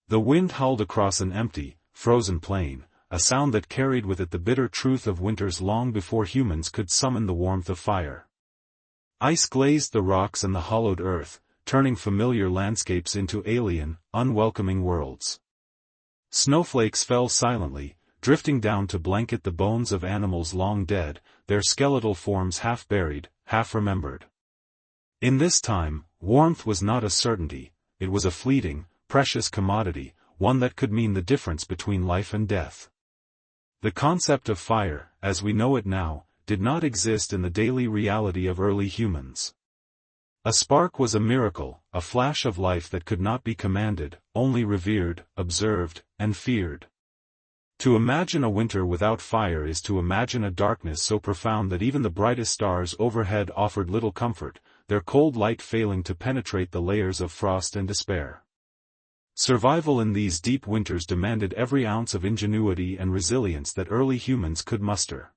The wind howled across an empty, frozen plain, a sound that carried with it the bitter truth of winters long before humans could summon the warmth of fire. Ice glazed the rocks and the hollowed earth, turning familiar landscapes into alien, unwelcoming worlds. Snowflakes fell silently, drifting down to blanket the bones of animals long dead, their skeletal forms half buried, half remembered. In this time, warmth was not a certainty, it was a fleeting, precious commodity, one that could mean the difference between life and death. The concept of fire, as we know it now, did not exist in the daily reality of early humans. A spark was a miracle, a flash of life that could not be commanded, only revered, observed, and feared. To imagine a winter without fire is to imagine a darkness so profound that even the brightest stars overhead offered little comfort, their cold light failing to penetrate the layers of frost and despair. Survival in these deep winters demanded every ounce of ingenuity and resilience that early humans could muster.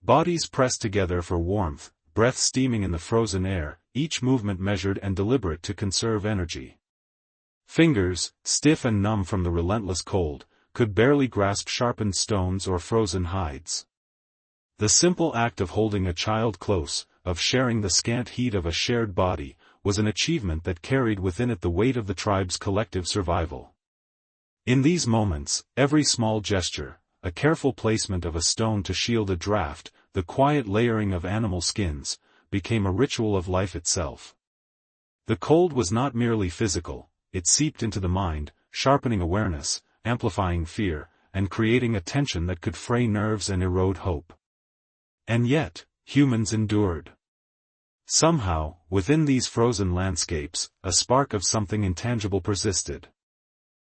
Bodies pressed together for warmth, breath steaming in the frozen air, each movement measured and deliberate to conserve energy. Fingers, stiff and numb from the relentless cold, could barely grasp sharpened stones or frozen hides. The simple act of holding a child close, of sharing the scant heat of a shared body, was an achievement that carried within it the weight of the tribe's collective survival. In these moments, every small gesture, a careful placement of a stone to shield a draft, the quiet layering of animal skins, became a ritual of life itself. The cold was not merely physical, it seeped into the mind, sharpening awareness, amplifying fear, and creating a tension that could fray nerves and erode hope. And yet, humans endured. Somehow, within these frozen landscapes, a spark of something intangible persisted.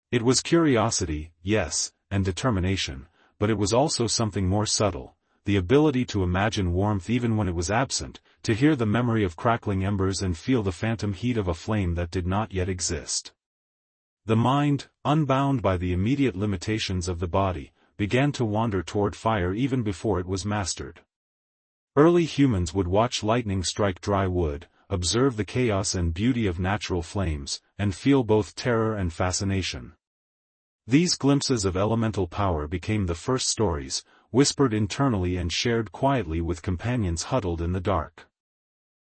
It was curiosity, yes, and determination, but it was also something more subtle, the ability to imagine warmth even when it was absent, to hear the memory of crackling embers and feel the phantom heat of a flame that did not yet exist. The mind, unbound by the immediate limitations of the body, began to wander toward fire even before it was mastered. Early humans would watch lightning strike dry wood, observe the chaos and beauty of natural flames, and feel both terror and fascination. These glimpses of elemental power became the first stories, whispered internally and shared quietly with companions huddled in the dark.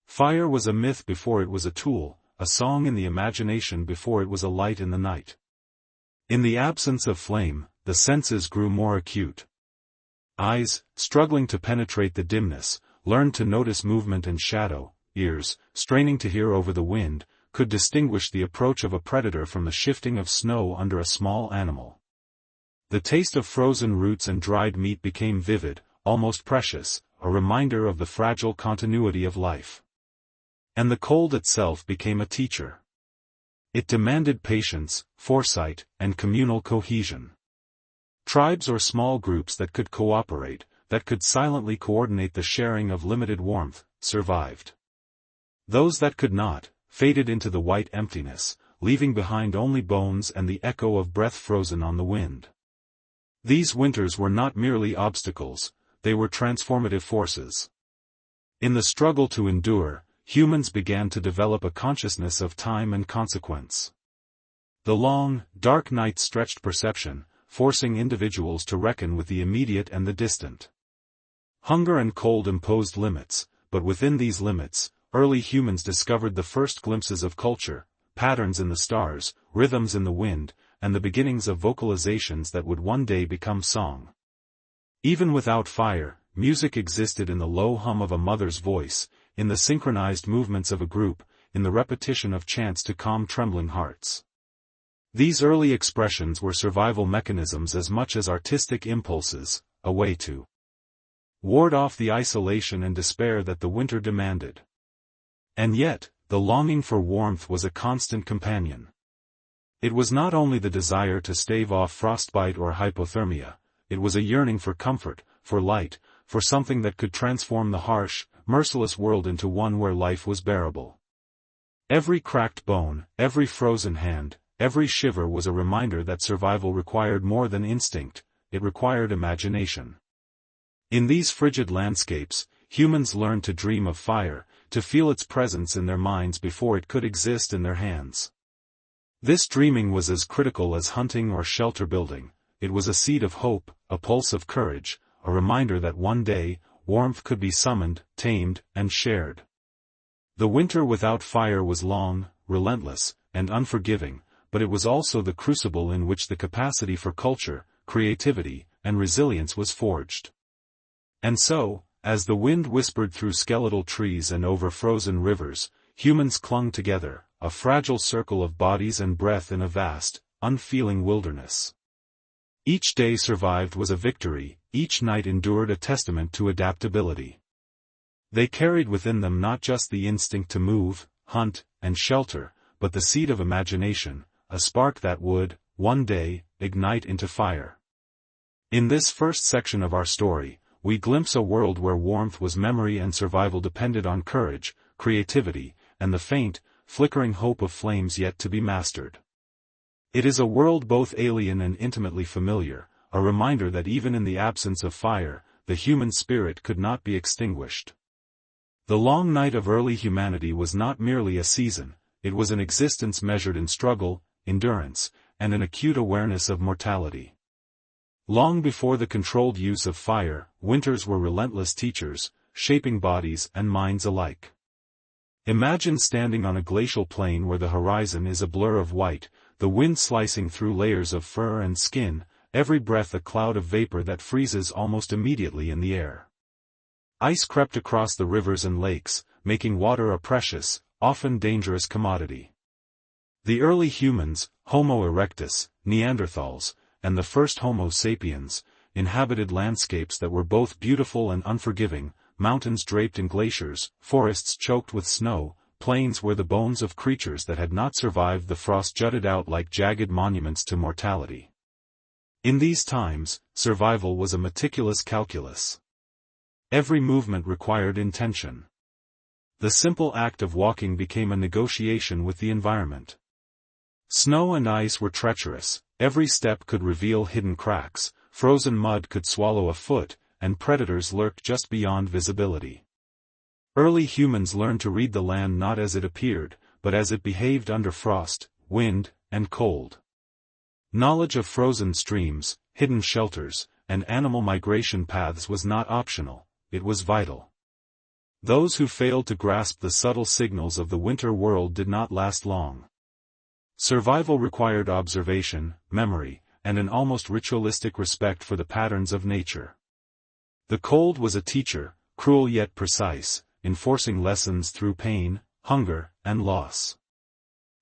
Fire was a myth before it was a tool, a song in the imagination before it was a light in the night. In the absence of flame, the senses grew more acute. Eyes, struggling to penetrate the dimness, learned to notice movement and shadow, ears, straining to hear over the wind, could distinguish the approach of a predator from the shifting of snow under a small animal. The taste of frozen roots and dried meat became vivid, almost precious, a reminder of the fragile continuity of life. And the cold itself became a teacher. It demanded patience, foresight, and communal cohesion. Tribes or small groups that could cooperate, that could silently coordinate the sharing of limited warmth, survived. Those that could not, faded into the white emptiness, leaving behind only bones and the echo of breath frozen on the wind. These winters were not merely obstacles, they were transformative forces. In the struggle to endure, humans began to develop a consciousness of time and consequence. The long, dark night stretched perception, forcing individuals to reckon with the immediate and the distant. Hunger and cold imposed limits, but within these limits, early humans discovered the first glimpses of culture, patterns in the stars, rhythms in the wind, and the beginnings of vocalizations that would one day become song. Even without fire, music existed in the low hum of a mother's voice, in the synchronized movements of a group, in the repetition of chants to calm trembling hearts. These early expressions were survival mechanisms as much as artistic impulses, a way to ward off the isolation and despair that the winter demanded. And yet, the longing for warmth was a constant companion. It was not only the desire to stave off frostbite or hypothermia, it was a yearning for comfort, for light, for something that could transform the harsh, merciless world into one where life was bearable. Every cracked bone, every frozen hand, every shiver was a reminder that survival required more than instinct, it required imagination. In these frigid landscapes, humans learned to dream of fire, to feel its presence in their minds before it could exist in their hands. This dreaming was as critical as hunting or shelter building. It was a seed of hope, a pulse of courage, a reminder that one day, warmth could be summoned, tamed, and shared. The winter without fire was long, relentless, and unforgiving, but it was also the crucible in which the capacity for culture, creativity, and resilience was forged. And so, as the wind whispered through skeletal trees and over frozen rivers, humans clung together, a fragile circle of bodies and breath in a vast, unfeeling wilderness. Each day survived was a victory, each night endured a testament to adaptability. They carried within them not just the instinct to move, hunt, and shelter, but the seed of imagination, a spark that would, one day, ignite into fire. In this first section of our story, we glimpse a world where warmth was memory and survival depended on courage, creativity, and the faint, flickering hope of flames yet to be mastered. It is a world both alien and intimately familiar, a reminder that even in the absence of fire, the human spirit could not be extinguished. The long night of early humanity was not merely a season, it was an existence measured in struggle, endurance, and an acute awareness of mortality. Long before the controlled use of fire, winters were relentless teachers, shaping bodies and minds alike. Imagine standing on a glacial plain where the horizon is a blur of white, the wind slicing through layers of fur and skin, every breath a cloud of vapor that freezes almost immediately in the air. Ice crept across the rivers and lakes, making water a precious, often dangerous commodity. The early humans, Homo erectus, Neanderthals, and the first Homo sapiens, inhabited landscapes that were both beautiful and unforgiving, mountains draped in glaciers, forests choked with snow, plains where the bones of creatures that had not survived the frost jutted out like jagged monuments to mortality. In these times, survival was a meticulous calculus. Every movement required intention. The simple act of walking became a negotiation with the environment. Snow and ice were treacherous, every step could reveal hidden cracks, frozen mud could swallow a foot, and predators lurked just beyond visibility. Early humans learned to read the land not as it appeared, but as it behaved under frost, wind, and cold. Knowledge of frozen streams, hidden shelters, and animal migration paths was not optional, it was vital. Those who failed to grasp the subtle signals of the winter world did not last long. Survival required observation, memory, and an almost ritualistic respect for the patterns of nature. The cold was a teacher, cruel yet precise, enforcing lessons through pain, hunger, and loss.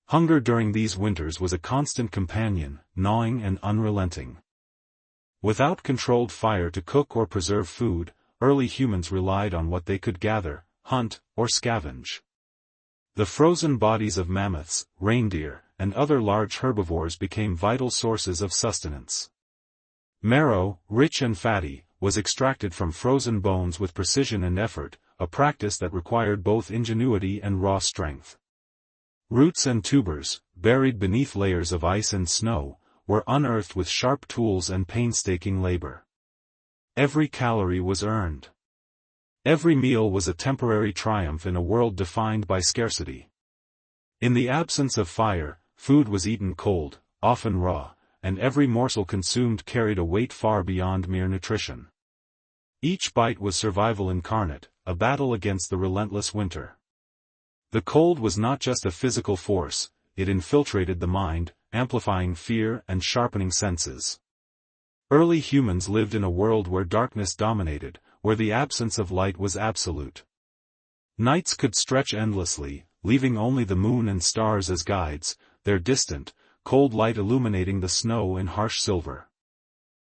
Hunger during these winters was a constant companion, gnawing and unrelenting. Without controlled fire to cook or preserve food, early humans relied on what they could gather, hunt, or scavenge. The frozen bodies of mammoths, reindeer, and other large herbivores became vital sources of sustenance. Marrow, rich and fatty, was extracted from frozen bones with precision and effort, a practice that required both ingenuity and raw strength. Roots and tubers, buried beneath layers of ice and snow, were unearthed with sharp tools and painstaking labor. Every calorie was earned. Every meal was a temporary triumph in a world defined by scarcity. In the absence of fire, food was eaten cold, often raw, and every morsel consumed carried a weight far beyond mere nutrition. Each bite was survival incarnate, a battle against the relentless winter. The cold was not just a physical force, it infiltrated the mind, amplifying fear and sharpening senses. Early humans lived in a world where darkness dominated, where the absence of light was absolute. Nights could stretch endlessly, leaving only the moon and stars as guides, their distant, cold light illuminating the snow in harsh silver.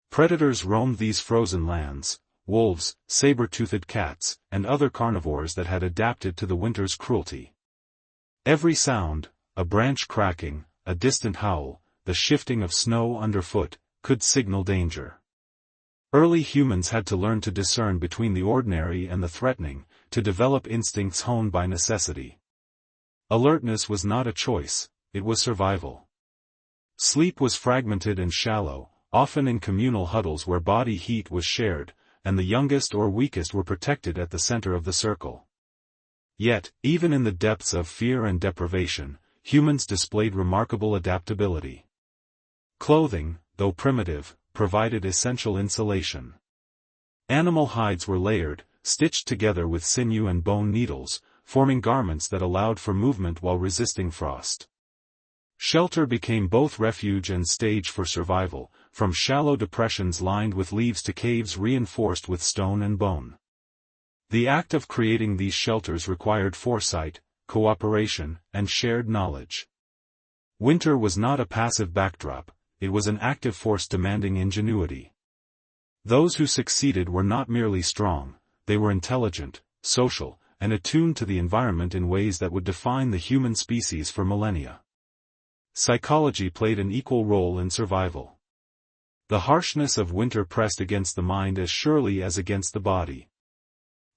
Predators roamed these frozen lands, wolves, saber-toothed cats, and other carnivores that had adapted to the winter's cruelty. Every sound, a branch cracking, a distant howl, the shifting of snow underfoot, could signal danger. Early humans had to learn to discern between the ordinary and the threatening, to develop instincts honed by necessity. Alertness was not a choice, it was survival. Sleep was fragmented and shallow, often in communal huddles where body heat was shared, and the youngest or weakest were protected at the center of the circle. Yet, even in the depths of fear and deprivation, humans displayed remarkable adaptability. Clothing, though primitive, provided essential insulation. Animal hides were layered, stitched together with sinew and bone needles, forming garments that allowed for movement while resisting frost. Shelter became both refuge and stage for survival, from shallow depressions lined with leaves to caves reinforced with stone and bone. The act of creating these shelters required foresight, cooperation, and shared knowledge. Winter was not a passive backdrop, it was an active force demanding ingenuity. Those who succeeded were not merely strong, they were intelligent, social, and attuned to the environment in ways that would define the human species for millennia. Psychology played an equal role in survival. The harshness of winter pressed against the mind as surely as against the body.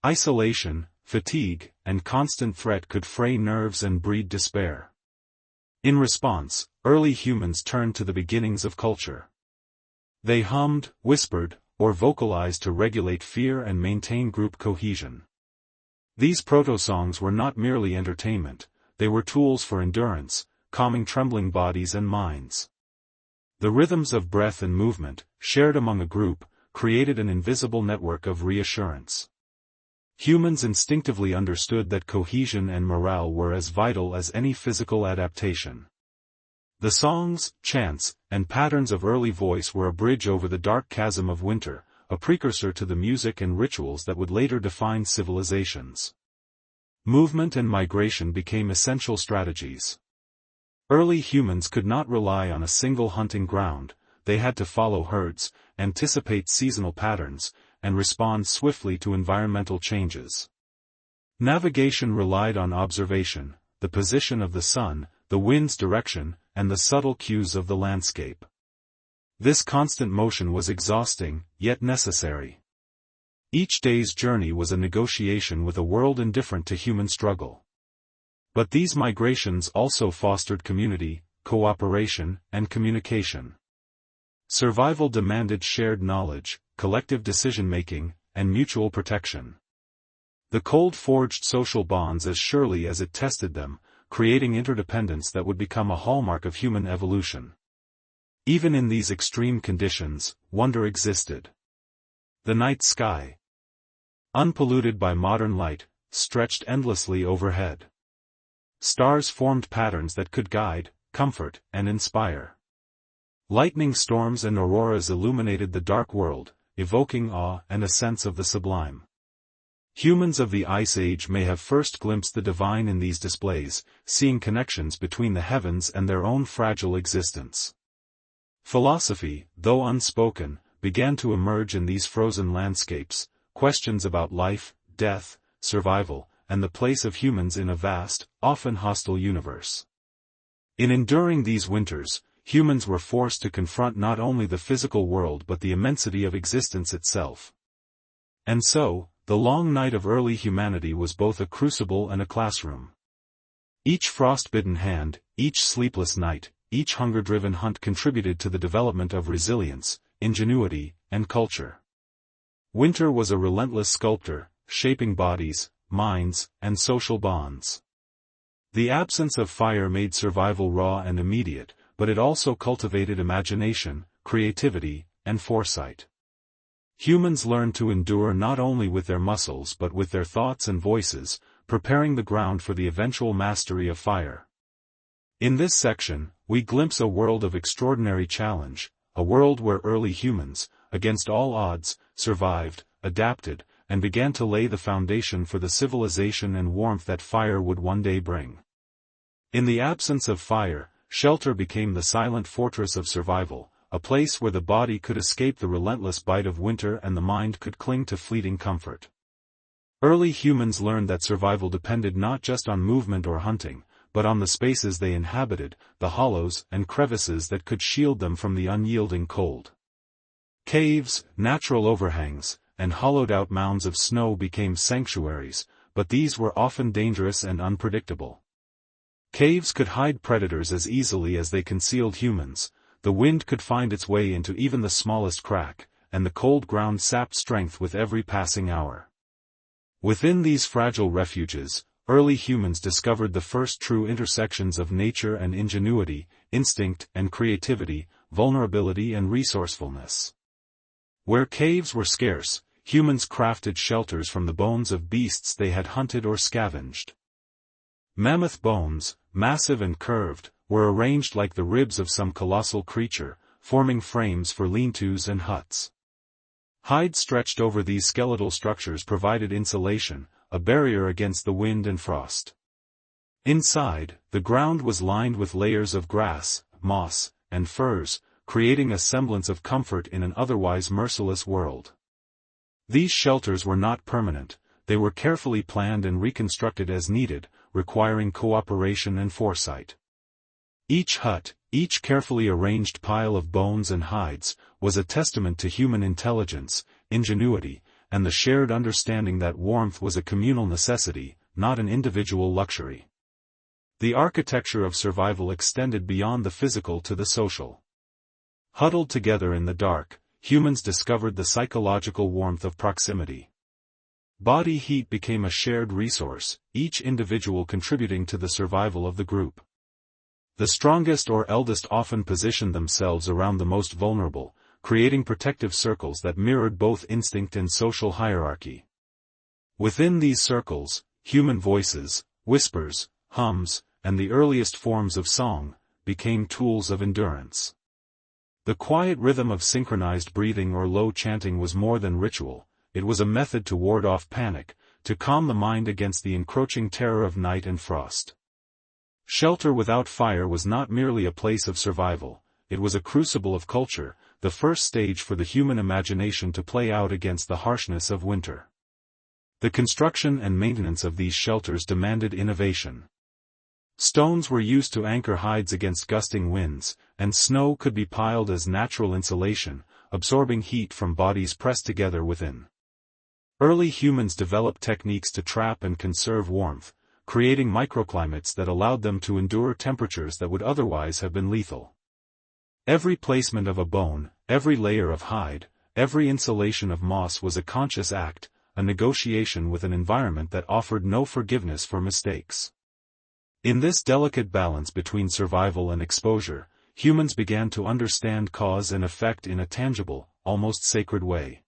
Isolation, fatigue, and constant threat could fray nerves and breed despair. In response, early humans turned to the beginnings of culture. They hummed, whispered, or vocalized to regulate fear and maintain group cohesion. These proto-songs were not merely entertainment, they were tools for endurance, calming trembling bodies and minds. The rhythms of breath and movement, shared among a group, created an invisible network of reassurance. Humans instinctively understood that cohesion and morale were as vital as any physical adaptation. The songs, chants, and patterns of early voice were a bridge over the dark chasm of winter, a precursor to the music and rituals that would later define civilizations. Movement and migration became essential strategies. Early humans could not rely on a single hunting ground, they had to follow herds, anticipate seasonal patterns, and respond swiftly to environmental changes. Navigation relied on observation, the position of the sun, the wind's direction, and the subtle cues of the landscape. This constant motion was exhausting, yet necessary. Each day's journey was a negotiation with a world indifferent to human struggle. But these migrations also fostered community, cooperation, and communication. Survival demanded shared knowledge, collective decision-making, and mutual protection. The cold forged social bonds as surely as it tested them, creating interdependence that would become a hallmark of human evolution. Even in these extreme conditions, wonder existed. The night sky, unpolluted by modern light, stretched endlessly overhead. Stars formed patterns that could guide, comfort, and inspire. Lightning storms and auroras illuminated the dark world, evoking awe and a sense of the sublime. Humans of the Ice Age may have first glimpsed the divine in these displays, seeing connections between the heavens and their own fragile existence. Philosophy, though unspoken, began to emerge in these frozen landscapes, questions about life, death, survival, and the place of humans in a vast, often hostile universe. In enduring these winters, humans were forced to confront not only the physical world but the immensity of existence itself. And so, the long night of early humanity was both a crucible and a classroom. Each frost-bitten hand, each sleepless night, each hunger-driven hunt contributed to the development of resilience, ingenuity, and culture. Winter was a relentless sculptor, shaping bodies, minds, and social bonds. The absence of fire made survival raw and immediate, but it also cultivated imagination, creativity, and foresight. Humans learned to endure not only with their muscles but with their thoughts and voices, preparing the ground for the eventual mastery of fire. In this section, we glimpse a world of extraordinary challenge, a world where early humans, against all odds, survived, adapted, and began to lay the foundation for the civilization and warmth that fire would one day bring. In the absence of fire, shelter became the silent fortress of survival, a place where the body could escape the relentless bite of winter and the mind could cling to fleeting comfort. Early humans learned that survival depended not just on movement or hunting, but on the spaces they inhabited, the hollows and crevices that could shield them from the unyielding cold. Caves, natural overhangs, and hollowed-out mounds of snow became sanctuaries, but these were often dangerous and unpredictable. Caves could hide predators as easily as they concealed humans, the wind could find its way into even the smallest crack, and the cold ground sapped strength with every passing hour. Within these fragile refuges, early humans discovered the first true intersections of nature and ingenuity, instinct and creativity, vulnerability and resourcefulness. Where caves were scarce, humans crafted shelters from the bones of beasts they had hunted or scavenged. Mammoth bones, massive and curved, were arranged like the ribs of some colossal creature, forming frames for lean-tos and huts. Hides stretched over these skeletal structures provided insulation, a barrier against the wind and frost. Inside, the ground was lined with layers of grass, moss, and furs, creating a semblance of comfort in an otherwise merciless world. These shelters were not permanent, they were carefully planned and reconstructed as needed, requiring cooperation and foresight. Each hut, each carefully arranged pile of bones and hides, was a testament to human intelligence, ingenuity, and the shared understanding that warmth was a communal necessity, not an individual luxury. The architecture of survival extended beyond the physical to the social. Huddled together in the dark, humans discovered the psychological warmth of proximity. Body heat became a shared resource, each individual contributing to the survival of the group. The strongest or eldest often positioned themselves around the most vulnerable, creating protective circles that mirrored both instinct and social hierarchy. Within these circles, human voices, whispers, hums, and the earliest forms of song, became tools of endurance. The quiet rhythm of synchronized breathing or low chanting was more than ritual, it was a method to ward off panic, to calm the mind against the encroaching terror of night and frost. Shelter without fire was not merely a place of survival, it was a crucible of culture, the first stage for the human imagination to play out against the harshness of winter. The construction and maintenance of these shelters demanded innovation. Stones were used to anchor hides against gusting winds, and snow could be piled as natural insulation, absorbing heat from bodies pressed together within. Early humans developed techniques to trap and conserve warmth, creating microclimates that allowed them to endure temperatures that would otherwise have been lethal. Every placement of a bone, every layer of hide, every insulation of moss was a conscious act, a negotiation with an environment that offered no forgiveness for mistakes. In this delicate balance between survival and exposure, humans began to understand cause and effect in a tangible, almost sacred way.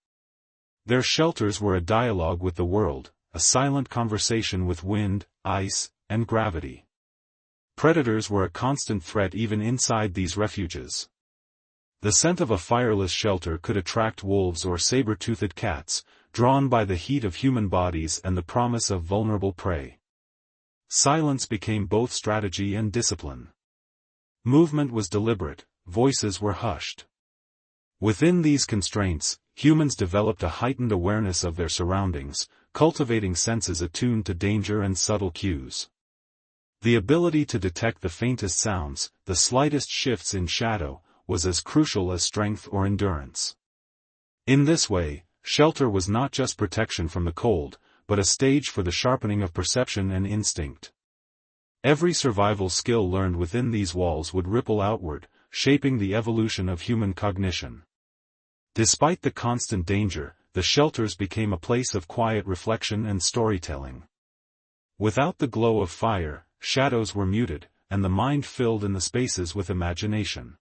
Their shelters were a dialogue with the world, a silent conversation with wind, ice, and gravity. Predators were a constant threat even inside these refuges. The scent of a fireless shelter could attract wolves or saber-toothed cats, drawn by the heat of human bodies and the promise of vulnerable prey. Silence became both strategy and discipline. Movement was deliberate, voices were hushed. Within these constraints, humans developed a heightened awareness of their surroundings, cultivating senses attuned to danger and subtle cues. The ability to detect the faintest sounds, the slightest shifts in shadow, was as crucial as strength or endurance. In this way, shelter was not just protection from the cold, but a stage for the sharpening of perception and instinct. Every survival skill learned within these walls would ripple outward, shaping the evolution of human cognition. Despite the constant danger, the shelters became a place of quiet reflection and storytelling. Without the glow of fire, shadows were muted, and the mind filled in the spaces with imagination.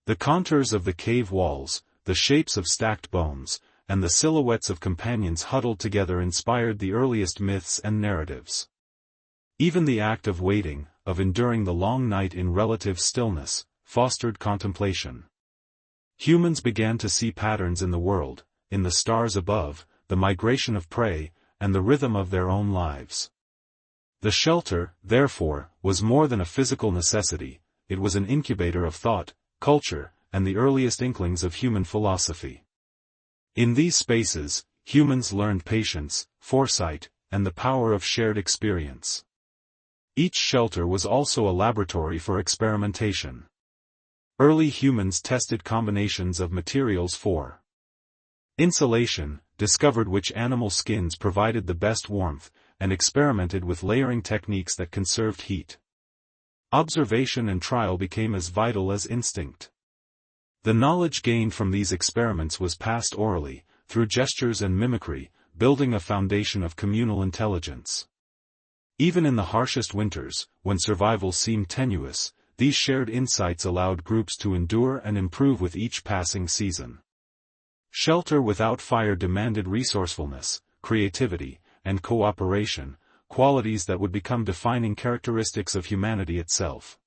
The contours of the cave walls, the shapes of stacked bones, and the silhouettes of companions huddled together inspired the earliest myths and narratives. Even the act of waiting, of enduring the long night in relative stillness, fostered contemplation. Humans began to see patterns in the world, in the stars above, the migration of prey, and the rhythm of their own lives. The shelter, therefore, was more than a physical necessity, it was an incubator of thought, culture, and the earliest inklings of human philosophy. In these spaces, humans learned patience, foresight, and the power of shared experience. Each shelter was also a laboratory for experimentation. Early humans tested combinations of materials for insulation, discovered which animal skins provided the best warmth, and experimented with layering techniques that conserved heat. Observation and trial became as vital as instinct. The knowledge gained from these experiments was passed orally, through gestures and mimicry, building a foundation of communal intelligence. Even in the harshest winters, when survival seemed tenuous, these shared insights allowed groups to endure and improve with each passing season. Shelter without fire demanded resourcefulness, creativity, and cooperation, qualities that would become defining characteristics of humanity itself.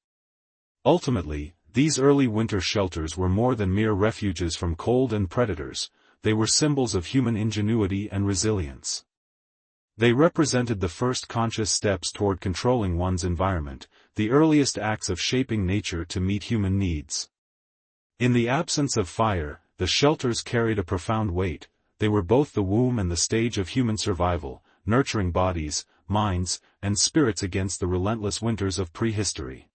Ultimately, these early winter shelters were more than mere refuges from cold and predators, they were symbols of human ingenuity and resilience. They represented the first conscious steps toward controlling one's environment, the earliest acts of shaping nature to meet human needs. In the absence of fire, the shelters carried a profound weight. They were both the womb and the stage of human survival, nurturing bodies, minds, and spirits against the relentless winters of prehistory.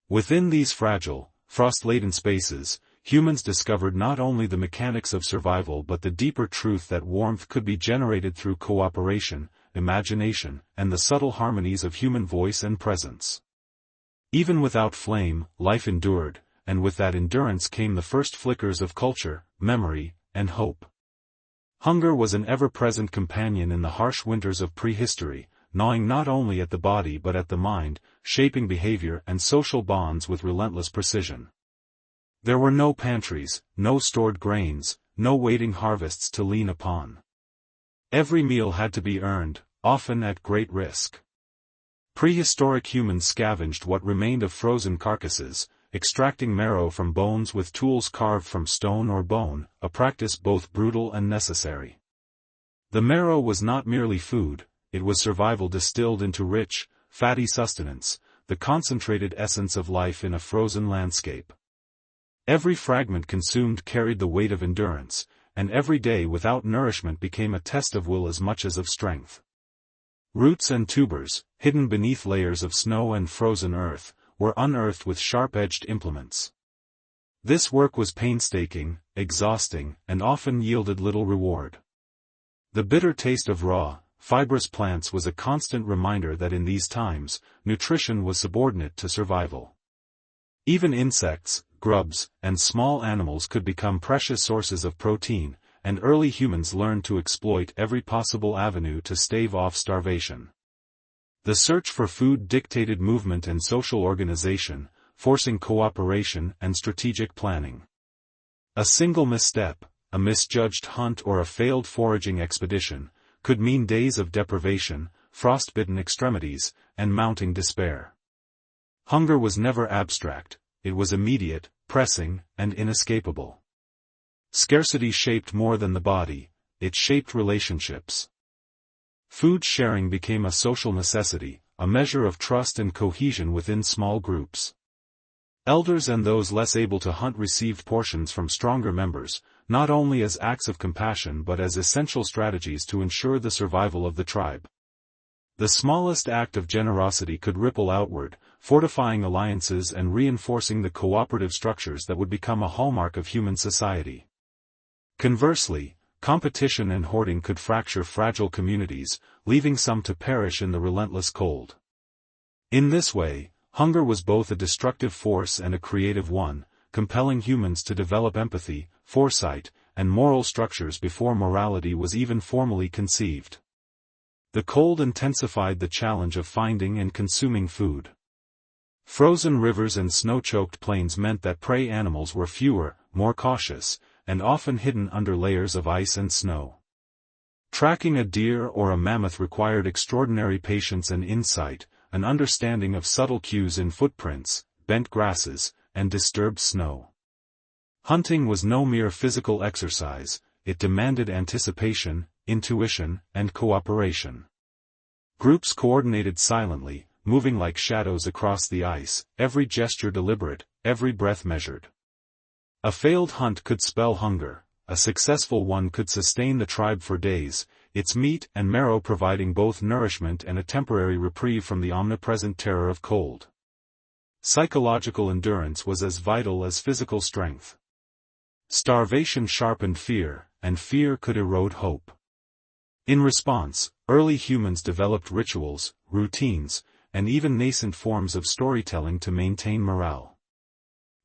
Within these fragile, frost-laden spaces, humans discovered not only the mechanics of survival but the deeper truth that warmth could be generated through cooperation, imagination, and the subtle harmonies of human voice and presence. Even without flame, life endured, and with that endurance came the first flickers of culture, memory, and hope. Hunger was an ever-present companion in the harsh winters of prehistory, gnawing not only at the body but at the mind, shaping behavior and social bonds with relentless precision. There were no pantries, no stored grains, no waiting harvests to lean upon. Every meal had to be earned, often at great risk. Prehistoric humans scavenged what remained of frozen carcasses, extracting marrow from bones with tools carved from stone or bone, a practice both brutal and necessary. The marrow was not merely food, it was survival distilled into rich, fatty sustenance, the concentrated essence of life in a frozen landscape. Every fragment consumed carried the weight of endurance, and every day without nourishment became a test of will as much as of strength. Roots and tubers, hidden beneath layers of snow and frozen earth, were unearthed with sharp-edged implements. This work was painstaking, exhausting, and often yielded little reward. The bitter taste of raw, fibrous plants was a constant reminder that in these times, nutrition was subordinate to survival. Even insects, grubs, and small animals could become precious sources of protein, and early humans learned to exploit every possible avenue to stave off starvation. The search for food dictated movement and social organization, forcing cooperation and strategic planning. A single misstep, a misjudged hunt or a failed foraging expedition, could mean days of deprivation, frost-bitten extremities, and mounting despair. Hunger was never abstract, it was immediate, pressing, and inescapable. Scarcity shaped more than the body, it shaped relationships. Food sharing became a social necessity, a measure of trust and cohesion within small groups. Elders and those less able to hunt received portions from stronger members, not only as acts of compassion but as essential strategies to ensure the survival of the tribe. The smallest act of generosity could ripple outward, fortifying alliances and reinforcing the cooperative structures that would become a hallmark of human society. Conversely, competition and hoarding could fracture fragile communities, leaving some to perish in the relentless cold. In this way, hunger was both a destructive force and a creative one, compelling humans to develop empathy, foresight, and moral structures before morality was even formally conceived. The cold intensified the challenge of finding and consuming food. Frozen rivers and snow-choked plains meant that prey animals were fewer, more cautious, and often hidden under layers of ice and snow. Tracking a deer or a mammoth required extraordinary patience and insight, an understanding of subtle cues in footprints, bent grasses, and disturbed snow. Hunting was no mere physical exercise, it demanded anticipation, intuition, and cooperation. Groups coordinated silently, moving like shadows across the ice, every gesture deliberate, every breath measured. A failed hunt could spell hunger, a successful one could sustain the tribe for days, its meat and marrow providing both nourishment and a temporary reprieve from the omnipresent terror of cold. Psychological endurance was as vital as physical strength. Starvation sharpened fear, and fear could erode hope. In response, early humans developed rituals, routines, and even nascent forms of storytelling to maintain morale.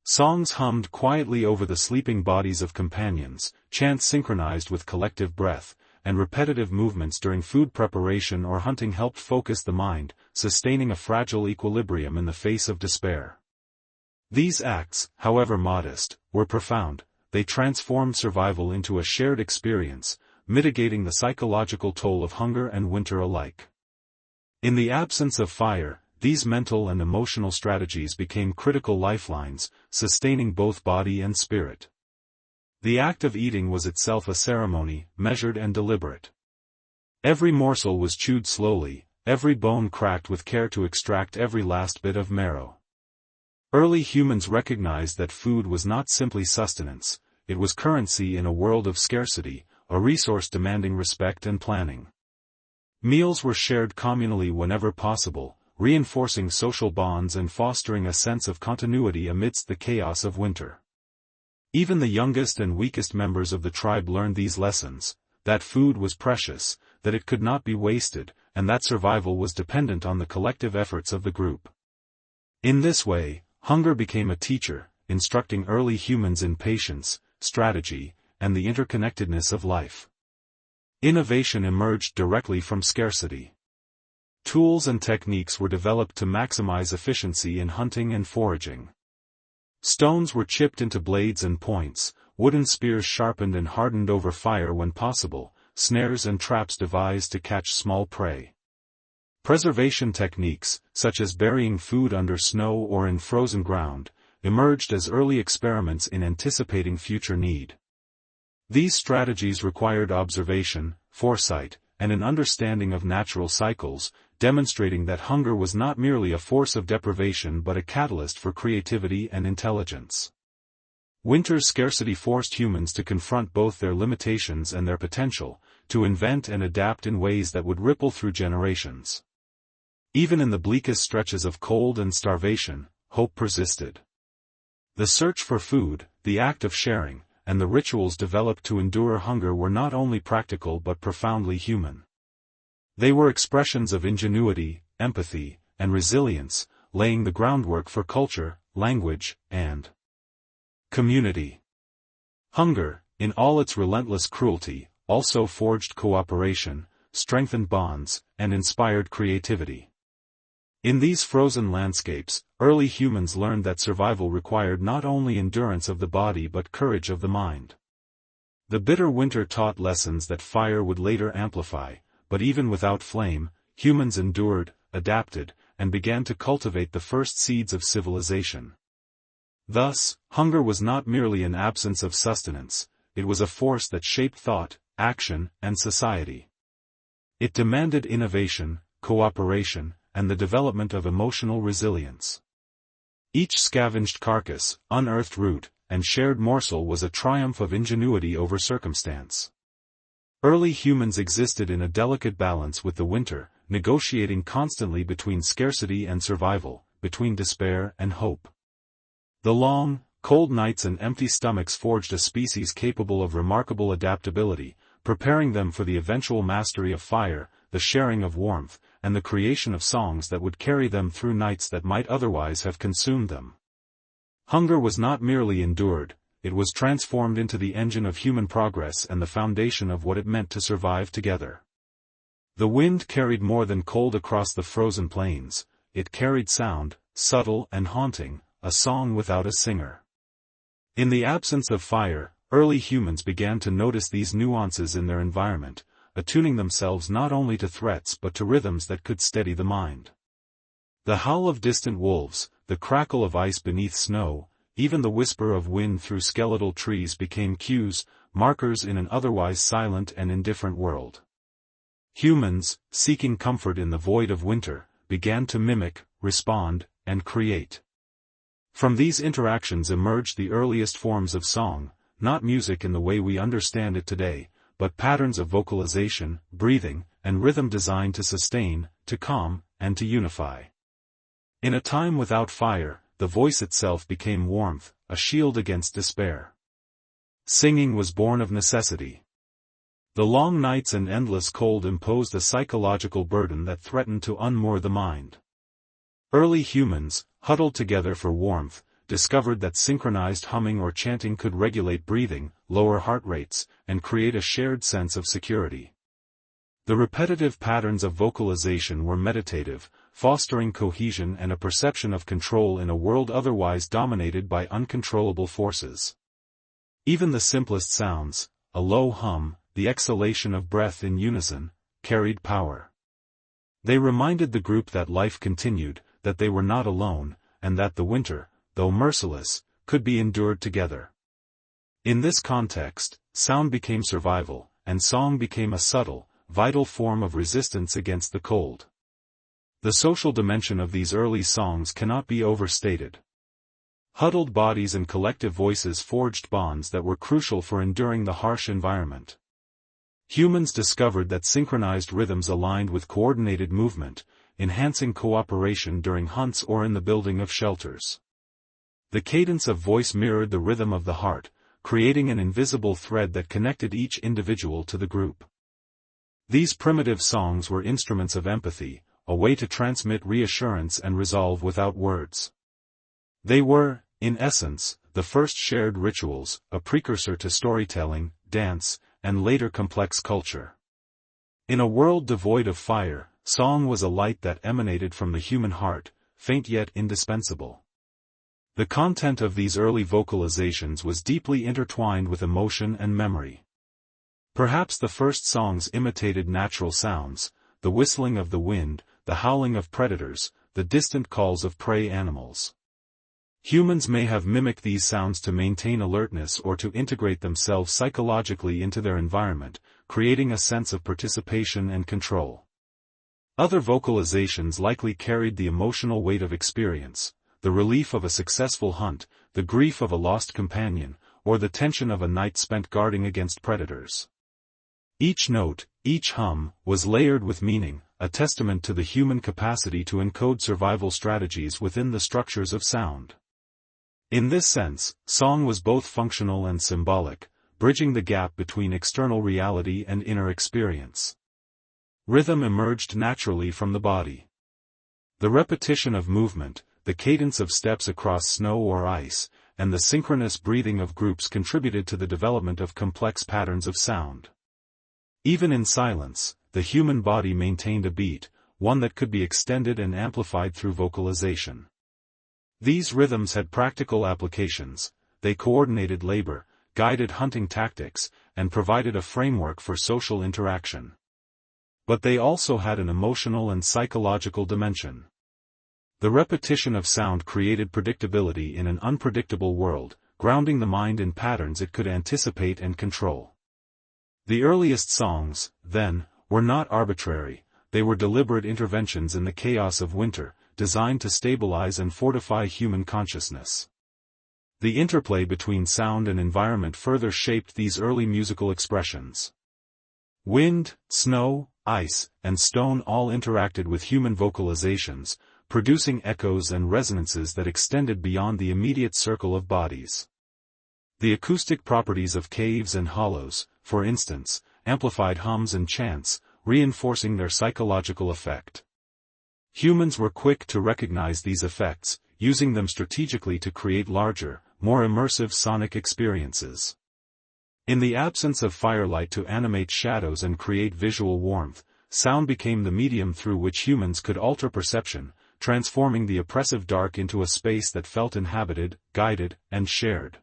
Songs hummed quietly over the sleeping bodies of companions, chants synchronized with collective breath, and repetitive movements during food preparation or hunting helped focus the mind, sustaining a fragile equilibrium in the face of despair. These acts, however modest, were profound. They transformed survival into a shared experience, mitigating the psychological toll of hunger and winter alike. In the absence of fire, these mental and emotional strategies became critical lifelines, sustaining both body and spirit. The act of eating was itself a ceremony, measured and deliberate. Every morsel was chewed slowly, every bone cracked with care to extract every last bit of marrow. Early humans recognized that food was not simply sustenance, it was currency in a world of scarcity, a resource demanding respect and planning. Meals were shared communally whenever possible, reinforcing social bonds and fostering a sense of continuity amidst the chaos of winter. Even the youngest and weakest members of the tribe learned these lessons, that food was precious, that it could not be wasted, and that survival was dependent on the collective efforts of the group. In this way, hunger became a teacher, instructing early humans in patience, strategy, and the interconnectedness of life. Innovation emerged directly from scarcity. Tools and techniques were developed to maximize efficiency in hunting and foraging. Stones were chipped into blades and points, wooden spears sharpened and hardened over fire when possible, snares and traps devised to catch small prey. Preservation techniques, such as burying food under snow or in frozen ground, emerged as early experiments in anticipating future need. These strategies required observation, foresight, and an understanding of natural cycles, demonstrating that hunger was not merely a force of deprivation but a catalyst for creativity and intelligence. Winter's scarcity forced humans to confront both their limitations and their potential, to invent and adapt in ways that would ripple through generations. Even in the bleakest stretches of cold and starvation, hope persisted. The search for food, the act of sharing, and the rituals developed to endure hunger were not only practical but profoundly human. They were expressions of ingenuity, empathy, and resilience, laying the groundwork for culture, language, and community. Hunger, in all its relentless cruelty, also forged cooperation, strengthened bonds, and inspired creativity. In these frozen landscapes, early humans learned that survival required not only endurance of the body but courage of the mind. The bitter winter taught lessons that fire would later amplify, but even without flame, humans endured, adapted, and began to cultivate the first seeds of civilization. Thus, hunger was not merely an absence of sustenance, it was a force that shaped thought, action, and society. It demanded innovation, cooperation, and the development of emotional resilience. Each scavenged carcass, unearthed root, and shared morsel was a triumph of ingenuity over circumstance. Early humans existed in a delicate balance with the winter, negotiating constantly between scarcity and survival, between despair and hope. The long, cold nights and empty stomachs forged a species capable of remarkable adaptability, preparing them for the eventual mastery of fire, the sharing of warmth, and the creation of songs that would carry them through nights that might otherwise have consumed them. Hunger was not merely endured, it was transformed into the engine of human progress and the foundation of what it meant to survive together. The wind carried more than cold across the frozen plains, it carried sound, subtle and haunting, a song without a singer. In the absence of fire, early humans began to notice these nuances in their environment, attuning themselves not only to threats but to rhythms that could steady the mind. The howl of distant wolves, the crackle of ice beneath snow, even the whisper of wind through skeletal trees became cues, markers in an otherwise silent and indifferent world. Humans, seeking comfort in the void of winter, began to mimic, respond, and create. From these interactions emerged the earliest forms of song, not music in the way we understand it today, but patterns of vocalization, breathing, and rhythm designed to sustain, to calm, and to unify. In a time without fire, the voice itself became warmth, a shield against despair. Singing was born of necessity. The long nights and endless cold imposed a psychological burden that threatened to unmoor the mind. Early humans, huddled together for warmth, discovered that synchronized humming or chanting could regulate breathing, lower heart rates, and create a shared sense of security. The repetitive patterns of vocalization were meditative, fostering cohesion and a perception of control in a world otherwise dominated by uncontrollable forces. Even the simplest sounds, a low hum, the exhalation of breath in unison, carried power. They reminded the group that life continued, that they were not alone, and that the winter, though merciless, could be endured together. In this context, sound became survival, and song became a subtle, vital form of resistance against the cold. The social dimension of these early songs cannot be overstated. Huddled bodies and collective voices forged bonds that were crucial for enduring the harsh environment. Humans discovered that synchronized rhythms aligned with coordinated movement, enhancing cooperation during hunts or in the building of shelters. The cadence of voice mirrored the rhythm of the heart, creating an invisible thread that connected each individual to the group. These primitive songs were instruments of empathy, a way to transmit reassurance and resolve without words. They were, in essence, the first shared rituals, a precursor to storytelling, dance, and later complex culture. In a world devoid of fire, song was a light that emanated from the human heart, faint yet indispensable. The content of these early vocalizations was deeply intertwined with emotion and memory. Perhaps the first songs imitated natural sounds, the whistling of the wind, the howling of predators, the distant calls of prey animals. Humans may have mimicked these sounds to maintain alertness or to integrate themselves psychologically into their environment, creating a sense of participation and control. Other vocalizations likely carried the emotional weight of experience, the relief of a successful hunt, the grief of a lost companion, or the tension of a night spent guarding against predators. Each note, each hum, was layered with meaning, a testament to the human capacity to encode survival strategies within the structures of sound. In this sense, song was both functional and symbolic, bridging the gap between external reality and inner experience. Rhythm emerged naturally from the body. The repetition of movement, the cadence of steps across snow or ice, and the synchronous breathing of groups contributed to the development of complex patterns of sound. Even in silence, the human body maintained a beat, one that could be extended and amplified through vocalization. These rhythms had practical applications, they coordinated labor, guided hunting tactics, and provided a framework for social interaction. But they also had an emotional and psychological dimension. The repetition of sound created predictability in an unpredictable world, grounding the mind in patterns it could anticipate and control. The earliest songs, then, were not arbitrary, they were deliberate interventions in the chaos of winter, designed to stabilize and fortify human consciousness. The interplay between sound and environment further shaped these early musical expressions. Wind, snow, ice, and stone all interacted with human vocalizations, producing echoes and resonances that extended beyond the immediate circle of bodies. The acoustic properties of caves and hollows, for instance, amplified hums and chants, reinforcing their psychological effect. Humans were quick to recognize these effects, using them strategically to create larger, more immersive sonic experiences. In the absence of firelight to animate shadows and create visual warmth, sound became the medium through which humans could alter perception, transforming the oppressive dark into a space that felt inhabited, guided, and shared.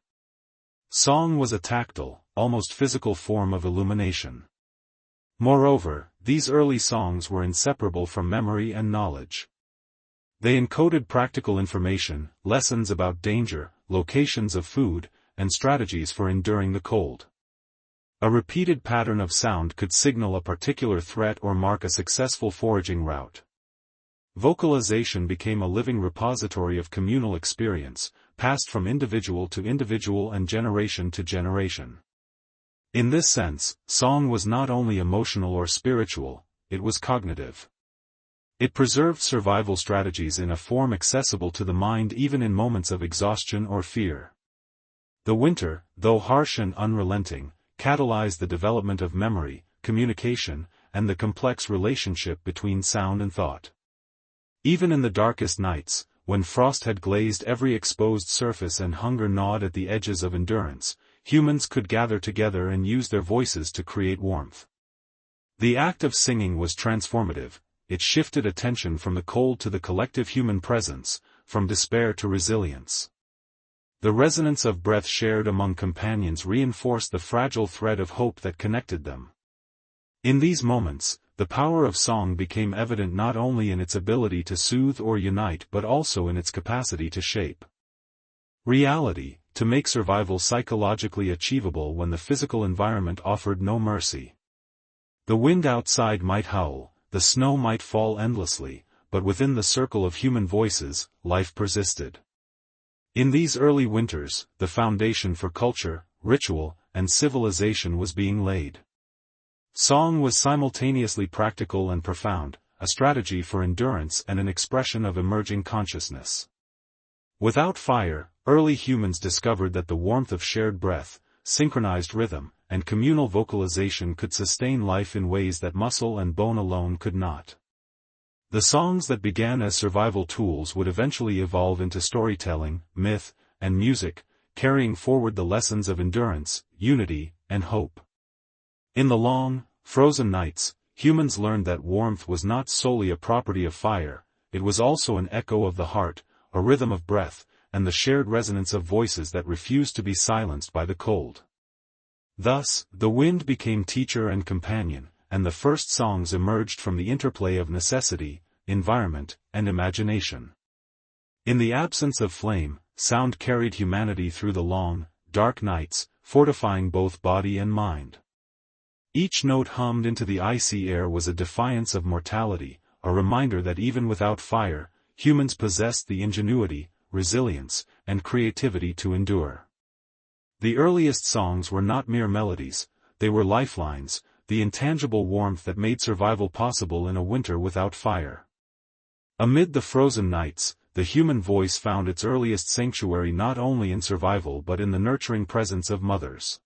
Song was a tactile, almost physical form of illumination. Moreover, these early songs were inseparable from memory and knowledge. They encoded practical information, lessons about danger, locations of food, and strategies for enduring the cold. A repeated pattern of sound could signal a particular threat or mark a successful foraging route. Vocalization became a living repository of communal experience, passed from individual to individual and generation to generation. In this sense, song was not only emotional or spiritual, it was cognitive. It preserved survival strategies in a form accessible to the mind even in moments of exhaustion or fear. The winter, though harsh and unrelenting, catalyzed the development of memory, communication, and the complex relationship between sound and thought. Even in the darkest nights, when frost had glazed every exposed surface and hunger gnawed at the edges of endurance, humans could gather together and use their voices to create warmth. The act of singing was transformative. It shifted attention from the cold to the collective human presence, from despair to resilience. The resonance of breath shared among companions reinforced the fragile thread of hope that connected them. In these moments, the power of song became evident not only in its ability to soothe or unite but also in its capacity to shape reality, to make survival psychologically achievable when the physical environment offered no mercy. The wind outside might howl, the snow might fall endlessly, but within the circle of human voices, life persisted. In these early winters, the foundation for culture, ritual, and civilization was being laid. Song was simultaneously practical and profound, a strategy for endurance and an expression of emerging consciousness. Without fire, early humans discovered that the warmth of shared breath, synchronized rhythm, and communal vocalization could sustain life in ways that muscle and bone alone could not. The songs that began as survival tools would eventually evolve into storytelling, myth, and music, carrying forward the lessons of endurance, unity, and hope. In the long, frozen nights, humans learned that warmth was not solely a property of fire, it was also an echo of the heart, a rhythm of breath, and the shared resonance of voices that refused to be silenced by the cold. Thus, the wind became teacher and companion, and the first songs emerged from the interplay of necessity, environment, and imagination. In the absence of flame, sound carried humanity through the long, dark nights, fortifying both body and mind. Each note hummed into the icy air was a defiance of mortality, a reminder that even without fire, humans possessed the ingenuity, resilience, and creativity to endure. The earliest songs were not mere melodies, they were lifelines, the intangible warmth that made survival possible in a winter without fire. Amid the frozen nights, the human voice found its earliest sanctuary not only in survival but in the nurturing presence of mothers.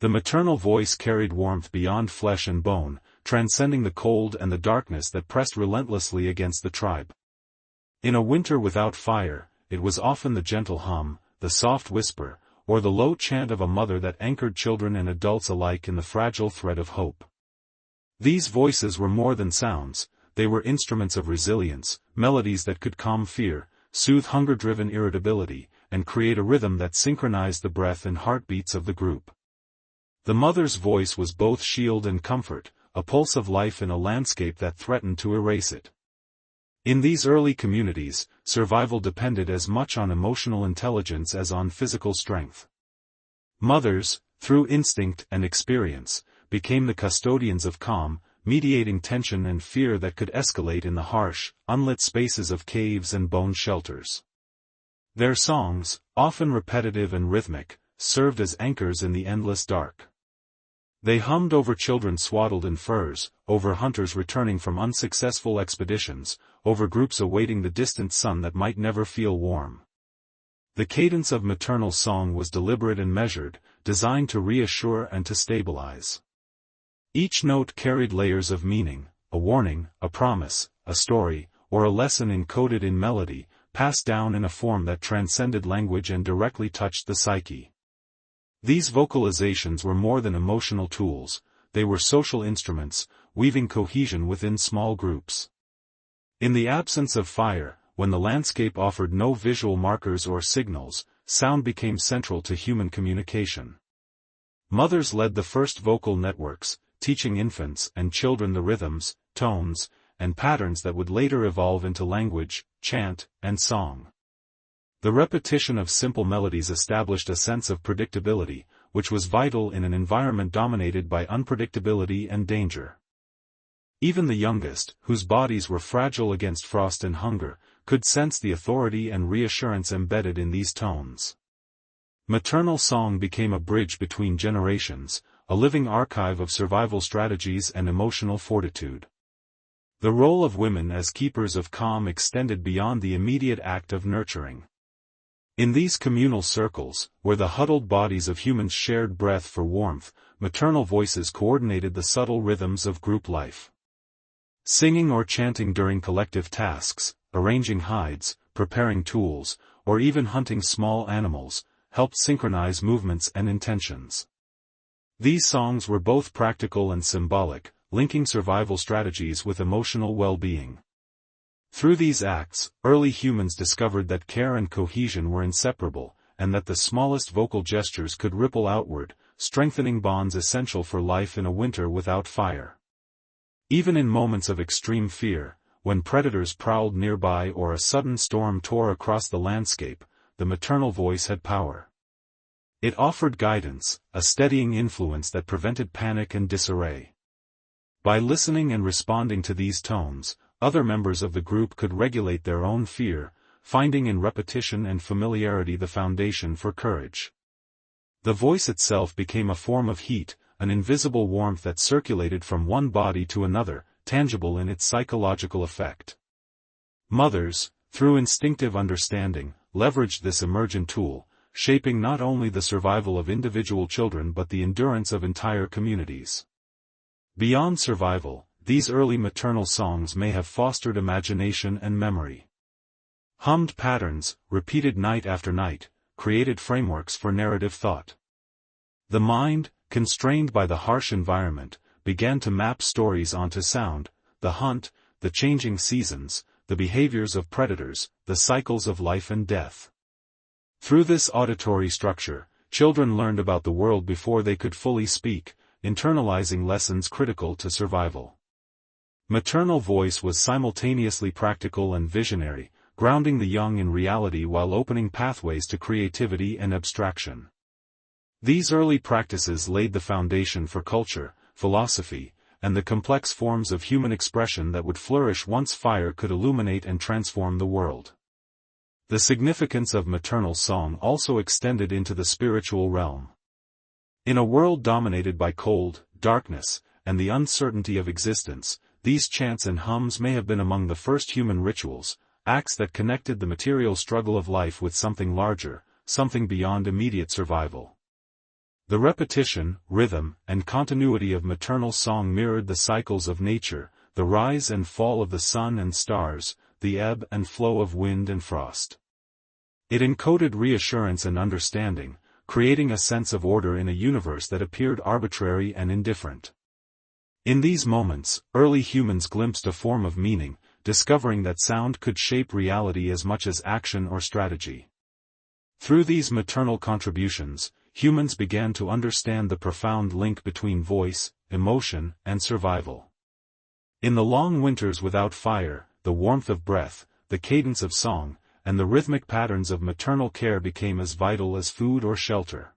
The maternal voice carried warmth beyond flesh and bone, transcending the cold and the darkness that pressed relentlessly against the tribe. In a winter without fire, it was often the gentle hum, the soft whisper, or the low chant of a mother that anchored children and adults alike in the fragile thread of hope. These voices were more than sounds, they were instruments of resilience, melodies that could calm fear, soothe hunger-driven irritability, and create a rhythm that synchronized the breath and heartbeats of the group. The mother's voice was both shield and comfort, a pulse of life in a landscape that threatened to erase it. In these early communities, survival depended as much on emotional intelligence as on physical strength. Mothers, through instinct and experience, became the custodians of calm, mediating tension and fear that could escalate in the harsh, unlit spaces of caves and bone shelters. Their songs, often repetitive and rhythmic, served as anchors in the endless dark. They hummed over children swaddled in furs, over hunters returning from unsuccessful expeditions, over groups awaiting the distant sun that might never feel warm. The cadence of maternal song was deliberate and measured, designed to reassure and to stabilize. Each note carried layers of meaning, a warning, a promise, a story, or a lesson encoded in melody, passed down in a form that transcended language and directly touched the psyche. These vocalizations were more than emotional tools, they were social instruments, weaving cohesion within small groups. In the absence of fire, when the landscape offered no visual markers or signals, sound became central to human communication. Mothers led the first vocal networks, teaching infants and children the rhythms, tones, and patterns that would later evolve into language, chant, and song. The repetition of simple melodies established a sense of predictability, which was vital in an environment dominated by unpredictability and danger. Even the youngest, whose bodies were fragile against frost and hunger, could sense the authority and reassurance embedded in these tones. Maternal song became a bridge between generations, a living archive of survival strategies and emotional fortitude. The role of women as keepers of calm extended beyond the immediate act of nurturing. In these communal circles, where the huddled bodies of humans shared breath for warmth, maternal voices coordinated the subtle rhythms of group life. Singing or chanting during collective tasks, arranging hides, preparing tools, or even hunting small animals, helped synchronize movements and intentions. These songs were both practical and symbolic, linking survival strategies with emotional well-being. Through these acts, early humans discovered that care and cohesion were inseparable, and that the smallest vocal gestures could ripple outward, strengthening bonds essential for life in a winter without fire. Even in moments of extreme fear, when predators prowled nearby or a sudden storm tore across the landscape, the maternal voice had power. It offered guidance, a steadying influence that prevented panic and disarray. By listening and responding to these tones, other members of the group could regulate their own fear, finding in repetition and familiarity the foundation for courage. The voice itself became a form of heat, an invisible warmth that circulated from one body to another, tangible in its psychological effect. Mothers, through instinctive understanding, leveraged this emergent tool, shaping not only the survival of individual children but the endurance of entire communities. Beyond survival, these early maternal songs may have fostered imagination and memory. Hummed patterns, repeated night after night, created frameworks for narrative thought. The mind, constrained by the harsh environment, began to map stories onto sound: the hunt, the changing seasons, the behaviors of predators, the cycles of life and death. Through this auditory structure, children learned about the world before they could fully speak, internalizing lessons critical to survival. Maternal voice was simultaneously practical and visionary, grounding the young in reality while opening pathways to creativity and abstraction. These early practices laid the foundation for culture, philosophy, and the complex forms of human expression that would flourish once fire could illuminate and transform the world. The significance of maternal song also extended into the spiritual realm. In a world dominated by cold, darkness, and the uncertainty of existence, these chants and hums may have been among the first human rituals, acts that connected the material struggle of life with something larger, something beyond immediate survival. The repetition, rhythm, and continuity of maternal song mirrored the cycles of nature, the rise and fall of the sun and stars, the ebb and flow of wind and frost. It encoded reassurance and understanding, creating a sense of order in a universe that appeared arbitrary and indifferent. In these moments, early humans glimpsed a form of meaning, discovering that sound could shape reality as much as action or strategy. Through these maternal contributions, humans began to understand the profound link between voice, emotion, and survival. In the long winters without fire, the warmth of breath, the cadence of song, and the rhythmic patterns of maternal care became as vital as food or shelter.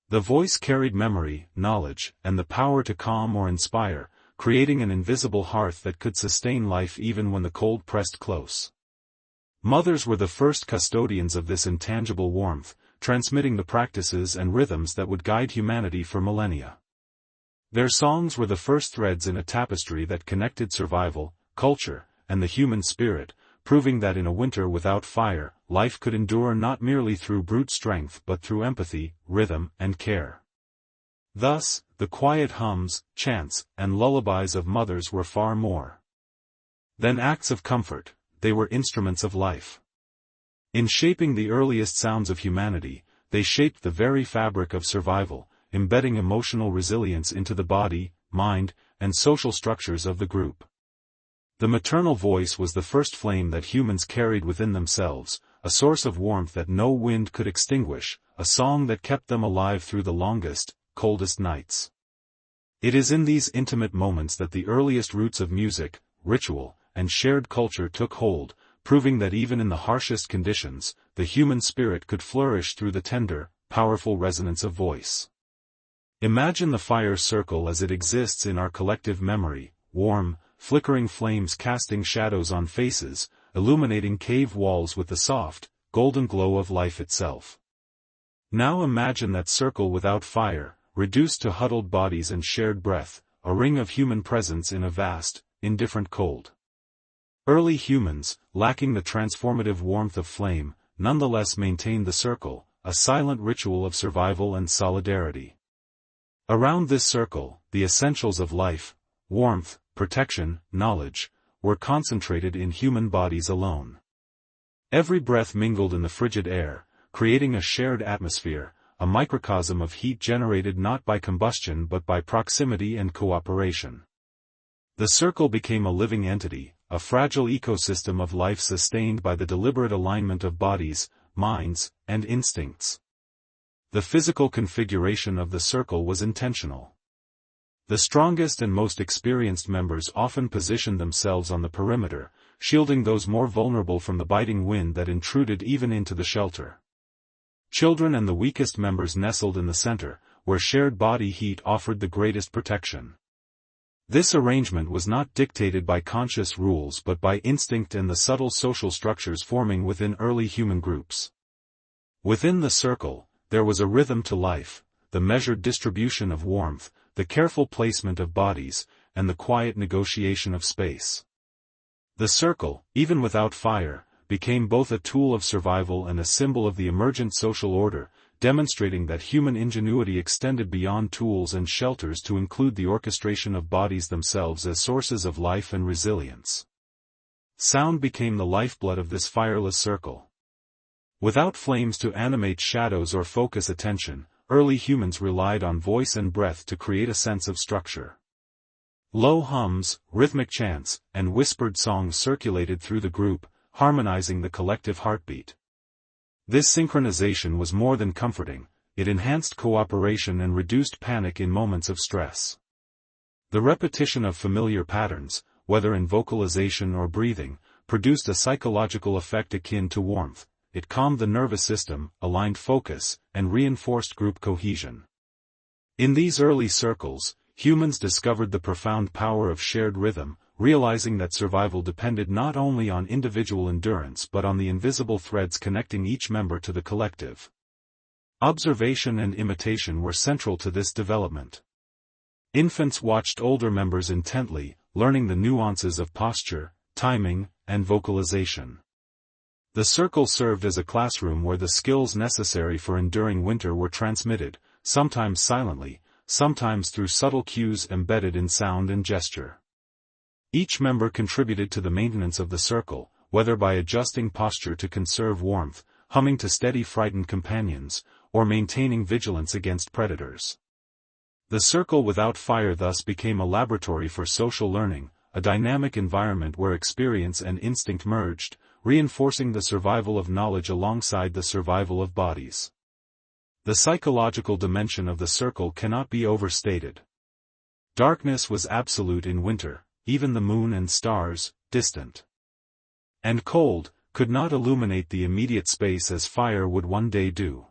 The voice carried memory, knowledge, and the power to calm or inspire, creating an invisible hearth that could sustain life even when the cold pressed close. Mothers were the first custodians of this intangible warmth, transmitting the practices and rhythms that would guide humanity for millennia. Their songs were the first threads in a tapestry that connected survival, culture, and the human spirit, proving that in a winter without fire, life could endure not merely through brute strength but through empathy, rhythm, and care. Thus, the quiet hums, chants, and lullabies of mothers were far more than acts of comfort; they were instruments of life. In shaping the earliest sounds of humanity, they shaped the very fabric of survival, embedding emotional resilience into the body, mind, and social structures of the group. The maternal voice was the first flame that humans carried within themselves, a source of warmth that no wind could extinguish, a song that kept them alive through the longest, coldest nights. It is in these intimate moments that the earliest roots of music, ritual, and shared culture took hold, proving that even in the harshest conditions, the human spirit could flourish through the tender, powerful resonance of voice. Imagine the fire circle as it exists in our collective memory: warm, flickering flames casting shadows on faces, illuminating cave walls with the soft, golden glow of life itself. Now imagine that circle without fire, reduced to huddled bodies and shared breath, a ring of human presence in a vast, indifferent cold. Early humans, lacking the transformative warmth of flame, nonetheless maintained the circle, a silent ritual of survival and solidarity. Around this circle, the essentials of life, warmth, protection, knowledge, were concentrated in human bodies alone. Every breath mingled in the frigid air, creating a shared atmosphere, a microcosm of heat generated not by combustion but by proximity and cooperation. The circle became a living entity, a fragile ecosystem of life sustained by the deliberate alignment of bodies, minds, and instincts. The physical configuration of the circle was intentional. The strongest and most experienced members often positioned themselves on the perimeter, shielding those more vulnerable from the biting wind that intruded even into the shelter. Children and the weakest members nestled in the center, where shared body heat offered the greatest protection. This arrangement was not dictated by conscious rules but by instinct and the subtle social structures forming within early human groups. Within the circle, there was a rhythm to life, the measured distribution of warmth, the careful placement of bodies, and the quiet negotiation of space. The circle, even without fire, became both a tool of survival and a symbol of the emergent social order, demonstrating that human ingenuity extended beyond tools and shelters to include the orchestration of bodies themselves as sources of life and resilience. Sound became the lifeblood of this fireless circle. Without flames to animate shadows or focus attention, early humans relied on voice and breath to create a sense of structure. Low hums, rhythmic chants, and whispered songs circulated through the group, harmonizing the collective heartbeat. This synchronization was more than comforting, it enhanced cooperation and reduced panic in moments of stress. The repetition of familiar patterns, whether in vocalization or breathing, produced a psychological effect akin to warmth. It calmed the nervous system, aligned focus, and reinforced group cohesion. In these early circles, humans discovered the profound power of shared rhythm, realizing that survival depended not only on individual endurance but on the invisible threads connecting each member to the collective. Observation and imitation were central to this development. Infants watched older members intently, learning the nuances of posture, timing, and vocalization. The circle served as a classroom where the skills necessary for enduring winter were transmitted, sometimes silently, sometimes through subtle cues embedded in sound and gesture. Each member contributed to the maintenance of the circle, whether by adjusting posture to conserve warmth, humming to steady frightened companions, or maintaining vigilance against predators. The circle without fire thus became a laboratory for social learning, a dynamic environment where experience and instinct merged, reinforcing the survival of knowledge alongside the survival of bodies. The psychological dimension of the circle cannot be overstated. Darkness was absolute in winter, even the moon and stars, distant and cold, could not illuminate the immediate space as fire would one day do.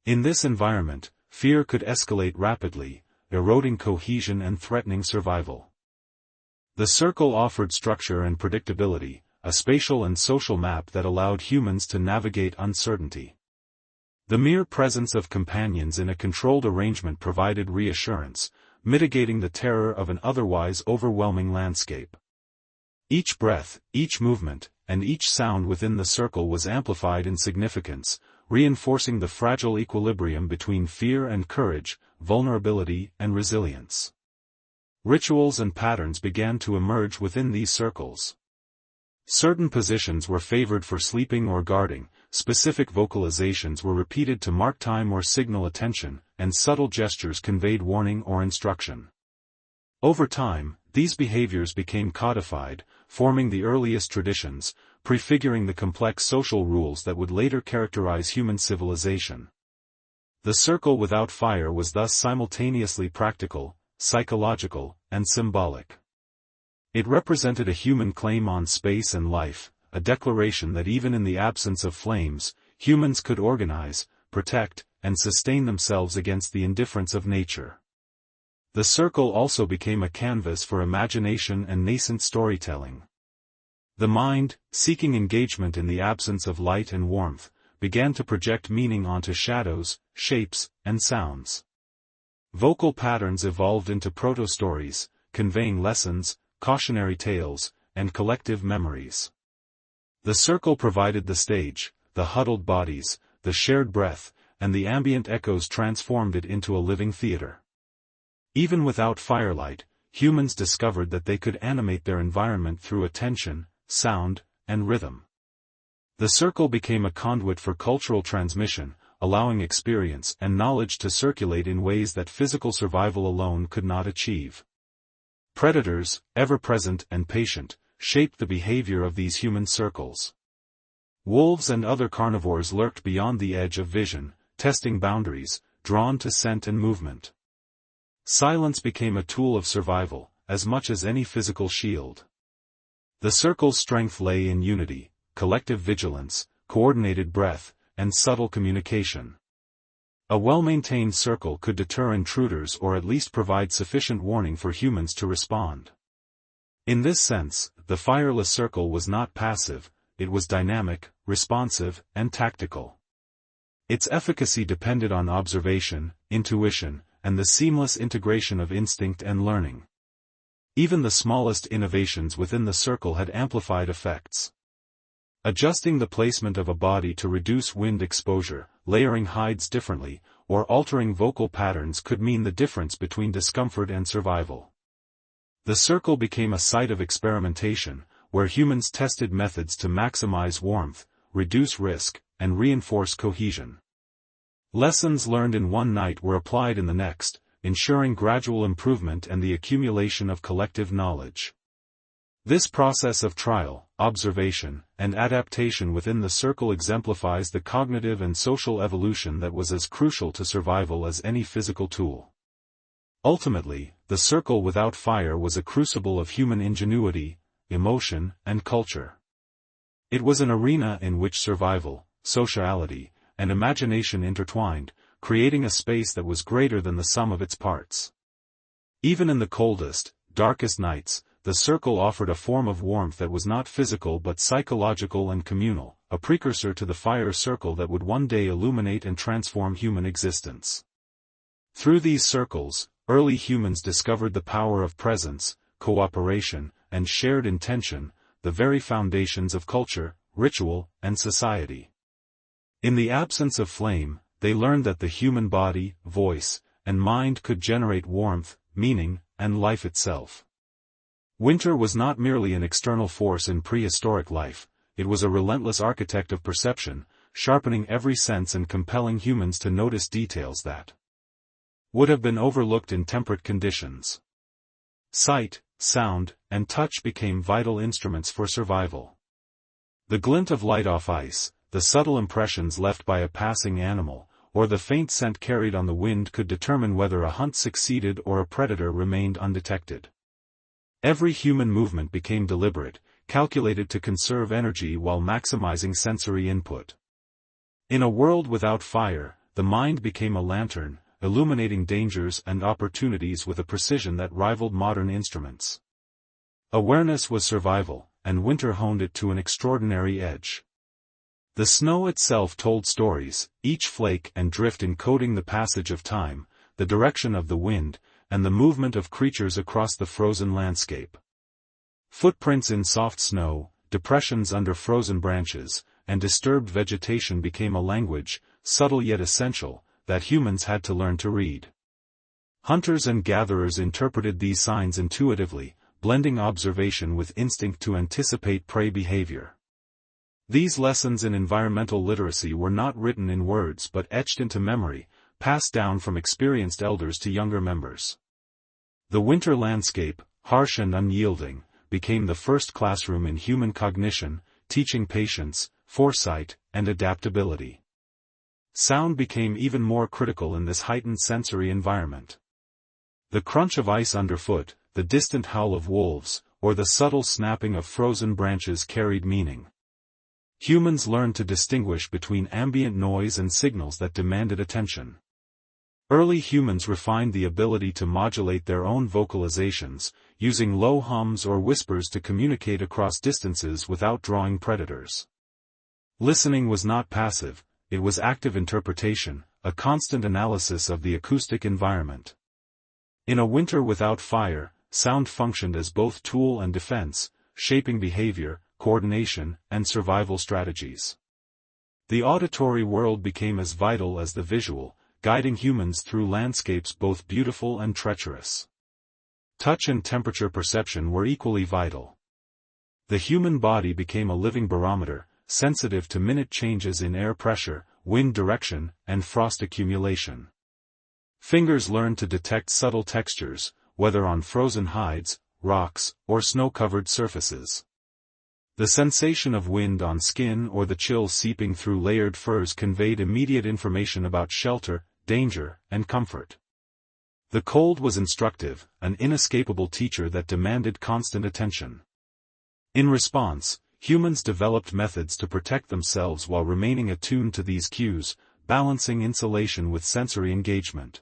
In this environment, fear could escalate rapidly, eroding cohesion and threatening survival. The circle offered structure and predictability, a spatial and social map that allowed humans to navigate uncertainty. The mere presence of companions in a controlled arrangement provided reassurance, mitigating the terror of an otherwise overwhelming landscape. Each breath, each movement, and each sound within the circle was amplified in significance, reinforcing the fragile equilibrium between fear and courage, vulnerability and resilience. Rituals and patterns began to emerge within these circles. Certain positions were favored for sleeping or guarding, specific vocalizations were repeated to mark time or signal attention, and subtle gestures conveyed warning or instruction. Over time, these behaviors became codified, forming the earliest traditions, prefiguring the complex social rules that would later characterize human civilization. The circle without fire was thus simultaneously practical, psychological, and symbolic. It represented a human claim on space and life, a declaration that even in the absence of flames, humans could organize, protect, and sustain themselves against the indifference of nature. The circle also became a canvas for imagination and nascent storytelling. The mind, seeking engagement in the absence of light and warmth, began to project meaning onto shadows, shapes, and sounds. Vocal patterns evolved into proto-stories, conveying lessons, cautionary tales, and collective memories. The circle provided the stage, the huddled bodies, the shared breath, and the ambient echoes transformed it into a living theater. Even without firelight, humans discovered that they could animate their environment through attention, sound, and rhythm. The circle became a conduit for cultural transmission, allowing experience and knowledge to circulate in ways that physical survival alone could not achieve. Predators, ever-present and patient, shaped the behavior of these human circles. Wolves and other carnivores lurked beyond the edge of vision, testing boundaries, drawn to scent and movement. Silence became a tool of survival, as much as any physical shield. The circle's strength lay in unity, collective vigilance, coordinated breath, and subtle communication. A well-maintained circle could deter intruders or at least provide sufficient warning for humans to respond. In this sense, the fireless circle was not passive, it was dynamic, responsive, and tactical. Its efficacy depended on observation, intuition, and the seamless integration of instinct and learning. Even the smallest innovations within the circle had amplified effects. Adjusting the placement of a body to reduce wind exposure, layering hides differently, or altering vocal patterns could mean the difference between discomfort and survival. The circle became a site of experimentation, where humans tested methods to maximize warmth, reduce risk, and reinforce cohesion. Lessons learned in one night were applied in the next, ensuring gradual improvement and the accumulation of collective knowledge. This process of trial, observation, and adaptation within the circle exemplifies the cognitive and social evolution that was as crucial to survival as any physical tool. Ultimately, the circle without fire was a crucible of human ingenuity, emotion, and culture. It was an arena in which survival, sociality, and imagination intertwined, creating a space that was greater than the sum of its parts. Even in the coldest, darkest nights, the circle offered a form of warmth that was not physical but psychological and communal, a precursor to the fire circle that would one day illuminate and transform human existence. Through these circles, early humans discovered the power of presence, cooperation, and shared intention, the very foundations of culture, ritual, and society. In the absence of flame, they learned that the human body, voice, and mind could generate warmth, meaning, and life itself. Winter was not merely an external force in prehistoric life, it was a relentless architect of perception, sharpening every sense and compelling humans to notice details that would have been overlooked in temperate conditions. Sight, sound, and touch became vital instruments for survival. The glint of light off ice, the subtle impressions left by a passing animal, or the faint scent carried on the wind could determine whether a hunt succeeded or a predator remained undetected. Every human movement became deliberate, calculated to conserve energy while maximizing sensory input. In a world without fire, the mind became a lantern, illuminating dangers and opportunities with a precision that rivaled modern instruments. Awareness was survival, and winter honed it to an extraordinary edge. The snow itself told stories, each flake and drift encoding the passage of time, the direction of the wind, and the movement of creatures across the frozen landscape. Footprints in soft snow, depressions under frozen branches, and disturbed vegetation became a language, subtle yet essential, that humans had to learn to read. Hunters and gatherers interpreted these signs intuitively, blending observation with instinct to anticipate prey behavior. These lessons in environmental literacy were not written in words but etched into memory, passed down from experienced elders to younger members. The winter landscape, harsh and unyielding, became the first classroom in human cognition, teaching patience, foresight, and adaptability. Sound became even more critical in this heightened sensory environment. The crunch of ice underfoot, the distant howl of wolves, or the subtle snapping of frozen branches carried meaning. Humans learned to distinguish between ambient noise and signals that demanded attention. Early humans refined the ability to modulate their own vocalizations, using low hums or whispers to communicate across distances without drawing predators. Listening was not passive, it was active interpretation, a constant analysis of the acoustic environment. In a winter without fire, sound functioned as both tool and defense, shaping behavior, coordination, and survival strategies. The auditory world became as vital as the visual, guiding humans through landscapes both beautiful and treacherous. Touch and temperature perception were equally vital. The human body became a living barometer, sensitive to minute changes in air pressure, wind direction, and frost accumulation. Fingers learned to detect subtle textures, whether on frozen hides, rocks, or snow-covered surfaces. The sensation of wind on skin or the chill seeping through layered furs conveyed immediate information about shelter, danger, and comfort. The cold was instructive, an inescapable teacher that demanded constant attention. In response, humans developed methods to protect themselves while remaining attuned to these cues, balancing insulation with sensory engagement.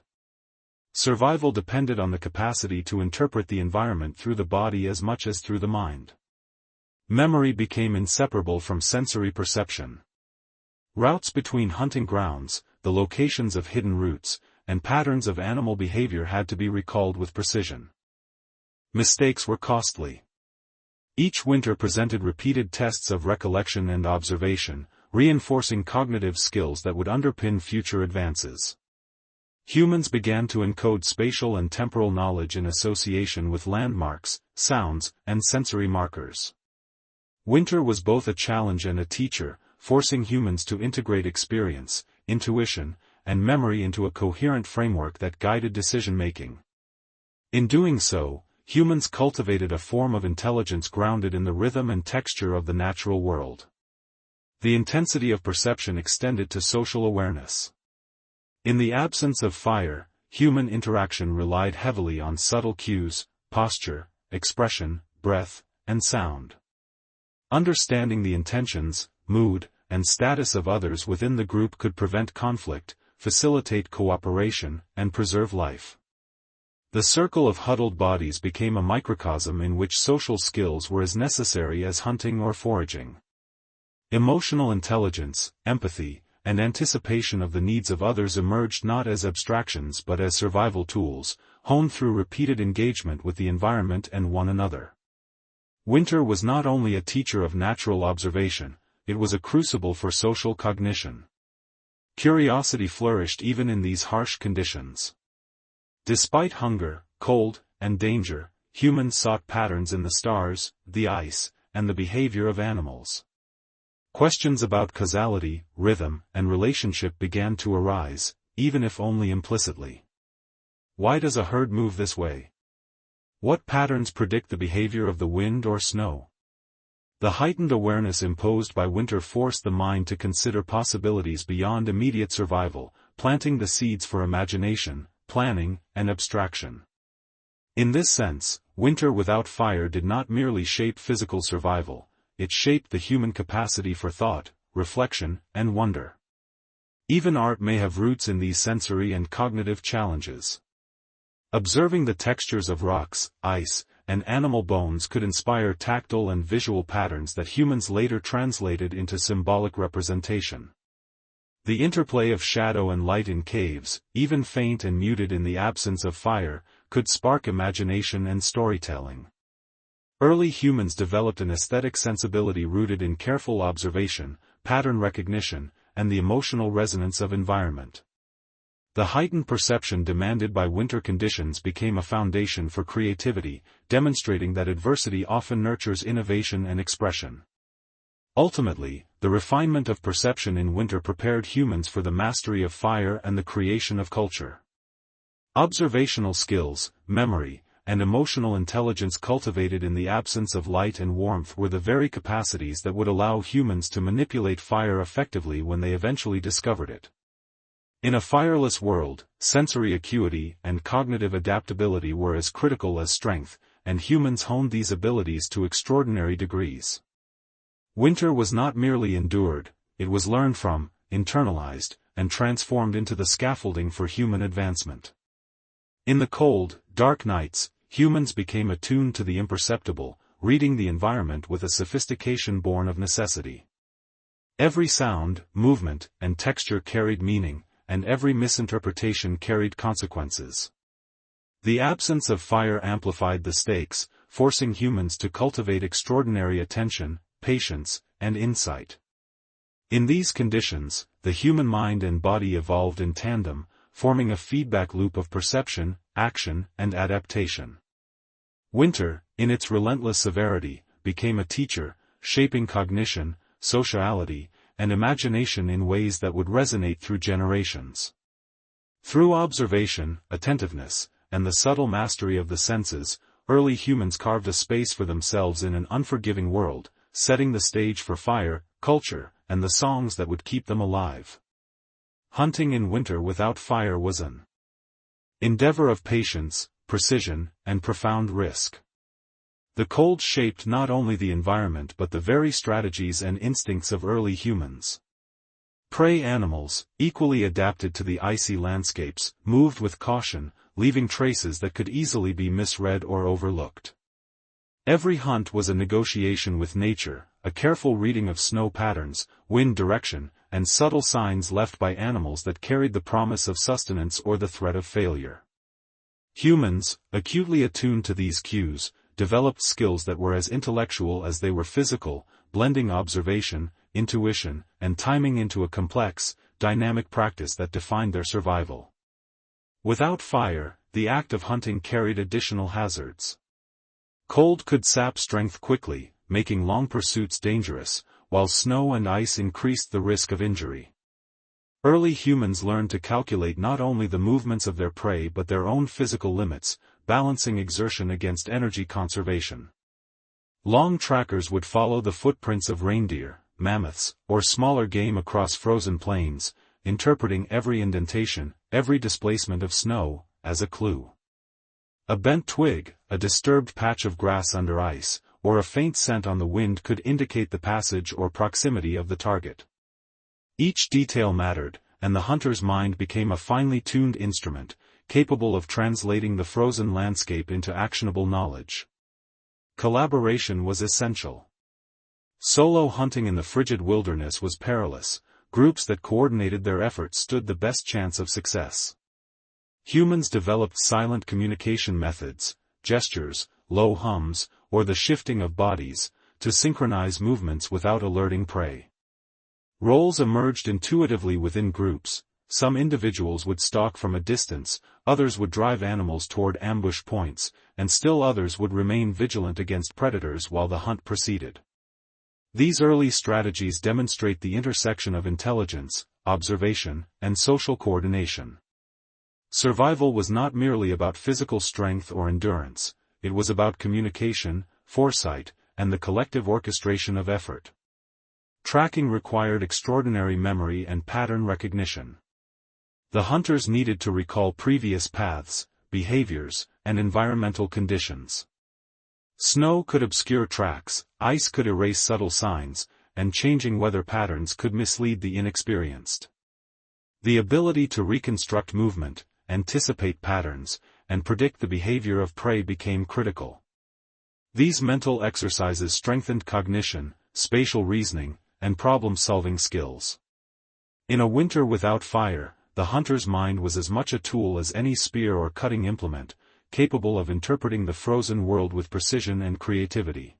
Survival depended on the capacity to interpret the environment through the body as much as through the mind. Memory became inseparable from sensory perception. Routes between hunting grounds, the locations of hidden routes, and patterns of animal behavior had to be recalled with precision. Mistakes were costly. Each winter presented repeated tests of recollection and observation, reinforcing cognitive skills that would underpin future advances. Humans began to encode spatial and temporal knowledge in association with landmarks, sounds, and sensory markers. Winter was both a challenge and a teacher, forcing humans to integrate experience, intuition, and memory into a coherent framework that guided decision-making. In doing so, humans cultivated a form of intelligence grounded in the rhythm and texture of the natural world. The intensity of perception extended to social awareness. In the absence of fire, human interaction relied heavily on subtle cues, posture, expression, breath, and sound. Understanding the intentions, mood, and status of others within the group could prevent conflict, facilitate cooperation, and preserve life. The circle of huddled bodies became a microcosm in which social skills were as necessary as hunting or foraging. Emotional intelligence, empathy, and anticipation of the needs of others emerged not as abstractions but as survival tools, honed through repeated engagement with the environment and one another. Winter was not only a teacher of natural observation, it was a crucible for social cognition. Curiosity flourished even in these harsh conditions. Despite hunger, cold, and danger, humans sought patterns in the stars, the ice, and the behavior of animals. Questions about causality, rhythm, and relationship began to arise, even if only implicitly. Why does a herd move this way? What patterns predict the behavior of the wind or snow? The heightened awareness imposed by winter forced the mind to consider possibilities beyond immediate survival, planting the seeds for imagination, planning, and abstraction. In this sense, winter without fire did not merely shape physical survival, it shaped the human capacity for thought, reflection, and wonder. Even art may have roots in these sensory and cognitive challenges. Observing the textures of rocks, ice, and animal bones could inspire tactile and visual patterns that humans later translated into symbolic representation. The interplay of shadow and light in caves, even faint and muted in the absence of fire, could spark imagination and storytelling. Early humans developed an aesthetic sensibility rooted in careful observation, pattern recognition, and the emotional resonance of environment. The heightened perception demanded by winter conditions became a foundation for creativity, demonstrating that adversity often nurtures innovation and expression. Ultimately, the refinement of perception in winter prepared humans for the mastery of fire and the creation of culture. Observational skills, memory, and emotional intelligence cultivated in the absence of light and warmth were the very capacities that would allow humans to manipulate fire effectively when they eventually discovered it. In a fireless world, sensory acuity and cognitive adaptability were as critical as strength, and humans honed these abilities to extraordinary degrees. Winter was not merely endured, it was learned from, internalized, and transformed into the scaffolding for human advancement. In the cold, dark nights, humans became attuned to the imperceptible, reading the environment with a sophistication born of necessity. Every sound, movement, and texture carried meaning, and every misinterpretation carried consequences. The absence of fire amplified the stakes, forcing humans to cultivate extraordinary attention, patience, and insight. In these conditions, the human mind and body evolved in tandem, forming a feedback loop of perception, action, and adaptation. Winter, in its relentless severity, became a teacher, shaping cognition, sociality, and imagination in ways that would resonate through generations. Through observation, attentiveness, and the subtle mastery of the senses, early humans carved a space for themselves in an unforgiving world, setting the stage for fire, culture, and the songs that would keep them alive. Hunting in winter without fire was an endeavor of patience, precision, and profound risk. The cold shaped not only the environment but the very strategies and instincts of early humans. Prey animals, equally adapted to the icy landscapes, moved with caution, leaving traces that could easily be misread or overlooked. Every hunt was a negotiation with nature, a careful reading of snow patterns, wind direction, and subtle signs left by animals that carried the promise of sustenance or the threat of failure. Humans, acutely attuned to these cues, developed skills that were as intellectual as they were physical, blending observation, intuition, and timing into a complex, dynamic practice that defined their survival. Without fire, the act of hunting carried additional hazards. Cold could sap strength quickly, making long pursuits dangerous, while snow and ice increased the risk of injury. Early humans learned to calculate not only the movements of their prey but their own physical limits, balancing exertion against energy conservation. Long trackers would follow the footprints of reindeer, mammoths, or smaller game across frozen plains, interpreting every indentation, every displacement of snow, as a clue. A bent twig, a disturbed patch of grass under ice, or a faint scent on the wind could indicate the passage or proximity of the target. Each detail mattered, and the hunter's mind became a finely tuned instrument, capable of translating the frozen landscape into actionable knowledge. Collaboration was essential. Solo hunting in the frigid wilderness was perilous. Groups that coordinated their efforts stood the best chance of success. Humans developed silent communication methods, gestures, low hums, or the shifting of bodies, to synchronize movements without alerting prey. Roles emerged intuitively within groups. Some individuals would stalk from a distance, others would drive animals toward ambush points, and still others would remain vigilant against predators while the hunt proceeded. These early strategies demonstrate the intersection of intelligence, observation, and social coordination. Survival was not merely about physical strength or endurance, it was about communication, foresight, and the collective orchestration of effort. Tracking required extraordinary memory and pattern recognition. The hunters needed to recall previous paths, behaviors, and environmental conditions. Snow could obscure tracks, ice could erase subtle signs, and changing weather patterns could mislead the inexperienced. The ability to reconstruct movement, anticipate patterns, and predict the behavior of prey became critical. These mental exercises strengthened cognition, spatial reasoning, and problem-solving skills. In a winter without fire, the hunter's mind was as much a tool as any spear or cutting implement, capable of interpreting the frozen world with precision and creativity.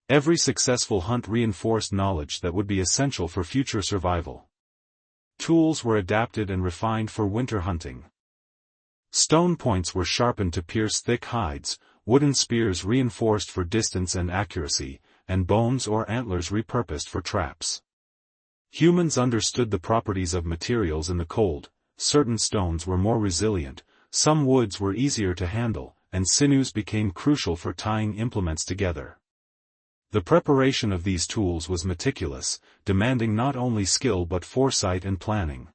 Every successful hunt reinforced knowledge that would be essential for future survival. Tools were adapted and refined for winter hunting. Stone points were sharpened to pierce thick hides, wooden spears reinforced for distance and accuracy, and bones or antlers repurposed for traps. Humans understood the properties of materials in the cold. Certain stones were more resilient, some woods were easier to handle, and sinews became crucial for tying implements together. The preparation of these tools was meticulous, demanding not only skill but foresight and planning.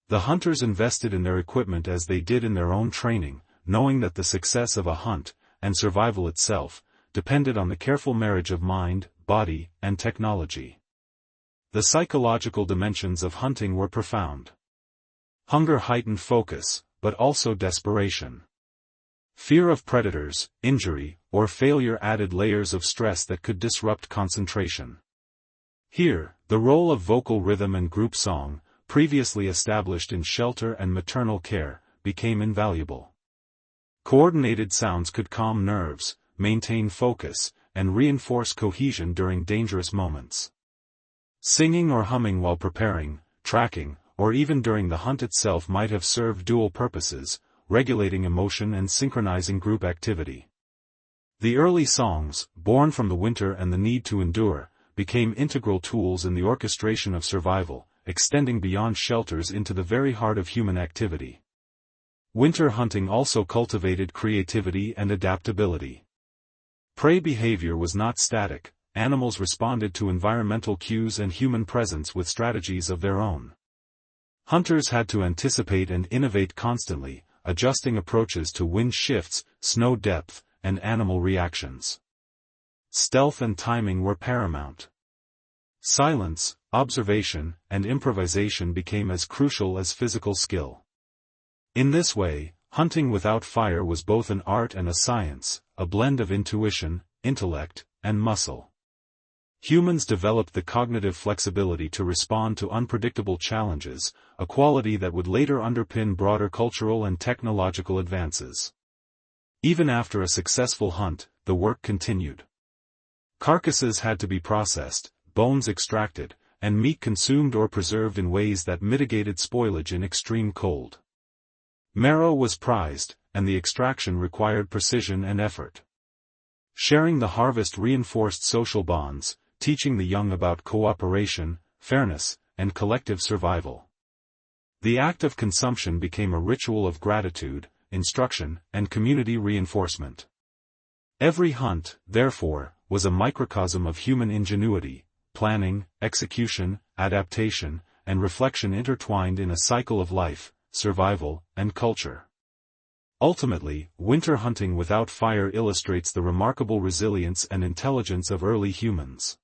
The hunters invested in their equipment as they did in their own training, knowing that the success of a hunt, and survival itself, depended on the careful marriage of mind, body, and technology. The psychological dimensions of hunting were profound. Hunger heightened focus, but also desperation. Fear of predators, injury, or failure added layers of stress that could disrupt concentration. Here, the role of vocal rhythm and group song, previously established in shelter and maternal care, became invaluable. Coordinated sounds could calm nerves, maintain focus, and reinforce cohesion during dangerous moments. Singing or humming while preparing, tracking, or even during the hunt itself might have served dual purposes, regulating emotion and synchronizing group activity. The early songs, born from the winter and the need to endure, became integral tools in the orchestration of survival, extending beyond shelters into the very heart of human activity. Winter hunting also cultivated creativity and adaptability. Prey behavior was not static, animals responded to environmental cues and human presence with strategies of their own. Hunters had to anticipate and innovate constantly, adjusting approaches to wind shifts, snow depth, and animal reactions. Stealth and timing were paramount. Silence, observation, and improvisation became as crucial as physical skill. In this way, hunting without fire was both an art and a science, a blend of intuition, intellect, and muscle. Humans developed the cognitive flexibility to respond to unpredictable challenges, a quality that would later underpin broader cultural and technological advances. Even after a successful hunt, the work continued. Carcasses had to be processed, bones extracted, and meat consumed or preserved in ways that mitigated spoilage in extreme cold. Marrow was prized, and the extraction required precision and effort. Sharing the harvest reinforced social bonds, teaching the young about cooperation, fairness, and collective survival. The act of consumption became a ritual of gratitude, instruction, and community reinforcement. Every hunt, therefore, was a microcosm of human ingenuity, planning, execution, adaptation, and reflection intertwined in a cycle of life, survival, and culture. Ultimately, winter hunting without fire illustrates the remarkable resilience and intelligence of early humans.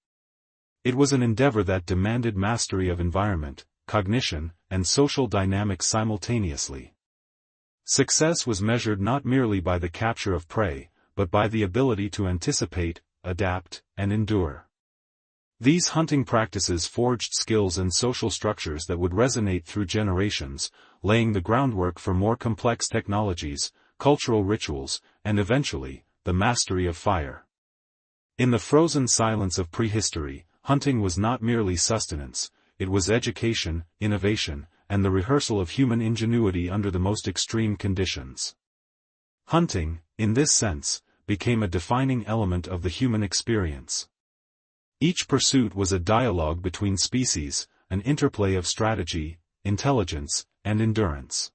It was an endeavor that demanded mastery of environment, cognition, and social dynamics simultaneously. Success was measured not merely by the capture of prey, but by the ability to anticipate, adapt, and endure. These hunting practices forged skills and social structures that would resonate through generations, laying the groundwork for more complex technologies, cultural rituals, and eventually, the mastery of fire. In the frozen silence of prehistory, hunting was not merely sustenance, it was education, innovation, and the rehearsal of human ingenuity under the most extreme conditions. Hunting, in this sense, became a defining element of the human experience. Each pursuit was a dialogue between species, an interplay of strategy, intelligence, and endurance.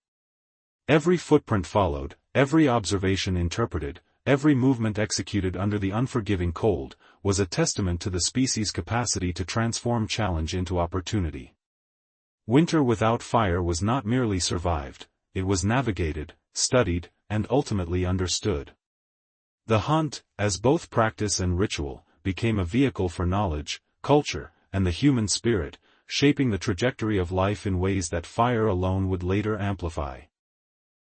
Every footprint followed, every observation interpreted, every movement executed under the unforgiving cold, was a testament to the species' capacity to transform challenge into opportunity. Winter without fire was not merely survived, it was navigated, studied, and ultimately understood. The hunt, as both practice and ritual, became a vehicle for knowledge, culture, and the human spirit, shaping the trajectory of life in ways that fire alone would later amplify.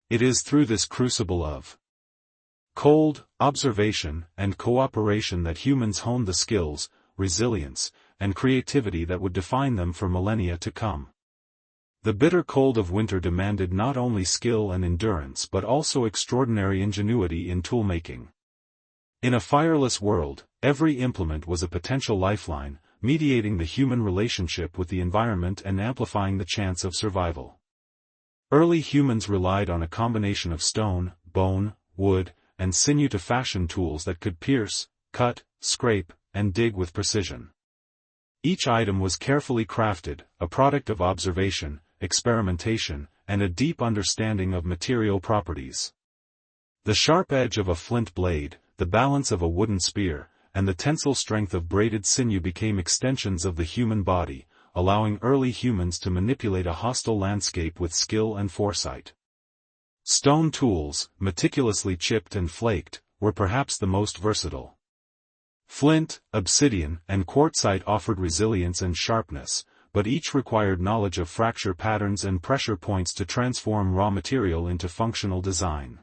It is through this crucible of cold, observation, and cooperation that humans honed the skills, resilience, and creativity that would define them for millennia to come. The bitter cold of winter demanded not only skill and endurance but also extraordinary ingenuity in toolmaking. In a fireless world, every implement was a potential lifeline, mediating the human relationship with the environment and amplifying the chance of survival. Early humans relied on a combination of stone, bone, wood, and sinew to fashion tools that could pierce, cut, scrape, and dig with precision. Each item was carefully crafted, a product of observation, experimentation, and a deep understanding of material properties. The sharp edge of a flint blade, the balance of a wooden spear, and the tensile strength of braided sinew became extensions of the human body, allowing early humans to manipulate a hostile landscape with skill and foresight. Stone tools, meticulously chipped and flaked, were perhaps the most versatile. Flint, obsidian, and quartzite offered resilience and sharpness, but each required knowledge of fracture patterns and pressure points to transform raw material into functional design.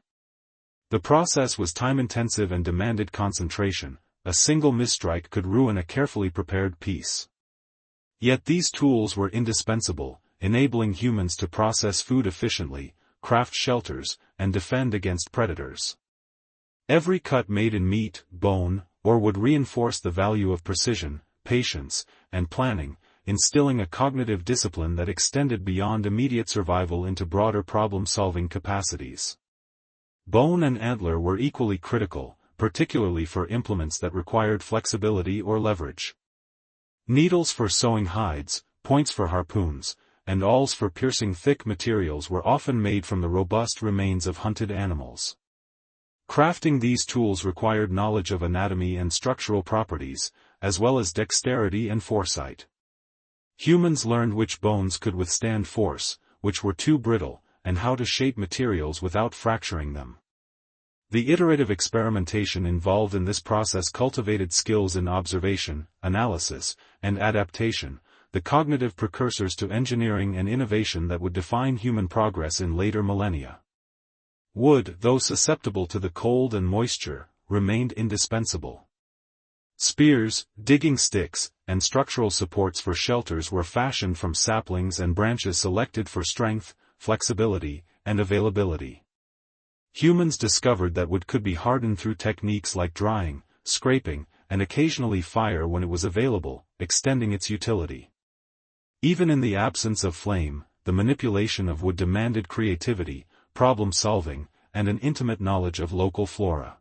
The process was time-intensive and demanded concentration. A single misstrike could ruin a carefully prepared piece. Yet these tools were indispensable, enabling humans to process food efficiently, craft shelters, and defend against predators. Every cut made in meat, bone, or wood reinforced the value of precision, patience, and planning, instilling a cognitive discipline that extended beyond immediate survival into broader problem-solving capacities. Bone and antler were equally critical, particularly for implements that required flexibility or leverage. Needles for sewing hides, points for harpoons, and awls for piercing thick materials were often made from the robust remains of hunted animals. Crafting these tools required knowledge of anatomy and structural properties, as well as dexterity and foresight. Humans learned which bones could withstand force, which were too brittle, and how to shape materials without fracturing them. The iterative experimentation involved in this process cultivated skills in observation, analysis, and adaptation, the cognitive precursors to engineering and innovation that would define human progress in later millennia. Wood, though susceptible to the cold and moisture, remained indispensable. Spears, digging sticks, and structural supports for shelters were fashioned from saplings and branches selected for strength, flexibility, and availability. Humans discovered that wood could be hardened through techniques like drying, scraping, and occasionally fire when it was available, extending its utility. Even in the absence of flame, the manipulation of wood demanded creativity, problem-solving, and an intimate knowledge of local flora.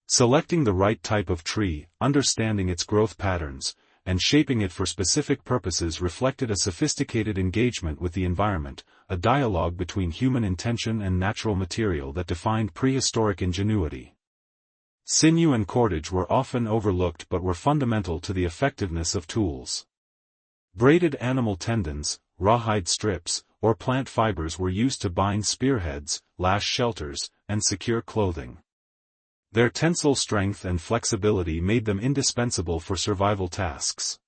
Selecting the right type of tree, understanding its growth patterns, and shaping it for specific purposes reflected a sophisticated engagement with the environment, a dialogue between human intention and natural material that defined prehistoric ingenuity. Sinew and cordage were often overlooked but were fundamental to the effectiveness of tools. Braided animal tendons, rawhide strips, or plant fibers were used to bind spearheads, lash shelters, and secure clothing. Their tensile strength and flexibility made them indispensable for survival tasks.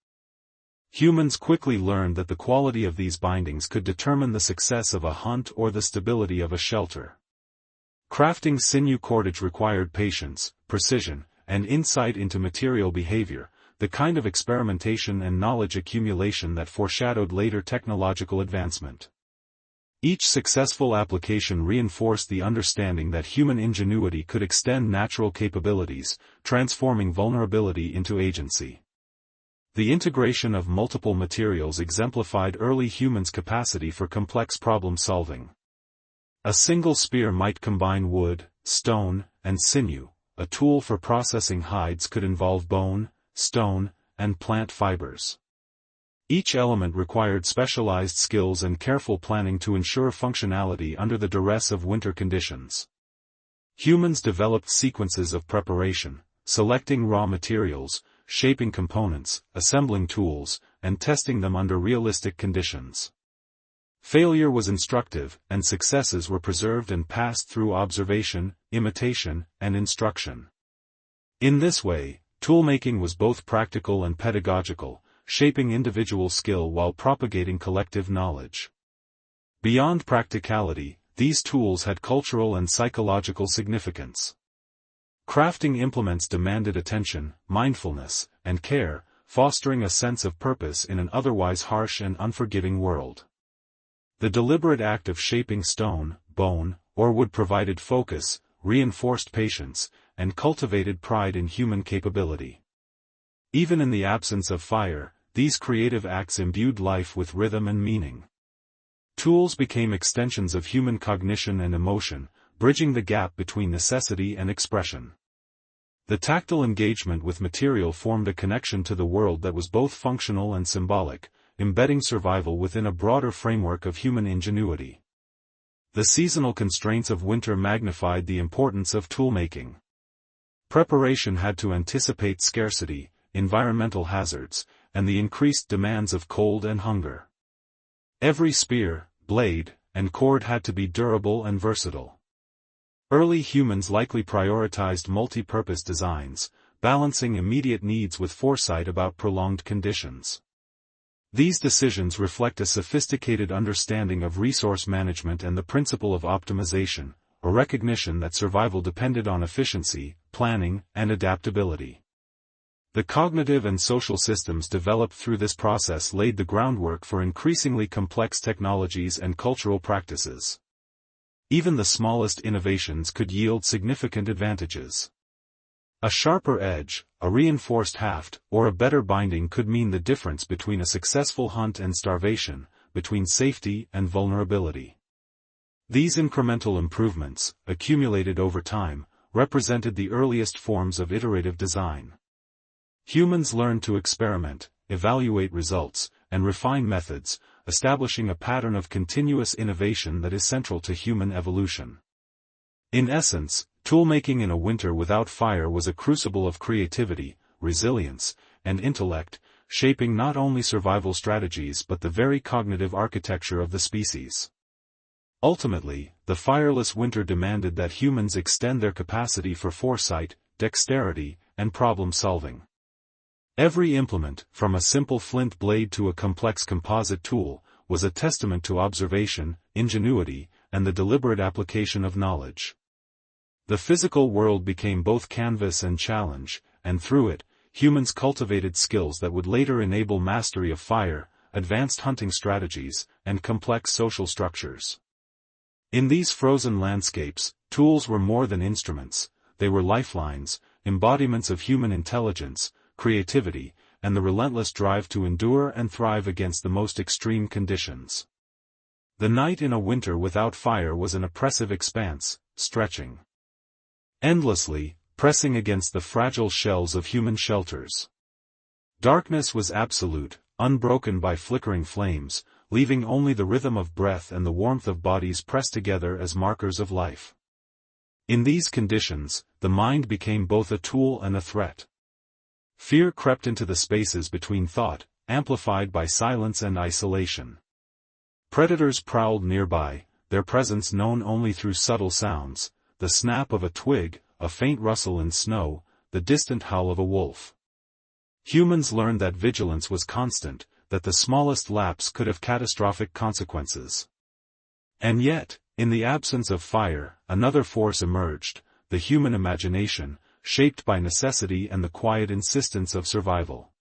Humans quickly learned that the quality of these bindings could determine the success of a hunt or the stability of a shelter. Crafting sinew cordage required patience, precision, and insight into material behavior, the kind of experimentation and knowledge accumulation that foreshadowed later technological advancement. Each successful application reinforced the understanding that human ingenuity could extend natural capabilities, transforming vulnerability into agency. The integration of multiple materials exemplified early humans' capacity for complex problem-solving. A single spear might combine wood, stone, and sinew. A tool for processing hides could involve bone, stone, and plant fibers. Each element required specialized skills and careful planning to ensure functionality under the duress of winter conditions. Humans developed sequences of preparation, selecting raw materials, shaping components, assembling tools, and testing them under realistic conditions. Failure was instructive, and successes were preserved and passed through observation, imitation, and instruction. In this way, toolmaking was both practical and pedagogical, shaping individual skill while propagating collective knowledge. Beyond practicality, these tools had cultural and psychological significance. Crafting implements demanded attention, mindfulness, and care, fostering a sense of purpose in an otherwise harsh and unforgiving world. The deliberate act of shaping stone, bone, or wood provided focus, reinforced patience, and cultivated pride in human capability. Even in the absence of fire, these creative acts imbued life with rhythm and meaning. Tools became extensions of human cognition and emotion, bridging the gap between necessity and expression. The tactile engagement with material formed a connection to the world that was both functional and symbolic, embedding survival within a broader framework of human ingenuity. The seasonal constraints of winter magnified the importance of toolmaking. Preparation had to anticipate scarcity, environmental hazards, and the increased demands of cold and hunger. Every spear, blade, and cord had to be durable and versatile. Early humans likely prioritized multi-purpose designs, balancing immediate needs with foresight about prolonged conditions. These decisions reflect a sophisticated understanding of resource management and the principle of optimization, a recognition that survival depended on efficiency, planning, and adaptability. The cognitive and social systems developed through this process laid the groundwork for increasingly complex technologies and cultural practices. Even the smallest innovations could yield significant advantages. A sharper edge, a reinforced haft, or a better binding could mean the difference between a successful hunt and starvation, between safety and vulnerability. These incremental improvements, accumulated over time, represented the earliest forms of iterative design. Humans learned to experiment, evaluate results, and refine methods, establishing a pattern of continuous innovation that is central to human evolution. In essence, toolmaking in a winter without fire was a crucible of creativity, resilience, and intellect, shaping not only survival strategies but the very cognitive architecture of the species. Ultimately, the fireless winter demanded that humans extend their capacity for foresight, dexterity, and problem-solving. Every implement, from a simple flint blade to a complex composite tool, was a testament to observation, ingenuity, and the deliberate application of knowledge. The physical world became both canvas and challenge, and through it, humans cultivated skills that would later enable mastery of fire, advanced hunting strategies, and complex social structures. In these frozen landscapes, tools were more than instruments, they were lifelines, embodiments of human intelligence, creativity, and the relentless drive to endure and thrive against the most extreme conditions. The night in a winter without fire was an oppressive expanse, stretching endlessly, pressing against the fragile shells of human shelters. Darkness was absolute, unbroken by flickering flames, leaving only the rhythm of breath and the warmth of bodies pressed together as markers of life. In these conditions, the mind became both a tool and a threat. Fear crept into the spaces between thought, amplified by silence and isolation. Predators prowled nearby, their presence known only through subtle sounds, the snap of a twig, a faint rustle in snow, the distant howl of a wolf. Humans learned that vigilance was constant, that the smallest lapse could have catastrophic consequences. And yet, in the absence of fire, another force emerged, the human imagination, shaped by necessity and the quiet insistence of survival.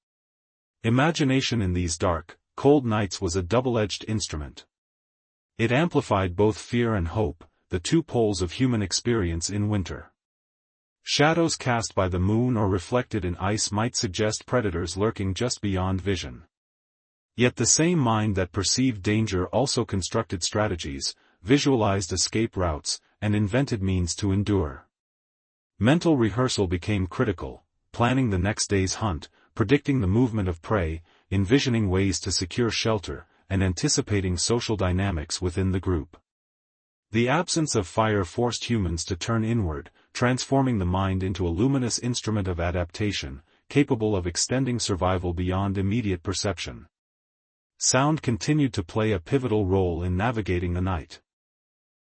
Imagination in these dark, cold nights was a double-edged instrument. It amplified both fear and hope, the two poles of human experience in winter. Shadows cast by the moon or reflected in ice might suggest predators lurking just beyond vision. Yet the same mind that perceived danger also constructed strategies, visualized escape routes, and invented means to endure. Mental rehearsal became critical, planning the next day's hunt, predicting the movement of prey, envisioning ways to secure shelter, and anticipating social dynamics within the group. The absence of fire forced humans to turn inward, transforming the mind into a luminous instrument of adaptation, capable of extending survival beyond immediate perception. Sound continued to play a pivotal role in navigating the night.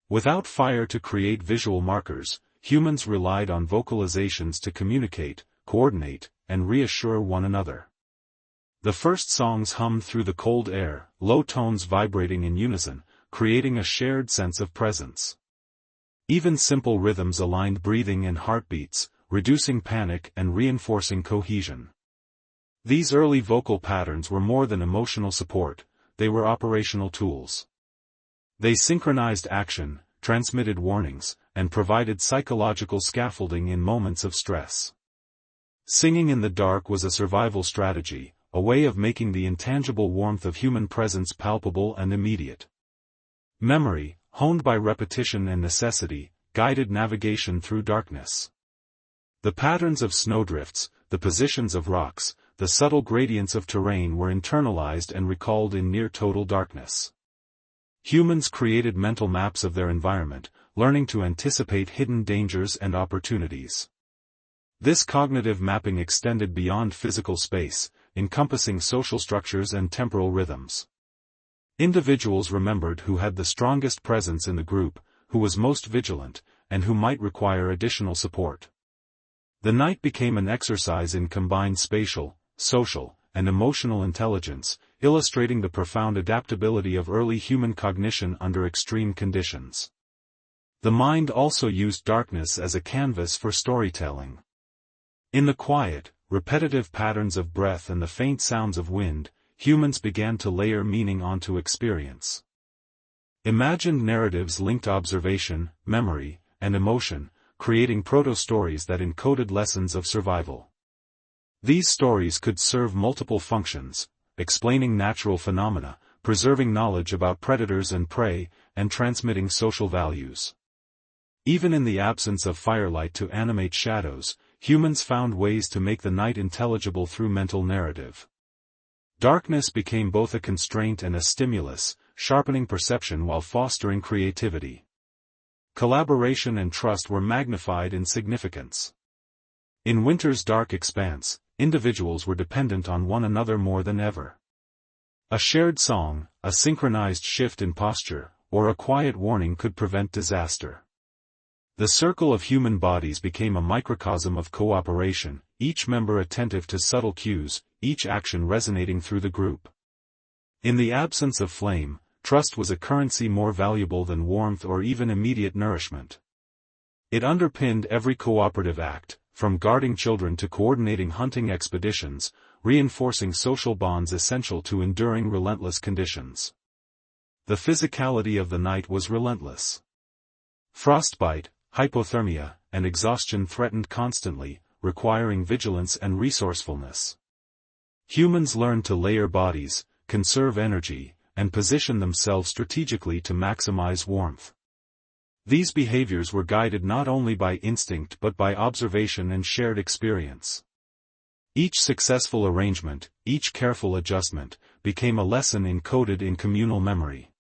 Without fire to create visual markers, humans relied on vocalizations to communicate, coordinate, and reassure one another. The first songs hummed through the cold air, low tones vibrating in unison, creating a shared sense of presence. Even simple rhythms aligned breathing and heartbeats, reducing panic and reinforcing cohesion. These early vocal patterns were more than emotional support, they were operational tools. They synchronized action, transmitted warnings, and provided psychological scaffolding in moments of stress. Singing in the dark was a survival strategy, a way of making the intangible warmth of human presence palpable and immediate. Memory, honed by repetition and necessity, guided navigation through darkness. The patterns of snowdrifts, the positions of rocks, the subtle gradients of terrain were internalized and recalled in near-total darkness. Humans created mental maps of their environment, learning to anticipate hidden dangers and opportunities. This cognitive mapping extended beyond physical space, encompassing social structures and temporal rhythms. Individuals remembered who had the strongest presence in the group, who was most vigilant, and who might require additional support. The night became an exercise in combined spatial, social, and emotional intelligence, illustrating the profound adaptability of early human cognition under extreme conditions. The mind also used darkness as a canvas for storytelling. In the quiet, repetitive patterns of breath and the faint sounds of wind, humans began to layer meaning onto experience. Imagined narratives linked observation, memory, and emotion, creating proto-stories that encoded lessons of survival. These stories could serve multiple functions, explaining natural phenomena, preserving knowledge about predators and prey, and transmitting social values. Even in the absence of firelight to animate shadows, humans found ways to make the night intelligible through mental narrative. Darkness became both a constraint and a stimulus, sharpening perception while fostering creativity. Collaboration and trust were magnified in significance. In winter's dark expanse, individuals were dependent on one another more than ever. A shared song, a synchronized shift in posture, or a quiet warning could prevent disaster. The circle of human bodies became a microcosm of cooperation, each member attentive to subtle cues, each action resonating through the group. In the absence of flame, trust was a currency more valuable than warmth or even immediate nourishment. It underpinned every cooperative act, from guarding children to coordinating hunting expeditions, reinforcing social bonds essential to enduring relentless conditions. The physicality of the night was relentless. Frostbite, hypothermia, and exhaustion threatened constantly, requiring vigilance and resourcefulness. Humans learned to layer bodies, conserve energy, and position themselves strategically to maximize warmth. These behaviors were guided not only by instinct but by observation and shared experience. Each successful arrangement, each careful adjustment, became a lesson encoded in communal memory.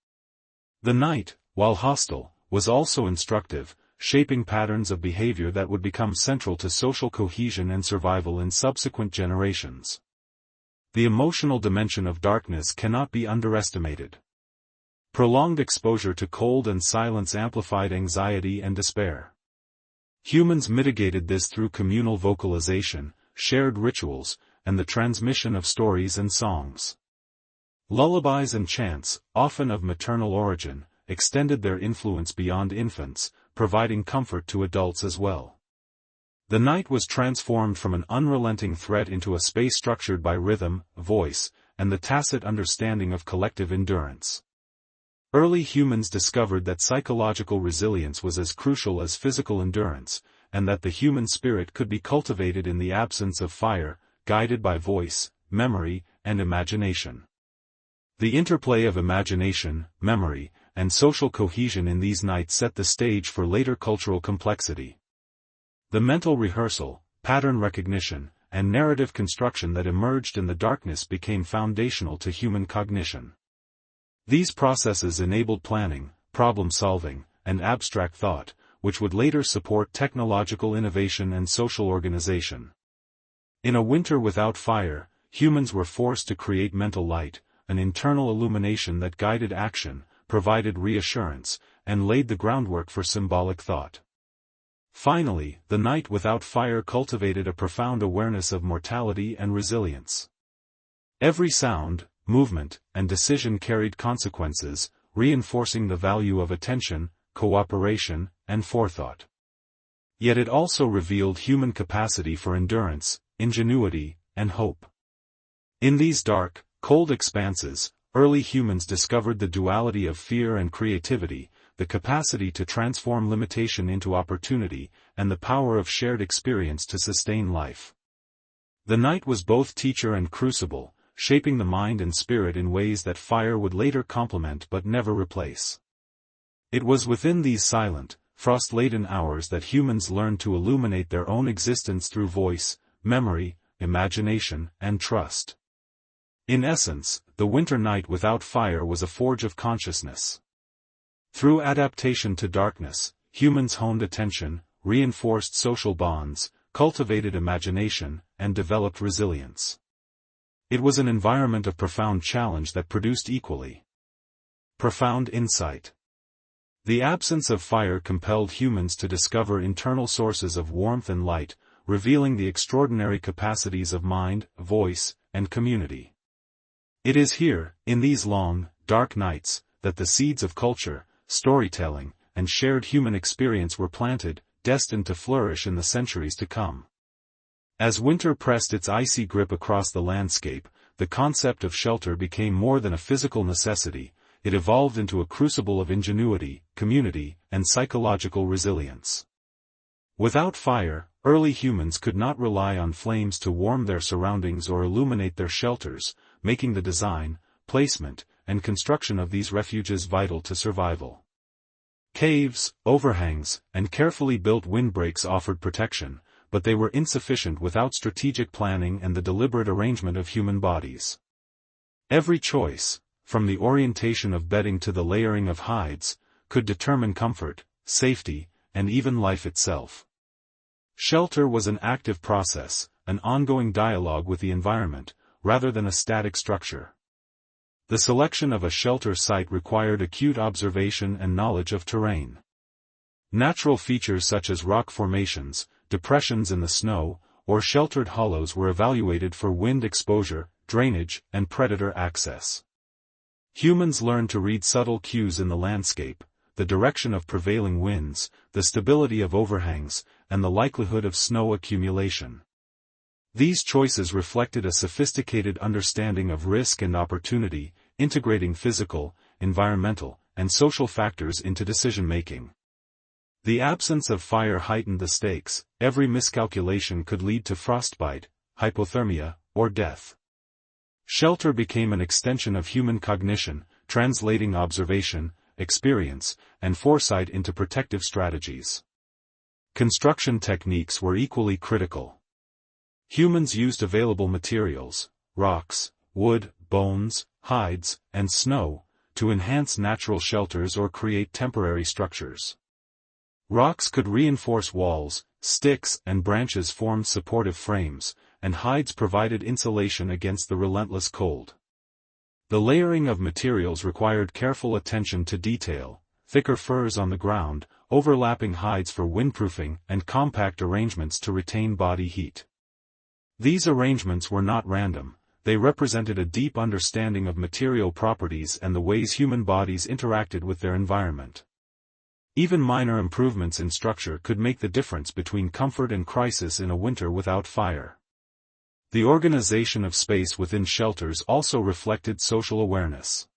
The night, while hostile, was also instructive, shaping patterns of behavior that would become central to social cohesion and survival in subsequent generations. The emotional dimension of darkness cannot be underestimated. Prolonged exposure to cold and silence amplified anxiety and despair. Humans mitigated this through communal vocalization, shared rituals, and the transmission of stories and songs. Lullabies and chants, often of maternal origin, extended their influence beyond infants, providing comfort to adults as well. The night was transformed from an unrelenting threat into a space structured by rhythm, voice, and the tacit understanding of collective endurance. Early humans discovered that psychological resilience was as crucial as physical endurance, and that the human spirit could be cultivated in the absence of fire, guided by voice, memory, and imagination. The interplay of imagination, memory, and social cohesion in these nights set the stage for later cultural complexity. The mental rehearsal, pattern recognition, and narrative construction that emerged in the darkness became foundational to human cognition. These processes enabled planning, problem-solving, and abstract thought, which would later support technological innovation and social organization. In a winter without fire, humans were forced to create mental light, an internal illumination that guided action, provided reassurance, and laid the groundwork for symbolic thought. Finally, the night without fire cultivated a profound awareness of mortality and resilience. Every sound, movement, and decision carried consequences, reinforcing the value of attention, cooperation, and forethought. Yet it also revealed human capacity for endurance, ingenuity, and hope. In these dark, cold expanses, early humans discovered the duality of fear and creativity, the capacity to transform limitation into opportunity, and the power of shared experience to sustain life. The night was both teacher and crucible, shaping the mind and spirit in ways that fire would later complement but never replace. It was within these silent, frost-laden hours that humans learned to illuminate their own existence through voice, memory, imagination, and trust. In essence, the winter night without fire was a forge of consciousness. Through adaptation to darkness, humans honed attention, reinforced social bonds, cultivated imagination, and developed resilience. It was an environment of profound challenge that produced equally profound insight. The absence of fire compelled humans to discover internal sources of warmth and light, revealing the extraordinary capacities of mind, voice, and community. It is here, in these long, dark nights, that the seeds of culture, storytelling, and shared human experience were planted, destined to flourish in the centuries to come. As winter pressed its icy grip across the landscape, the concept of shelter became more than a physical necessity. It evolved into a crucible of ingenuity, community, and psychological resilience. Without fire, early humans could not rely on flames to warm their surroundings or illuminate their shelters, making the design, placement, and construction of these refuges vital to survival. Caves, overhangs, and carefully built windbreaks offered protection, but they were insufficient without strategic planning and the deliberate arrangement of human bodies. Every choice, from the orientation of bedding to the layering of hides, could determine comfort, safety, and even life itself. Shelter was an active process, an ongoing dialogue with the environment, rather than a static structure. The selection of a shelter site required acute observation and knowledge of terrain. Natural features such as rock formations, depressions in the snow, or sheltered hollows were evaluated for wind exposure, drainage, and predator access. Humans learned to read subtle cues in the landscape, the direction of prevailing winds, the stability of overhangs, and the likelihood of snow accumulation. These choices reflected a sophisticated understanding of risk and opportunity, integrating physical, environmental, and social factors into decision-making. The absence of fire heightened the stakes. Every miscalculation could lead to frostbite, hypothermia, or death. Shelter became an extension of human cognition, translating observation, experience, and foresight into protective strategies. Construction techniques were equally critical. Humans used available materials, rocks, wood, bones, hides, and snow, to enhance natural shelters or create temporary structures. Rocks could reinforce walls, sticks and branches formed supportive frames, and hides provided insulation against the relentless cold. The layering of materials required careful attention to detail, thicker furs on the ground, overlapping hides for windproofing, and compact arrangements to retain body heat. These arrangements were not random. They represented a deep understanding of material properties and the ways human bodies interacted with their environment. Even minor improvements in structure could make the difference between comfort and crisis in a winter without fire. The organization of space within shelters also reflected social awareness.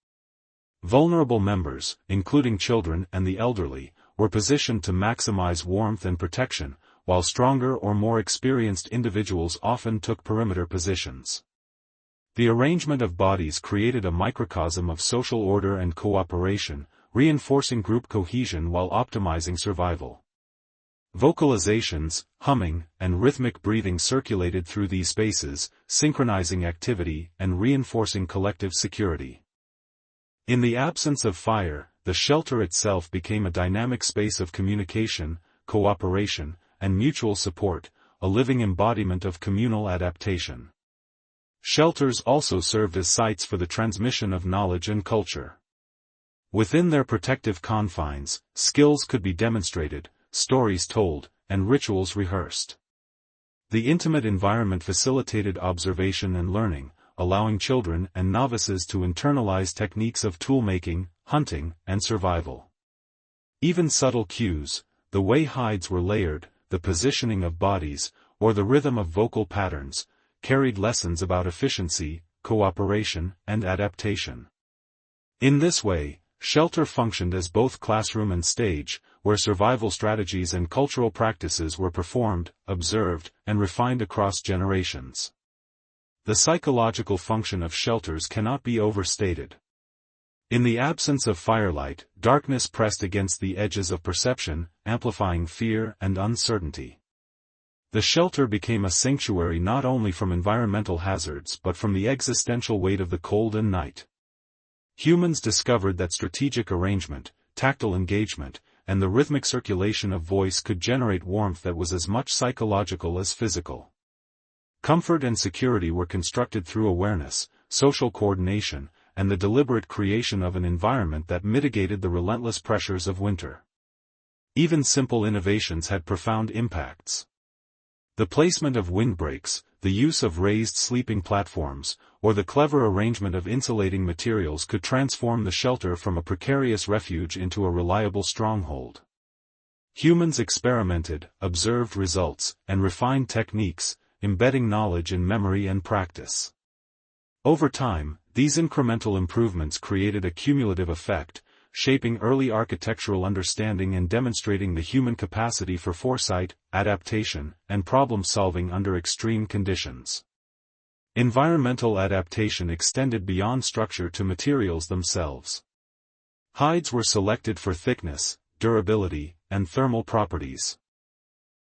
Vulnerable members, including children and the elderly, were positioned to maximize warmth and protection, while stronger or more experienced individuals often took perimeter positions. The arrangement of bodies created a microcosm of social order and cooperation, reinforcing group cohesion while optimizing survival. Vocalizations, humming, and rhythmic breathing circulated through these spaces, synchronizing activity and reinforcing collective security. In the absence of fire, the shelter itself became a dynamic space of communication, cooperation, and mutual support, a living embodiment of communal adaptation. Shelters also served as sites for the transmission of knowledge and culture. Within their protective confines, skills could be demonstrated, stories told, and rituals rehearsed. The intimate environment facilitated observation and learning, allowing children and novices to internalize techniques of tool-making, hunting, and survival. Even subtle cues, the way hides were layered, the positioning of bodies, or the rhythm of vocal patterns, carried lessons about efficiency, cooperation, and adaptation. In this way, shelter functioned as both classroom and stage, where survival strategies and cultural practices were performed, observed, and refined across generations. The psychological function of shelters cannot be overstated. In the absence of firelight, darkness pressed against the edges of perception, amplifying fear and uncertainty. The shelter became a sanctuary not only from environmental hazards but from the existential weight of the cold and night. Humans discovered that strategic arrangement, tactile engagement, and the rhythmic circulation of voice could generate warmth that was as much psychological as physical. Comfort and security were constructed through awareness, social coordination, and the deliberate creation of an environment that mitigated the relentless pressures of winter. Even simple innovations had profound impacts. The placement of windbreaks, the use of raised sleeping platforms, or the clever arrangement of insulating materials could transform the shelter from a precarious refuge into a reliable stronghold. Humans experimented, observed results, and refined techniques, embedding knowledge in memory and practice. Over time, these incremental improvements created a cumulative effect, shaping early architectural understanding and demonstrating the human capacity for foresight, adaptation, and problem-solving under extreme conditions. Environmental adaptation extended beyond structure to materials themselves. Hides were selected for thickness, durability, and thermal properties.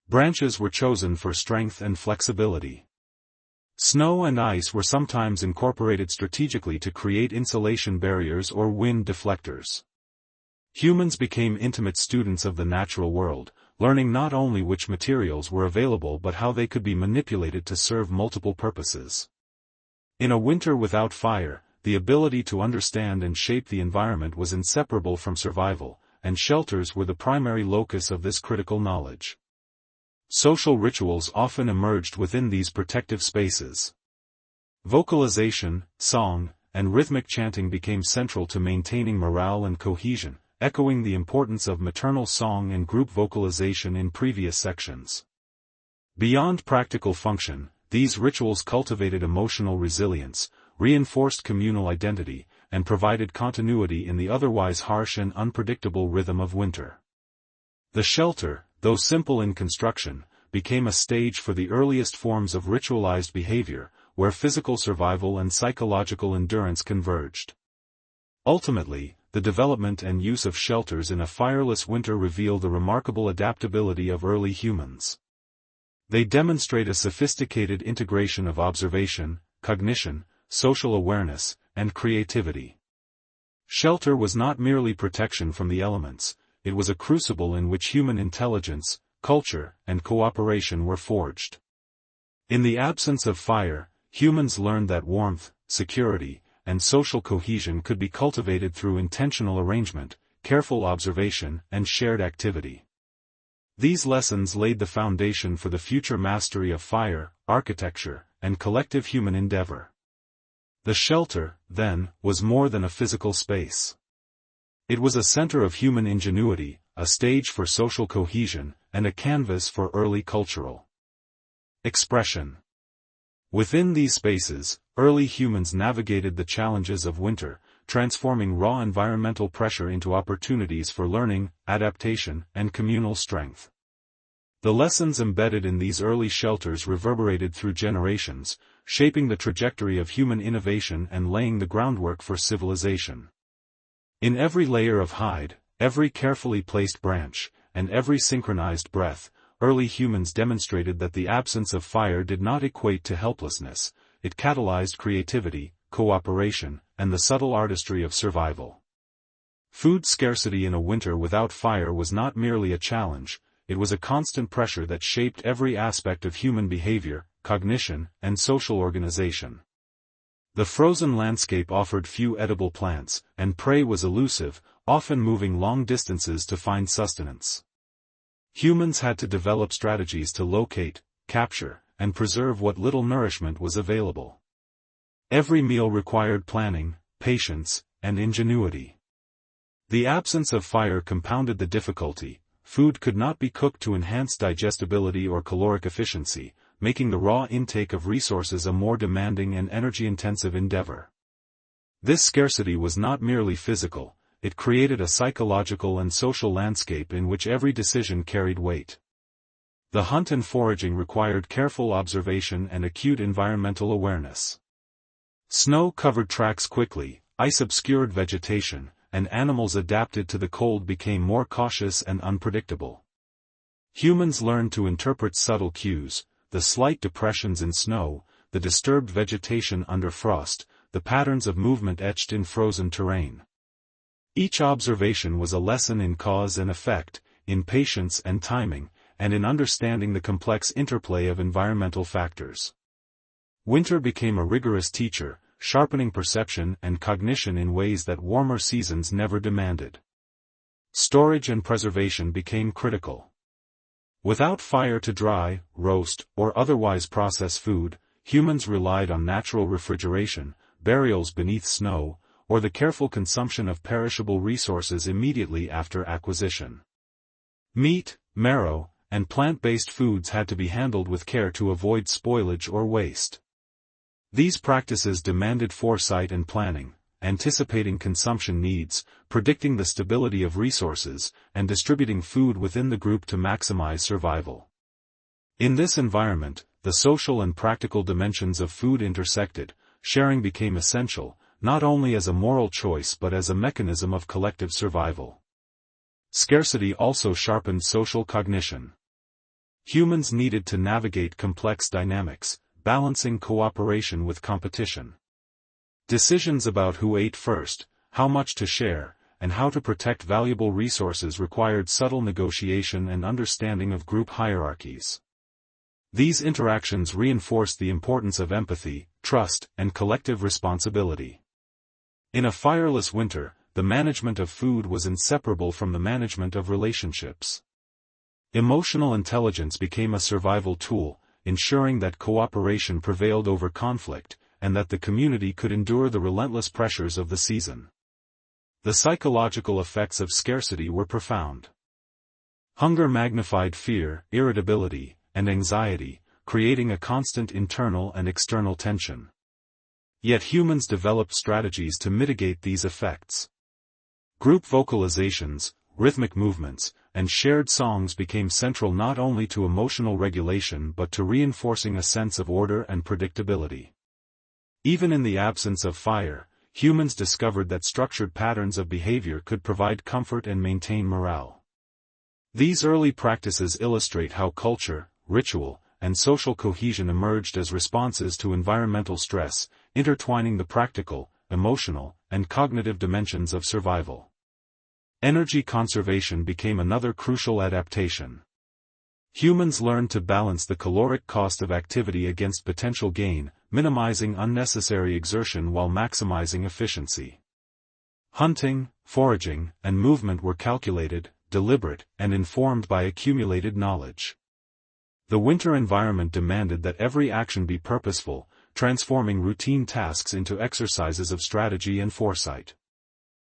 Branches were chosen for strength and flexibility. Snow and ice were sometimes incorporated strategically to create insulation barriers or wind deflectors. Humans became intimate students of the natural world, learning not only which materials were available but how they could be manipulated to serve multiple purposes. In a winter without fire, the ability to understand and shape the environment was inseparable from survival, and shelters were the primary locus of this critical knowledge. Social rituals often emerged within these protective spaces. Vocalization, song, and rhythmic chanting became central to maintaining morale and cohesion, echoing the importance of maternal song and group vocalization in previous sections. Beyond practical function, these rituals cultivated emotional resilience, reinforced communal identity, and provided continuity in the otherwise harsh and unpredictable rhythm of winter. The shelter, though simple in construction, became a stage for the earliest forms of ritualized behavior, where physical survival and psychological endurance converged. Ultimately, the development and use of shelters in a fireless winter reveal the remarkable adaptability of early humans. They demonstrate a sophisticated integration of observation, cognition, social awareness, and creativity. Shelter was not merely protection from the elements, it was a crucible in which human intelligence, culture, and cooperation were forged. In the absence of fire, humans learned that warmth, security, and social cohesion could be cultivated through intentional arrangement, careful observation, and shared activity. These lessons laid the foundation for the future mastery of fire, architecture, and collective human endeavor. The shelter, then, was more than a physical space. It was a center of human ingenuity, a stage for social cohesion, and a canvas for early cultural expression. Within these spaces, early humans navigated the challenges of winter, transforming raw environmental pressure into opportunities for learning, adaptation, and communal strength. The lessons embedded in these early shelters reverberated through generations, shaping the trajectory of human innovation and laying the groundwork for civilization. In every layer of hide, every carefully placed branch, and every synchronized breath, early humans demonstrated that the absence of fire did not equate to helplessness, it catalyzed creativity, cooperation, and the subtle artistry of survival. Food scarcity in a winter without fire was not merely a challenge, it was a constant pressure that shaped every aspect of human behavior, cognition, and social organization. The frozen landscape offered few edible plants, and prey was elusive, often moving long distances to find sustenance. Humans had to develop strategies to locate, capture, and preserve what little nourishment was available. Every meal required planning, patience, and ingenuity. The absence of fire compounded the difficulty. Food could not be cooked to enhance digestibility or caloric efficiency, making the raw intake of resources a more demanding and energy-intensive endeavor. This scarcity was not merely physical, it created a psychological and social landscape in which every decision carried weight. The hunt and foraging required careful observation and acute environmental awareness. Snow covered tracks quickly, ice obscured vegetation, and animals adapted to the cold became more cautious and unpredictable. Humans learned to interpret subtle cues, the slight depressions in snow, the disturbed vegetation under frost, the patterns of movement etched in frozen terrain. Each observation was a lesson in cause and effect, in patience and timing, and in understanding the complex interplay of environmental factors. Winter became a rigorous teacher, sharpening perception and cognition in ways that warmer seasons never demanded. Storage and preservation became critical. Without fire to dry, roast, or otherwise process food, humans relied on natural refrigeration, burials beneath snow, or the careful consumption of perishable resources immediately after acquisition. Meat, marrow, and plant-based foods had to be handled with care to avoid spoilage or waste. These practices demanded foresight and planning, anticipating consumption needs, predicting the stability of resources, and distributing food within the group to maximize survival. In this environment, the social and practical dimensions of food intersected, sharing became essential, not only as a moral choice but as a mechanism of collective survival. Scarcity also sharpened social cognition. Humans needed to navigate complex dynamics, balancing cooperation with competition. Decisions about who ate first, how much to share, and how to protect valuable resources required subtle negotiation and understanding of group hierarchies. These interactions reinforced the importance of empathy, trust, and collective responsibility. In a fireless winter, the management of food was inseparable from the management of relationships. Emotional intelligence became a survival tool, ensuring that cooperation prevailed over conflict, and that the community could endure the relentless pressures of the season. The psychological effects of scarcity were profound. Hunger magnified fear, irritability, and anxiety, creating a constant internal and external tension. Yet humans developed strategies to mitigate these effects. Group vocalizations, rhythmic movements, and shared songs became central not only to emotional regulation but to reinforcing a sense of order and predictability. Even in the absence of fire, humans discovered that structured patterns of behavior could provide comfort and maintain morale. These early practices illustrate how culture, ritual, and social cohesion emerged as responses to environmental stress, intertwining the practical, emotional, and cognitive dimensions of survival. Energy conservation became another crucial adaptation. Humans learned to balance the caloric cost of activity against potential gain, minimizing unnecessary exertion while maximizing efficiency. Hunting, foraging, and movement were calculated, deliberate, and informed by accumulated knowledge. The winter environment demanded that every action be purposeful, transforming routine tasks into exercises of strategy and foresight.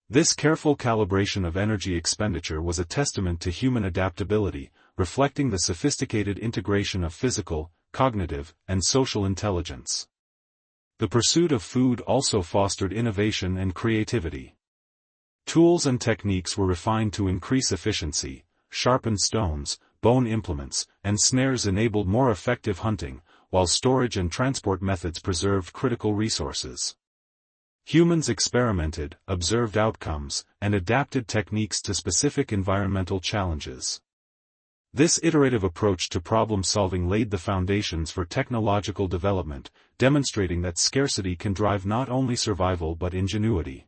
This careful calibration of energy expenditure was a testament to human adaptability, reflecting the sophisticated integration of physical, cognitive, and social intelligence. The pursuit of food also fostered innovation and creativity. Tools and techniques were refined to increase efficiency. Sharpened stones, bone implements, and snares enabled more effective hunting, while storage and transport methods preserved critical resources. Humans experimented, observed outcomes, and adapted techniques to specific environmental challenges. This iterative approach to problem-solving laid the foundations for technological development, demonstrating that scarcity can drive not only survival but ingenuity.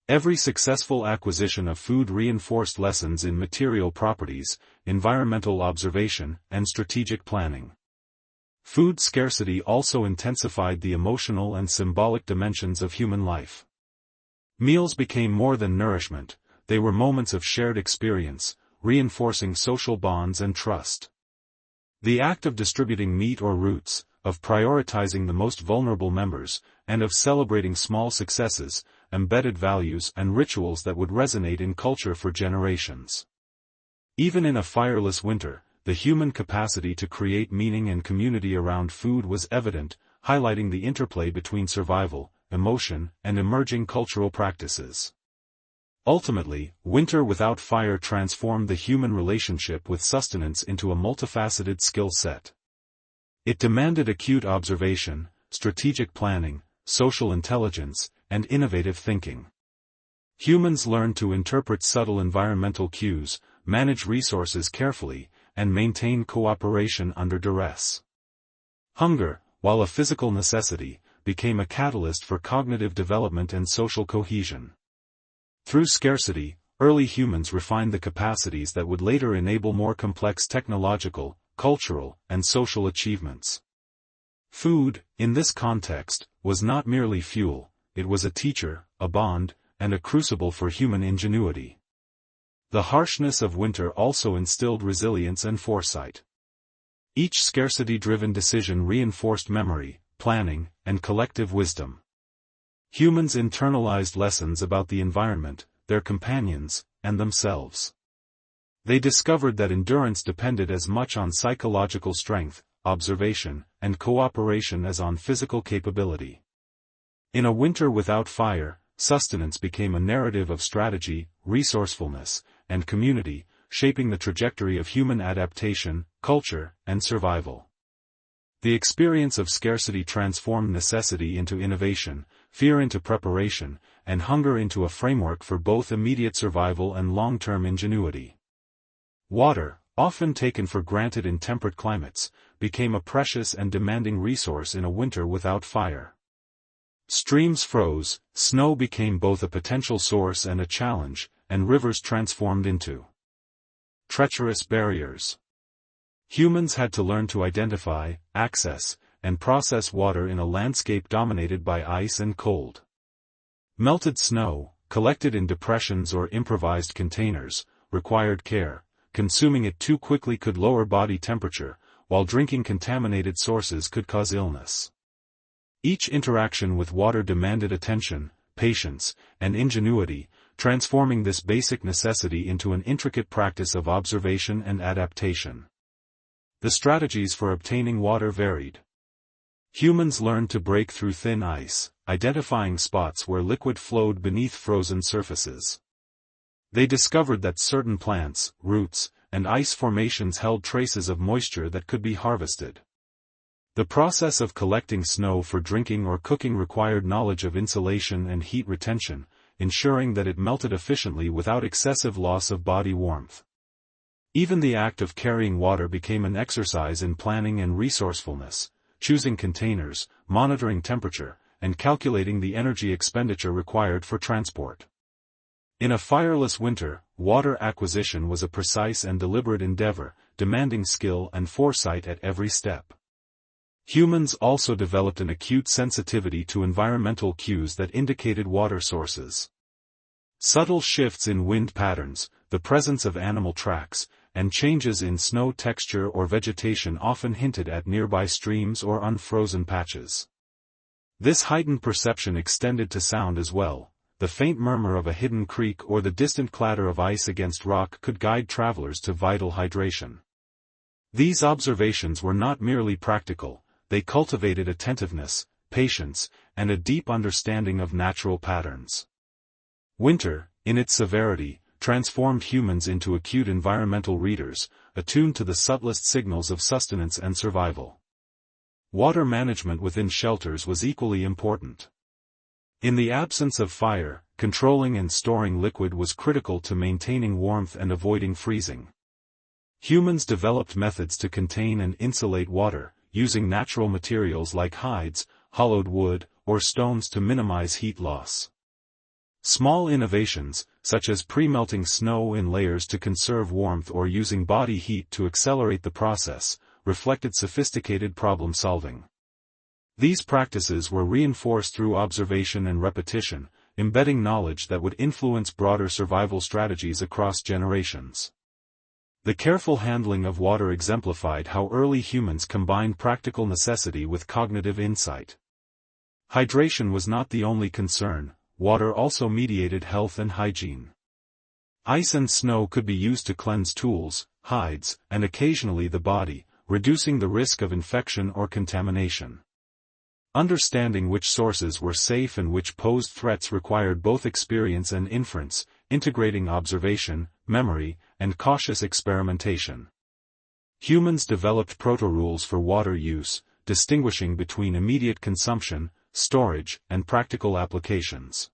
Every successful acquisition of food reinforced lessons in material properties, environmental observation, and strategic planning. Food scarcity also intensified the emotional and symbolic dimensions of human life. Meals became more than nourishment, they were moments of shared experience, reinforcing social bonds and trust. The act of distributing meat or roots, of prioritizing the most vulnerable members, and of celebrating small successes, embedded values and rituals that would resonate in culture for generations. Even in a fireless winter, the human capacity to create meaning and community around food was evident, highlighting the interplay between survival, emotion, and emerging cultural practices. Ultimately, winter without fire transformed the human relationship with sustenance into a multifaceted skill set. It demanded acute observation, strategic planning, social intelligence, and innovative thinking. Humans learned to interpret subtle environmental cues, manage resources carefully, and maintain cooperation under duress. Hunger, while a physical necessity, became a catalyst for cognitive development and social cohesion. Through scarcity, early humans refined the capacities that would later enable more complex technological, cultural, and social achievements. Food, in this context, was not merely fuel, it was a teacher, a bond, and a crucible for human ingenuity. The harshness of winter also instilled resilience and foresight. Each scarcity-driven decision reinforced memory, planning, and collective wisdom. Humans internalized lessons about the environment, their companions, and themselves. They discovered that endurance depended as much on psychological strength, observation, and cooperation as on physical capability. In a winter without fire, sustenance became a narrative of strategy, resourcefulness, and community, shaping the trajectory of human adaptation, culture, and survival. The experience of scarcity transformed necessity into innovation, fear into preparation, and hunger into a framework for both immediate survival and long-term ingenuity. Water, often taken for granted in temperate climates, became a precious and demanding resource in a winter without fire. Streams froze, snow became both a potential source and a challenge, and rivers transformed into treacherous barriers. Humans had to learn to identify, access, and process water in a landscape dominated by ice and cold. Melted snow, collected in depressions or improvised containers, required care. Consuming it too quickly could lower body temperature, while drinking contaminated sources could cause illness. Each interaction with water demanded attention, patience, and ingenuity, transforming this basic necessity into an intricate practice of observation and adaptation. The strategies for obtaining water varied. Humans learned to break through thin ice, identifying spots where liquid flowed beneath frozen surfaces. They discovered that certain plants, roots, and ice formations held traces of moisture that could be harvested. The process of collecting snow for drinking or cooking required knowledge of insulation and heat retention, ensuring that it melted efficiently without excessive loss of body warmth. Even the act of carrying water became an exercise in planning and resourcefulness, choosing containers, monitoring temperature, and calculating the energy expenditure required for transport. In a fireless winter, water acquisition was a precise and deliberate endeavor, demanding skill and foresight at every step. Humans also developed an acute sensitivity to environmental cues that indicated water sources. Subtle shifts in wind patterns, the presence of animal tracks, and changes in snow texture or vegetation often hinted at nearby streams or unfrozen patches. This heightened perception extended to sound as well. The faint murmur of a hidden creek or the distant clatter of ice against rock could guide travelers to vital hydration. These observations were not merely practical, they cultivated attentiveness, patience, and a deep understanding of natural patterns. Winter, in its severity, transformed humans into acute environmental readers, attuned to the subtlest signals of sustenance and survival. Water management within shelters was equally important. In the absence of fire, controlling and storing liquid was critical to maintaining warmth and avoiding freezing. Humans developed methods to contain and insulate water, using natural materials like hides, hollowed wood, or stones to minimize heat loss. Small innovations, such as pre-melting snow in layers to conserve warmth or using body heat to accelerate the process, reflected sophisticated problem-solving. These practices were reinforced through observation and repetition, embedding knowledge that would influence broader survival strategies across generations. The careful handling of water exemplified how early humans combined practical necessity with cognitive insight. Hydration was not the only concern, water also mediated health and hygiene. Ice and snow could be used to cleanse tools, hides, and occasionally the body, reducing the risk of infection or contamination. Understanding which sources were safe and which posed threats required both experience and inference, integrating observation, memory, and cautious experimentation. Humans developed proto-rules for water use, distinguishing between immediate consumption, storage, and practical applications.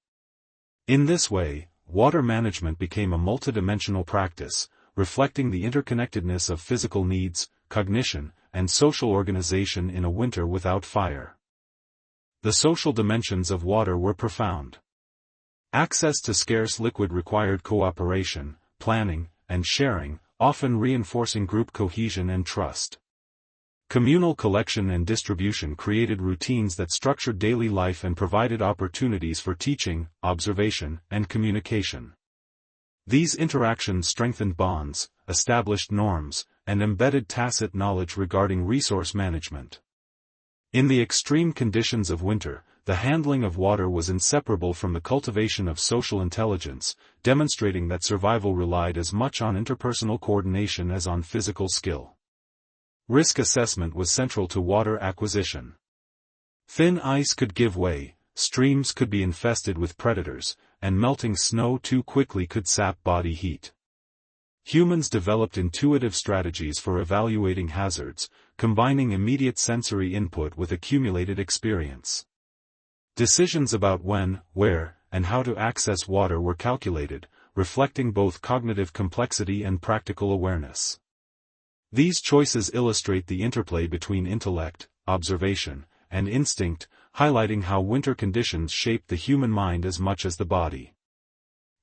In this way, water management became a multidimensional practice, reflecting the interconnectedness of physical needs, cognition, and social organization in a winter without fire. The social dimensions of water were profound. Access to scarce liquid required cooperation, planning, and sharing, often reinforcing group cohesion and trust. Communal collection and distribution created routines that structured daily life and provided opportunities for teaching, observation, and communication. These interactions strengthened bonds, established norms, and embedded tacit knowledge regarding resource management. In the extreme conditions of winter, the handling of water was inseparable from the cultivation of social intelligence, demonstrating that survival relied as much on interpersonal coordination as on physical skill. Risk assessment was central to water acquisition. Thin ice could give way, streams could be infested with predators, and melting snow too quickly could sap body heat. Humans developed intuitive strategies for evaluating hazards, combining immediate sensory input with accumulated experience. Decisions about when, where, and how to access water were calculated, reflecting both cognitive complexity and practical awareness. These choices illustrate the interplay between intellect, observation, and instinct, highlighting how winter conditions shape the human mind as much as the body.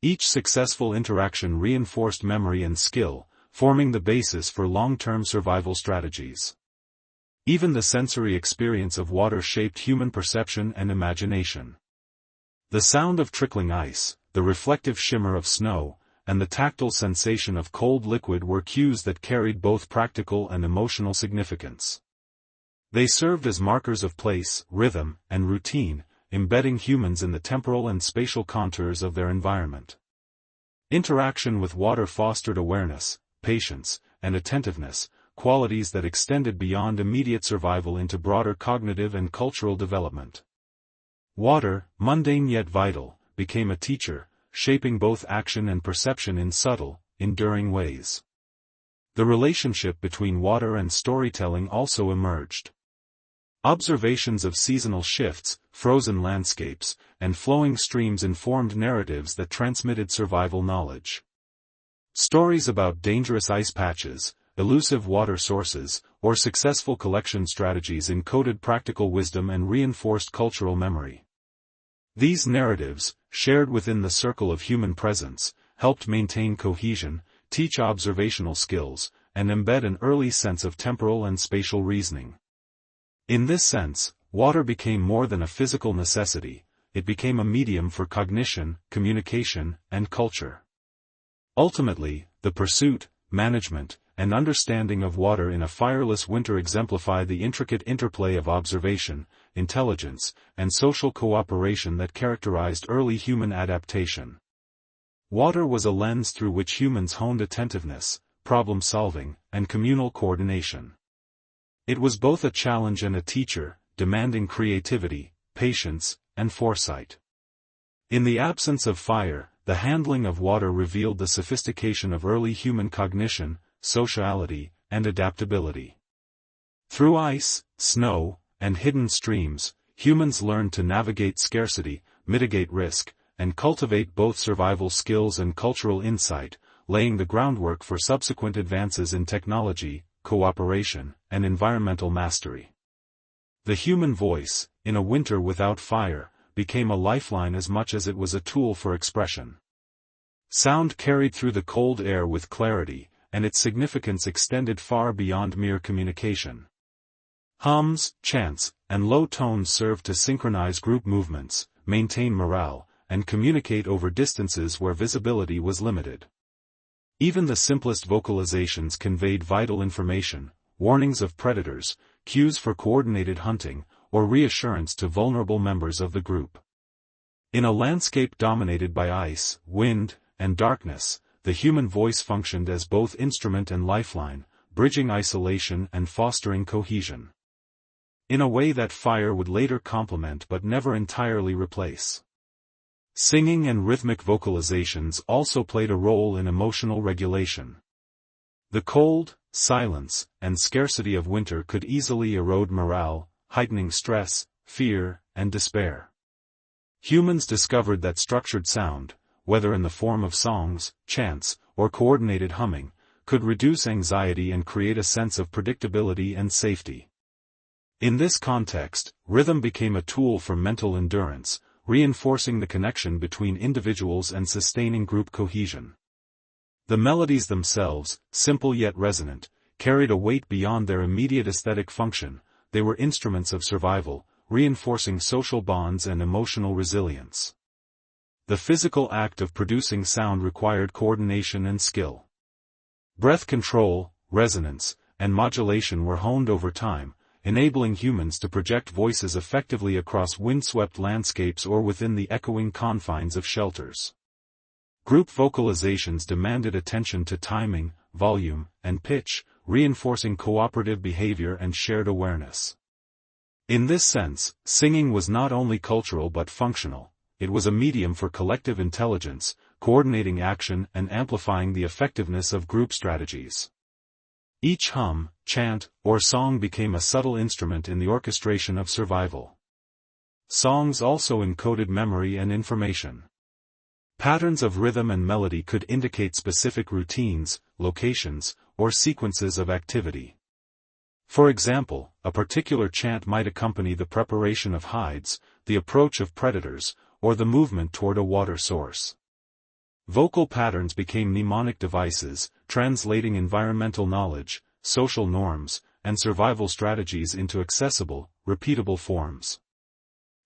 Each successful interaction reinforced memory and skill, forming the basis for long-term survival strategies. Even the sensory experience of water shaped human perception and imagination. The sound of trickling ice, the reflective shimmer of snow, and the tactile sensation of cold liquid were cues that carried both practical and emotional significance. They served as markers of place, rhythm, and routine, embedding humans in the temporal and spatial contours of their environment. Interaction with water fostered awareness, patience, and attentiveness, qualities that extended beyond immediate survival into broader cognitive and cultural development. Water, mundane yet vital, became a teacher, shaping both action and perception in subtle, enduring ways. The relationship between water and storytelling also emerged. Observations of seasonal shifts, frozen landscapes, and flowing streams informed narratives that transmitted survival knowledge. Stories about dangerous ice patches, elusive water sources, or successful collection strategies encoded practical wisdom and reinforced cultural memory. These narratives, shared within the circle of human presence, helped maintain cohesion, teach observational skills, and embed an early sense of temporal and spatial reasoning. In this sense, water became more than a physical necessity, it became a medium for cognition, communication, and culture. Ultimately, the pursuit, management, and understanding of water in a fireless winter exemplify the intricate interplay of observation, intelligence, and social cooperation that characterized early human adaptation. Water was a lens through which humans honed attentiveness, problem-solving, and communal coordination. It was both a challenge and a teacher, demanding creativity, patience, and foresight. In the absence of fire, the handling of water revealed the sophistication of early human cognition, sociality, and adaptability. Through ice, snow, and hidden streams, humans learned to navigate scarcity, mitigate risk, and cultivate both survival skills and cultural insight, laying the groundwork for subsequent advances in technology, cooperation, and environmental mastery. The human voice, in a winter without fire, became a lifeline as much as it was a tool for expression. Sound carried through the cold air with clarity, and its significance extended far beyond mere communication. Hums, chants, and low tones served to synchronize group movements, maintain morale, and communicate over distances where visibility was limited. Even the simplest vocalizations conveyed vital information, warnings of predators, cues for coordinated hunting, or reassurance to vulnerable members of the group. In a landscape dominated by ice, wind, and darkness, the human voice functioned as both instrument and lifeline, bridging isolation and fostering cohesion. In a way that fire would later complement but never entirely replace. Singing and rhythmic vocalizations also played a role in emotional regulation. The cold, silence, and scarcity of winter could easily erode morale, heightening stress, fear, and despair. Humans discovered that structured sound, whether in the form of songs, chants, or coordinated humming, could reduce anxiety and create a sense of predictability and safety. In this context, rhythm became a tool for mental endurance, reinforcing the connection between individuals and sustaining group cohesion. The melodies themselves, simple yet resonant, carried a weight beyond their immediate aesthetic function. They were instruments of survival, reinforcing social bonds and emotional resilience. The physical act of producing sound required coordination and skill. Breath control, resonance, and modulation were honed over time, enabling humans to project voices effectively across windswept landscapes or within the echoing confines of shelters. Group vocalizations demanded attention to timing, volume, and pitch, reinforcing cooperative behavior and shared awareness. In this sense, singing was not only cultural but functional. It was a medium for collective intelligence, coordinating action and amplifying the effectiveness of group strategies. Each hum, chant, or song became a subtle instrument in the orchestration of survival. Songs also encoded memory and information. Patterns of rhythm and melody could indicate specific routines, locations, or sequences of activity. For example, a particular chant might accompany the preparation of hides, the approach of predators, or the movement toward a water source. Vocal patterns became mnemonic devices, translating environmental knowledge, social norms, and survival strategies into accessible, repeatable forms.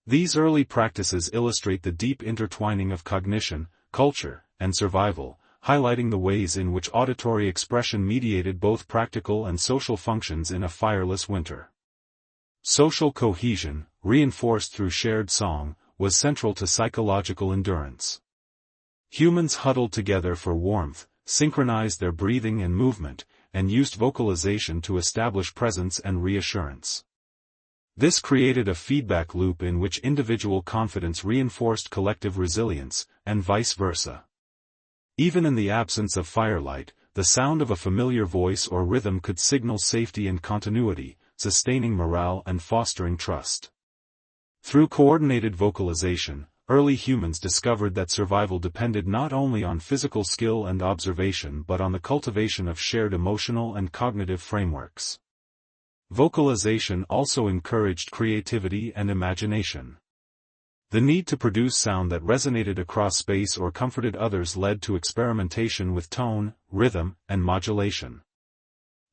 These early practices illustrate the deep intertwining of cognition, culture, and survival, highlighting the ways in which auditory expression mediated both practical and social functions in a fireless winter. Social cohesion, reinforced through shared song, was central to psychological endurance. Humans huddled together for warmth, synchronized their breathing and movement, and used vocalization to establish presence and reassurance. This created a feedback loop in which individual confidence reinforced collective resilience, and vice versa. Even in the absence of firelight, the sound of a familiar voice or rhythm could signal safety and continuity, sustaining morale and fostering trust. Through coordinated vocalization, early humans discovered that survival depended not only on physical skill and observation but on the cultivation of shared emotional and cognitive frameworks. Vocalization also encouraged creativity and imagination. The need to produce sound that resonated across space or comforted others led to experimentation with tone, rhythm, and modulation.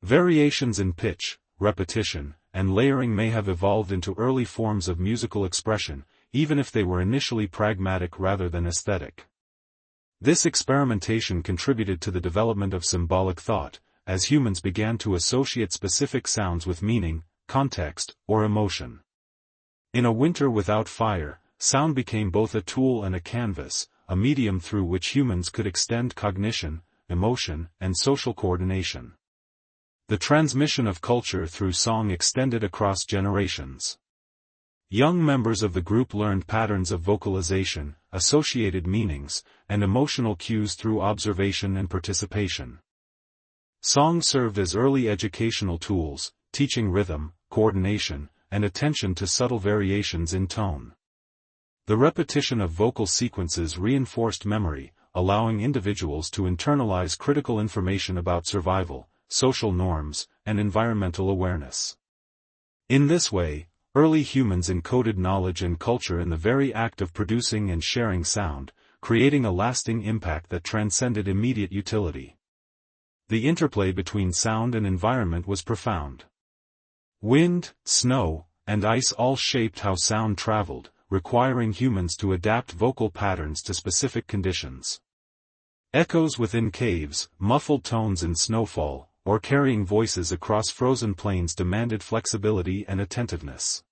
Variations in pitch, repetition, and layering may have evolved into early forms of musical expression, even if they were initially pragmatic rather than aesthetic. This experimentation contributed to the development of symbolic thought, as humans began to associate specific sounds with meaning, context, or emotion. In a winter without fire, sound became both a tool and a canvas, a medium through which humans could extend cognition, emotion, and social coordination. The transmission of culture through song extended across generations. Young members of the group learned patterns of vocalization, associated meanings, and emotional cues through observation and participation. Song served as early educational tools, teaching rhythm, coordination, and attention to subtle variations in tone. The repetition of vocal sequences reinforced memory, allowing individuals to internalize critical information about survival, social norms, and environmental awareness. In this way, early humans encoded knowledge and culture in the very act of producing and sharing sound, creating a lasting impact that transcended immediate utility. The interplay between sound and environment was profound. Wind, snow, and ice all shaped how sound traveled, requiring humans to adapt vocal patterns to specific conditions. Echoes within caves, muffled tones in snowfall, or carrying voices across frozen plains demanded flexibility and attentiveness.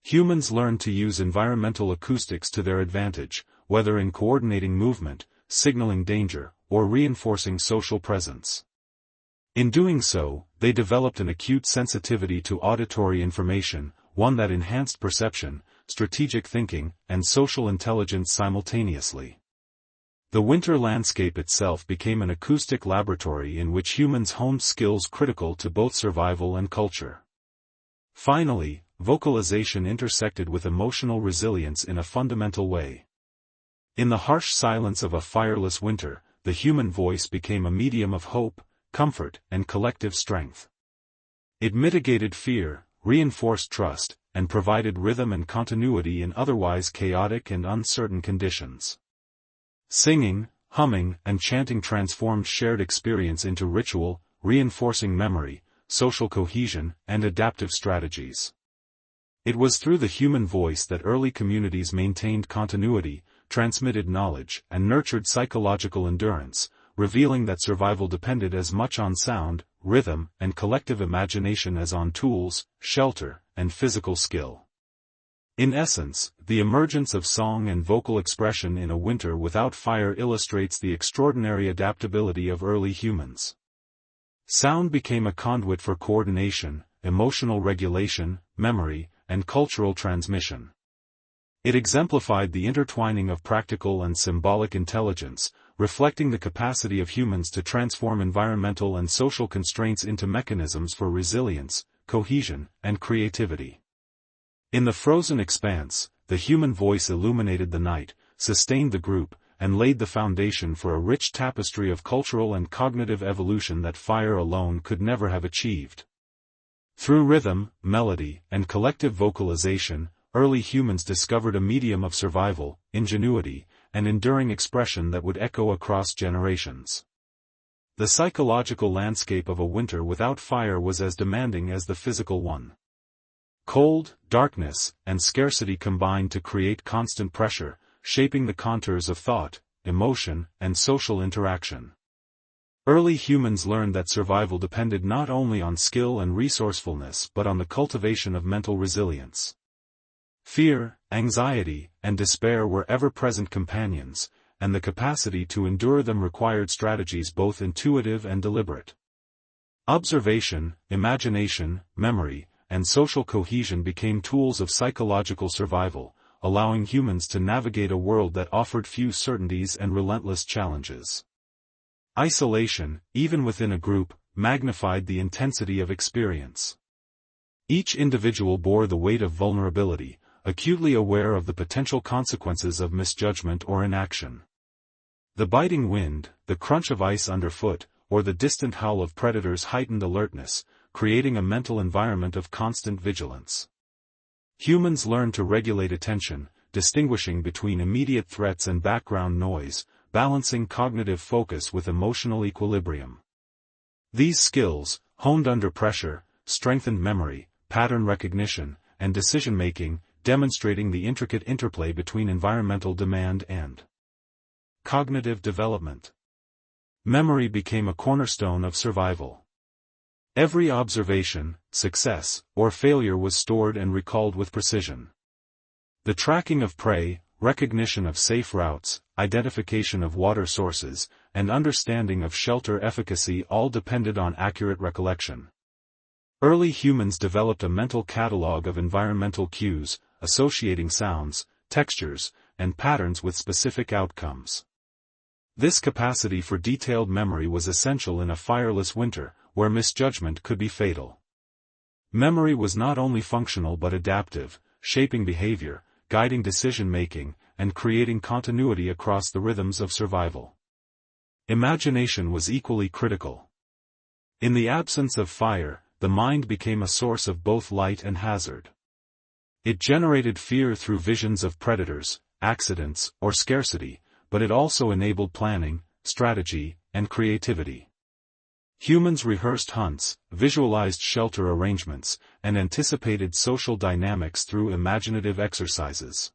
Humans learned to use environmental acoustics to their advantage, whether in coordinating movement, signaling danger, or reinforcing social presence. In doing so, they developed an acute sensitivity to auditory information, one that enhanced perception, strategic thinking, and social intelligence simultaneously. The winter landscape itself became an acoustic laboratory in which humans honed skills critical to both survival and culture. Finally, vocalization intersected with emotional resilience in a fundamental way. In the harsh silence of a fireless winter, the human voice became a medium of hope, comfort, and collective strength. It mitigated fear, reinforced trust, and provided rhythm and continuity in otherwise chaotic and uncertain conditions. Singing, humming, and chanting transformed shared experience into ritual, reinforcing memory, social cohesion, and adaptive strategies. It was through the human voice that early communities maintained continuity, transmitted knowledge, and nurtured psychological endurance, revealing that survival depended as much on sound, rhythm, and collective imagination as on tools, shelter, and physical skill. In essence, the emergence of song and vocal expression in a winter without fire illustrates the extraordinary adaptability of early humans. Sound became a conduit for coordination, emotional regulation, memory, and cultural transmission. It exemplified the intertwining of practical and symbolic intelligence, reflecting the capacity of humans to transform environmental and social constraints into mechanisms for resilience, cohesion, and creativity. In the frozen expanse, the human voice illuminated the night, sustained the group, and laid the foundation for a rich tapestry of cultural and cognitive evolution that fire alone could never have achieved. Through rhythm, melody, and collective vocalization, early humans discovered a medium of survival, ingenuity, and enduring expression that would echo across generations. The psychological landscape of a winter without fire was as demanding as the physical one. Cold, darkness, and scarcity combined to create constant pressure, shaping the contours of thought, emotion, and social interaction. Early humans learned that survival depended not only on skill and resourcefulness but on the cultivation of mental resilience. Fear, anxiety, and despair were ever-present companions, and the capacity to endure them required strategies both intuitive and deliberate. Observation, imagination, memory, and social cohesion became tools of psychological survival, allowing humans to navigate a world that offered few certainties and relentless challenges. Isolation, even within a group, magnified the intensity of experience. Each individual bore the weight of vulnerability, acutely aware of the potential consequences of misjudgment or inaction. The biting wind, the crunch of ice underfoot, or the distant howl of predators heightened alertness, creating a mental environment of constant vigilance. Humans learned to regulate attention, distinguishing between immediate threats and background noise, balancing cognitive focus with emotional equilibrium. These skills, honed under pressure, strengthened memory, pattern recognition, and decision-making, demonstrating the intricate interplay between environmental demand and cognitive development. Memory became a cornerstone of survival. Every observation, success, or failure was stored and recalled with precision. The tracking of prey, recognition of safe routes, identification of water sources, and understanding of shelter efficacy all depended on accurate recollection. Early humans developed a mental catalog of environmental cues, associating sounds, textures, and patterns with specific outcomes. This capacity for detailed memory was essential in a fireless winter, where misjudgment could be fatal. Memory was not only functional but adaptive, shaping behavior, guiding decision-making, and creating continuity across the rhythms of survival. Imagination was equally critical. In the absence of fire, the mind became a source of both light and hazard. It generated fear through visions of predators, accidents, or scarcity, but it also enabled planning, strategy, and creativity. Humans rehearsed hunts, visualized shelter arrangements, and anticipated social dynamics through imaginative exercises.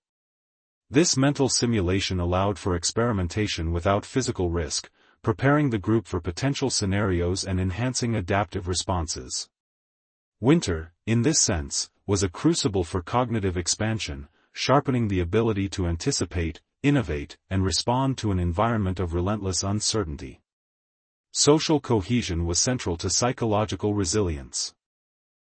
This mental simulation allowed for experimentation without physical risk, preparing the group for potential scenarios and enhancing adaptive responses. Winter, in this sense, was a crucible for cognitive expansion, sharpening the ability to anticipate, innovate, and respond to an environment of relentless uncertainty. Social cohesion was central to psychological resilience.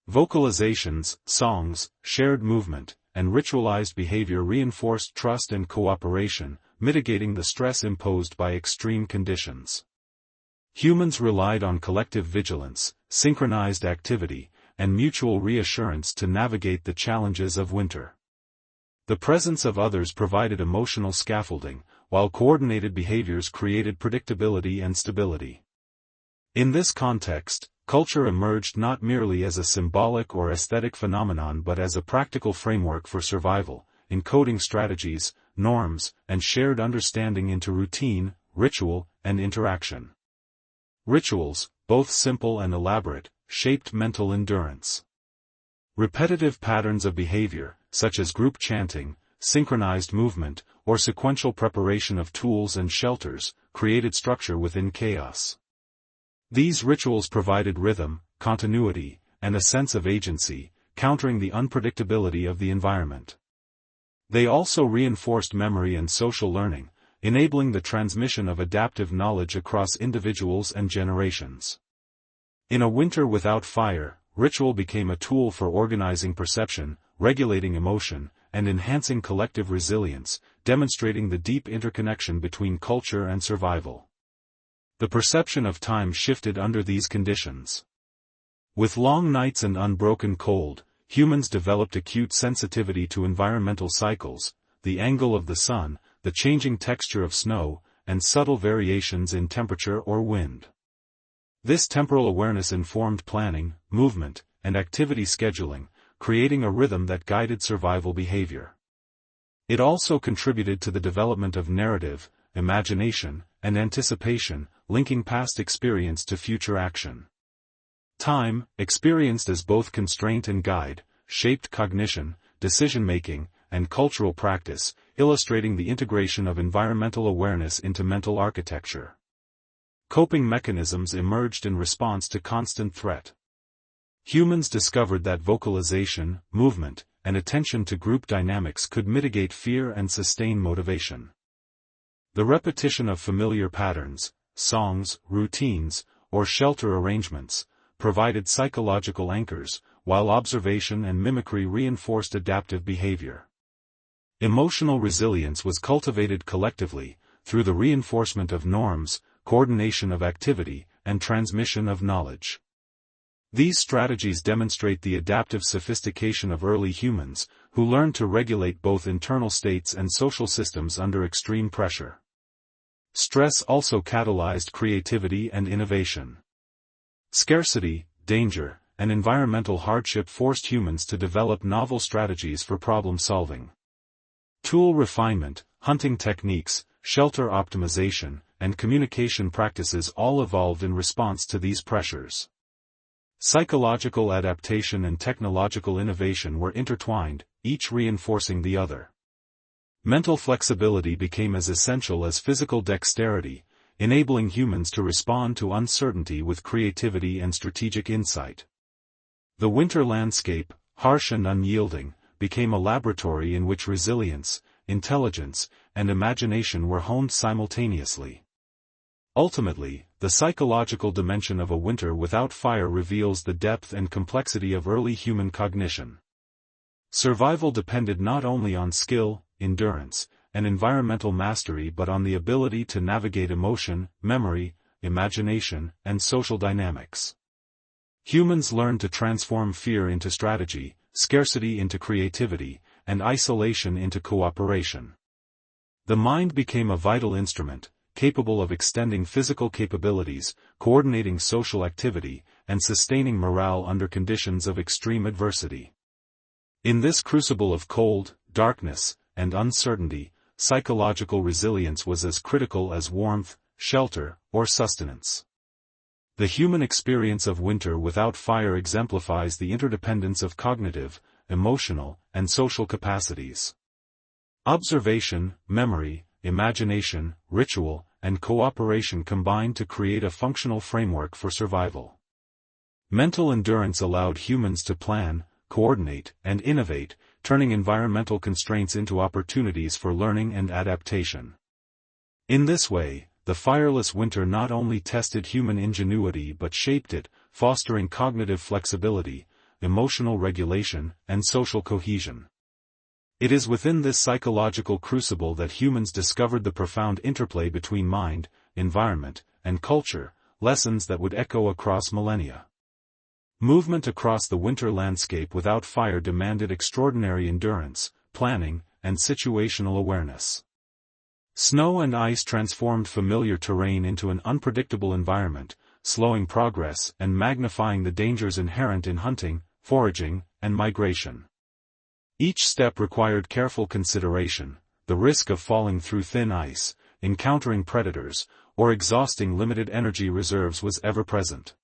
Vocalizations, songs, shared movement, and ritualized behavior reinforced trust and cooperation, mitigating the stress imposed by extreme conditions. Humans relied on collective vigilance, synchronized activity, and mutual reassurance to navigate the challenges of winter. The presence of others provided emotional scaffolding, while coordinated behaviors created predictability and stability. In this context, culture emerged not merely as a symbolic or aesthetic phenomenon but as a practical framework for survival, encoding strategies, norms, and shared understanding into routine, ritual, and interaction. Rituals, both simple and elaborate, shaped mental endurance. Repetitive patterns of behavior, such as group chanting, synchronized movement, or sequential preparation of tools and shelters, created structure within chaos. These rituals provided rhythm, continuity, and a sense of agency, countering the unpredictability of the environment. They also reinforced memory and social learning, enabling the transmission of adaptive knowledge across individuals and generations. In a winter without fire, ritual became a tool for organizing perception, regulating emotion, and enhancing collective resilience, demonstrating the deep interconnection between culture and survival. The perception of time shifted under these conditions. With long nights and unbroken cold, humans developed acute sensitivity to environmental cycles, the angle of the sun, the changing texture of snow, and subtle variations in temperature or wind. This temporal awareness informed planning, movement, and activity scheduling, creating a rhythm that guided survival behavior. It also contributed to the development of narrative, imagination, and anticipation, linking past experience to future action. Time, experienced as both constraint and guide, shaped cognition, decision-making, and cultural practice, illustrating the integration of environmental awareness into mental architecture. Coping mechanisms emerged in response to constant threat. Humans discovered that vocalization, movement, and attention to group dynamics could mitigate fear and sustain motivation. The repetition of familiar patterns, songs, routines, or shelter arrangements, provided psychological anchors, while observation and mimicry reinforced adaptive behavior. Emotional resilience was cultivated collectively, through the reinforcement of norms, coordination of activity, and transmission of knowledge. These strategies demonstrate the adaptive sophistication of early humans, who learned to regulate both internal states and social systems under extreme pressure. Stress also catalyzed creativity and innovation. Scarcity, danger, and environmental hardship forced humans to develop novel strategies for problem-solving. Tool refinement, hunting techniques, shelter optimization, and communication practices all evolved in response to these pressures. Psychological adaptation and technological innovation were intertwined, each reinforcing the other. Mental flexibility became as essential as physical dexterity, enabling humans to respond to uncertainty with creativity and strategic insight. The winter landscape, harsh and unyielding, became a laboratory in which resilience, intelligence, and imagination were honed simultaneously. Ultimately, the psychological dimension of a winter without fire reveals the depth and complexity of early human cognition. Survival depended not only on skill, endurance, and environmental mastery but on the ability to navigate emotion, memory, imagination, and social dynamics. Humans learned to transform fear into strategy, scarcity into creativity, and isolation into cooperation. The mind became a vital instrument, capable of extending physical capabilities, coordinating social activity, and sustaining morale under conditions of extreme adversity. In this crucible of cold, darkness, and uncertainty, psychological resilience was as critical as warmth, shelter, or sustenance. The human experience of winter without fire exemplifies the interdependence of cognitive, emotional, and social capacities. Observation, memory, imagination, ritual, and cooperation combine to create a functional framework for survival. Mental endurance allowed humans to plan, coordinate, and innovate, turning environmental constraints into opportunities for learning and adaptation. In this way, the fireless winter not only tested human ingenuity but shaped it, fostering cognitive flexibility, emotional regulation, and social cohesion. It is within this psychological crucible that humans discovered the profound interplay between mind, environment, and culture, lessons that would echo across millennia. Movement across the winter landscape without fire demanded extraordinary endurance, planning, and situational awareness. Snow and ice transformed familiar terrain into an unpredictable environment, slowing progress and magnifying the dangers inherent in hunting, foraging, and migration. Each step required careful consideration: the risk of falling through thin ice, encountering predators, or exhausting limited energy reserves was ever present.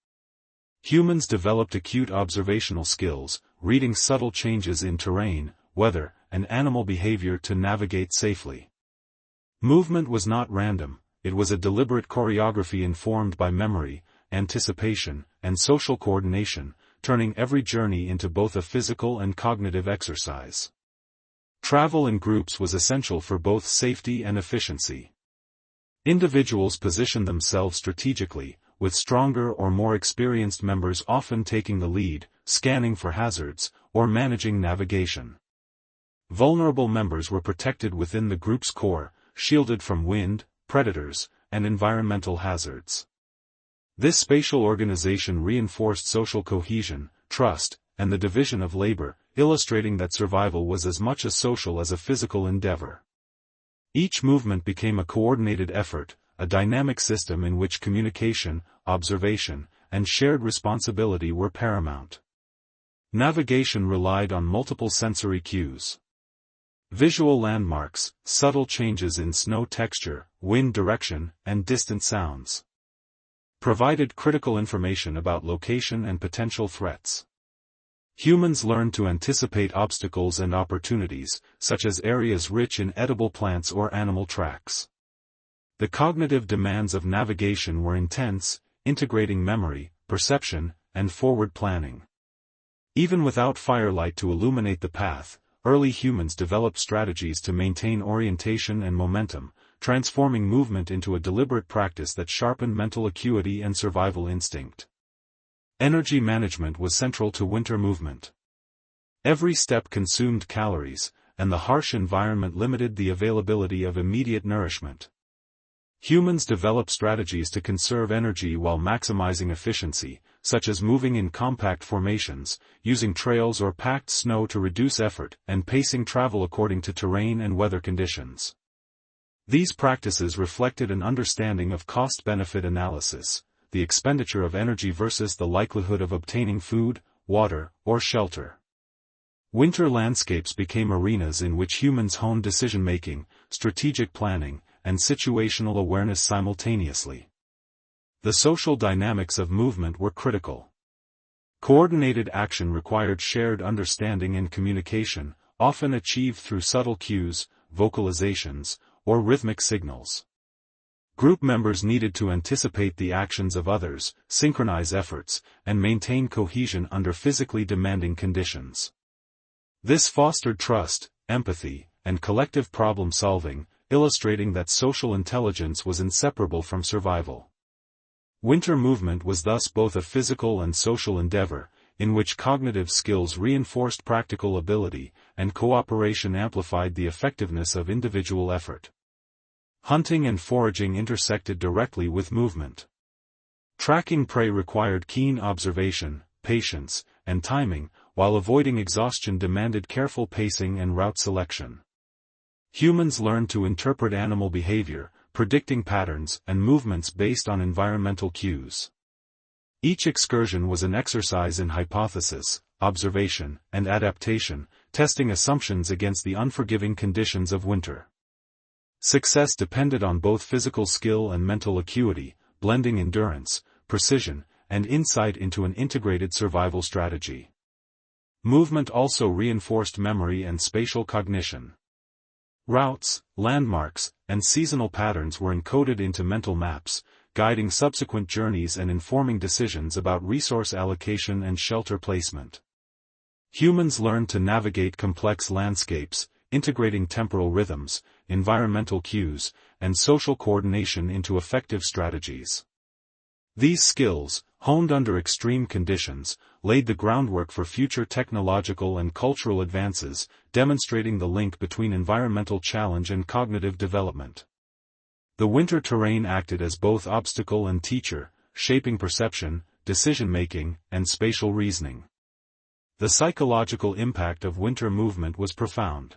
Humans developed acute observational skills, reading subtle changes in terrain, weather, and animal behavior to navigate safely. Movement was not random, it was a deliberate choreography informed by memory, anticipation, and social coordination, turning every journey into both a physical and cognitive exercise. Travel in groups was essential for both safety and efficiency. Individuals positioned themselves strategically, with stronger or more experienced members often taking the lead, scanning for hazards, or managing navigation. Vulnerable members were protected within the group's core, shielded from wind, predators, and environmental hazards. This spatial organization reinforced social cohesion, trust, and the division of labor, illustrating that survival was as much a social as a physical endeavor. Each movement became a coordinated effort, a dynamic system in which communication, observation, and shared responsibility were paramount. Navigation relied on multiple sensory cues. Visual landmarks, subtle changes in snow texture, wind direction, and distant sounds provided critical information about location and potential threats. Humans learned to anticipate obstacles and opportunities, such as areas rich in edible plants or animal tracks. The cognitive demands of navigation were intense, integrating memory, perception, and forward planning. Even without firelight to illuminate the path, early humans developed strategies to maintain orientation and momentum, transforming movement into a deliberate practice that sharpened mental acuity and survival instinct. Energy management was central to winter movement. Every step consumed calories, and the harsh environment limited the availability of immediate nourishment. Humans developed strategies to conserve energy while maximizing efficiency, such as moving in compact formations, using trails or packed snow to reduce effort, and pacing travel according to terrain and weather conditions. These practices reflected an understanding of cost-benefit analysis, the expenditure of energy versus the likelihood of obtaining food, water, or shelter. Winter landscapes became arenas in which humans honed decision-making, strategic planning, and situational awareness simultaneously. The social dynamics of movement were critical. Coordinated action required shared understanding and communication, often achieved through subtle cues, vocalizations, or rhythmic signals. Group members needed to anticipate the actions of others, synchronize efforts, and maintain cohesion under physically demanding conditions. This fostered trust, empathy, and collective problem-solving, illustrating that social intelligence was inseparable from survival. Winter movement was thus both a physical and social endeavor, in which cognitive skills reinforced practical ability, and cooperation amplified the effectiveness of individual effort. Hunting and foraging intersected directly with movement. Tracking prey required keen observation, patience, and timing, while avoiding exhaustion demanded careful pacing and route selection. Humans learned to interpret animal behavior, predicting patterns and movements based on environmental cues. Each excursion was an exercise in hypothesis, observation, and adaptation, testing assumptions against the unforgiving conditions of winter. Success depended on both physical skill and mental acuity, blending endurance, precision, and insight into an integrated survival strategy. Movement also reinforced memory and spatial cognition. Routes, landmarks, and seasonal patterns were encoded into mental maps, guiding subsequent journeys and informing decisions about resource allocation and shelter placement. Humans learned to navigate complex landscapes, integrating temporal rhythms, environmental cues, and social coordination into effective strategies. These skills, honed under extreme conditions, laid the groundwork for future technological and cultural advances, demonstrating the link between environmental challenge and cognitive development. The winter terrain acted as both obstacle and teacher, shaping perception, decision-making, and spatial reasoning. The psychological impact of winter movement was profound.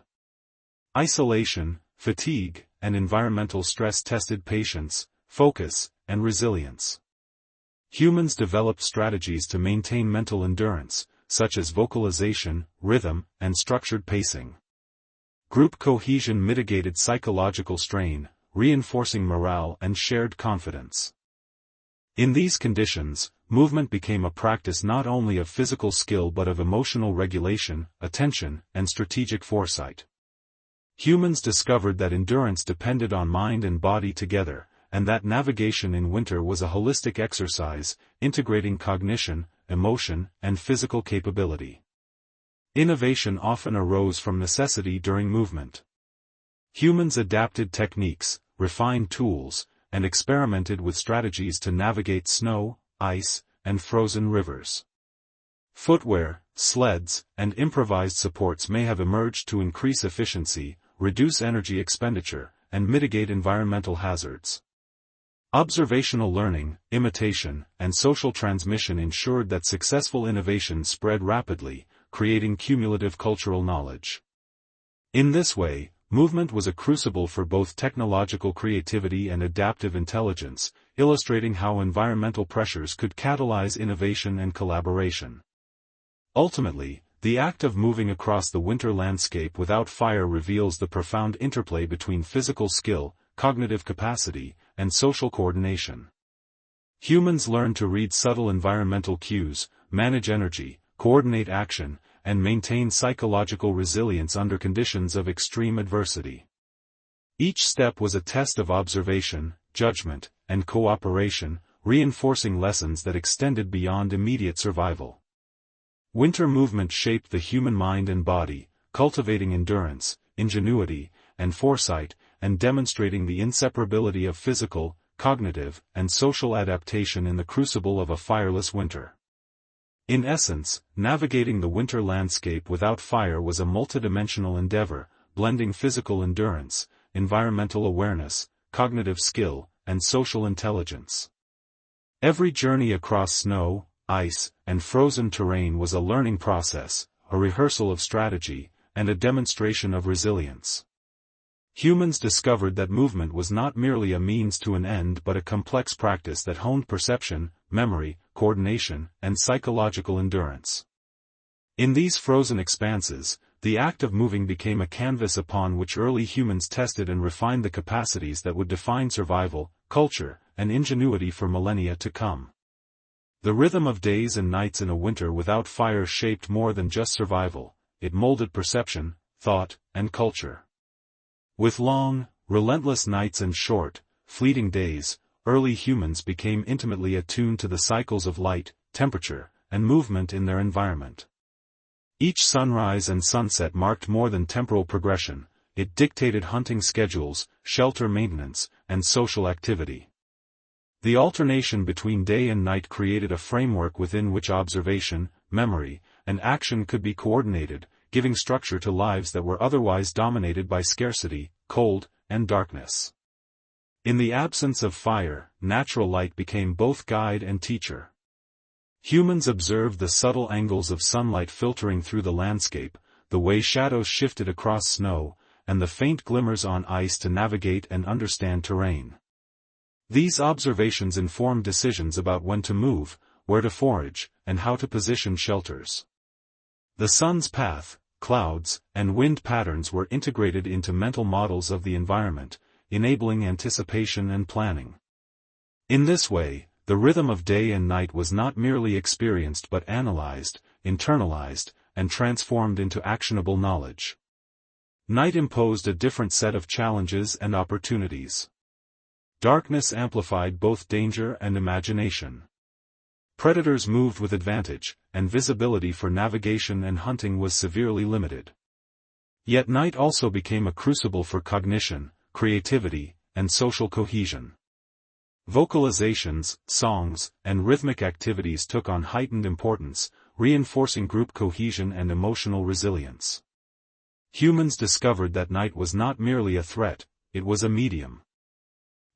Isolation, fatigue, and environmental stress tested patience, focus, and resilience. Humans developed strategies to maintain mental endurance, such as vocalization, rhythm, and structured pacing. Group cohesion mitigated psychological strain, reinforcing morale and shared confidence. In these conditions, movement became a practice not only of physical skill but of emotional regulation, attention, and strategic foresight. Humans discovered that endurance depended on mind and body together, and that navigation in winter was a holistic exercise, integrating cognition, emotion, and physical capability. Innovation often arose from necessity during movement. Humans adapted techniques, refined tools, and experimented with strategies to navigate snow, ice, and frozen rivers. Footwear, sleds, and improvised supports may have emerged to increase efficiency, reduce energy expenditure, and mitigate environmental hazards. Observational learning, imitation, and social transmission ensured that successful innovation spread rapidly, creating cumulative cultural knowledge. In this way, Movement was a crucible for both technological creativity and adaptive intelligence, illustrating how environmental pressures could catalyze innovation and collaboration. Ultimately, the act of moving across the winter landscape without fire reveals the profound interplay between physical skill, cognitive capacity, and social coordination. Humans learn to read subtle environmental cues, manage energy, coordinate action, and maintain psychological resilience under conditions of extreme adversity. Each step was a test of observation, judgment, and cooperation, reinforcing lessons that extended beyond immediate survival. Winter movement shaped the human mind and body, cultivating endurance, ingenuity, and foresight, and demonstrating the inseparability of physical, cognitive, and social adaptation in the crucible of a fireless winter. In essence, navigating the winter landscape without fire was a multidimensional endeavor, blending physical endurance, environmental awareness, cognitive skill, and social intelligence. Every journey across snow, ice, and frozen terrain was a learning process, a rehearsal of strategy, and a demonstration of resilience. Humans discovered that movement was not merely a means to an end but a complex practice that honed perception, memory, coordination, and psychological endurance. In these frozen expanses, the act of moving became a canvas upon which early humans tested and refined the capacities that would define survival, culture, and ingenuity for millennia to come. The rhythm of days and nights in a winter without fire shaped more than just survival, it molded perception, thought, and culture. With long, relentless nights and short, fleeting days, early humans became intimately attuned to the cycles of light, temperature, and movement in their environment. Each sunrise and sunset marked more than temporal progression, it dictated hunting schedules, shelter maintenance, and social activity. The alternation between day and night created a framework within which observation, memory, and action could be coordinated, giving structure to lives that were otherwise dominated by scarcity, cold, and darkness. In the absence of fire, natural light became both guide and teacher. Humans observed the subtle angles of sunlight filtering through the landscape, the way shadows shifted across snow, and the faint glimmers on ice to navigate and understand terrain. These observations informed decisions about when to move, where to forage, and how to position shelters. The sun's path, clouds, and wind patterns were integrated into mental models of the environment, enabling anticipation and planning. In this way, the rhythm of day and night was not merely experienced but analyzed, internalized, and transformed into actionable knowledge. Night imposed a different set of challenges and opportunities. Darkness amplified both danger and imagination. Predators moved with advantage, and visibility for navigation and hunting was severely limited. Yet night also became a crucible for cognition, creativity, and social cohesion. Vocalizations, songs, and rhythmic activities took on heightened importance, reinforcing group cohesion and emotional resilience. Humans discovered that night was not merely a threat, it was a medium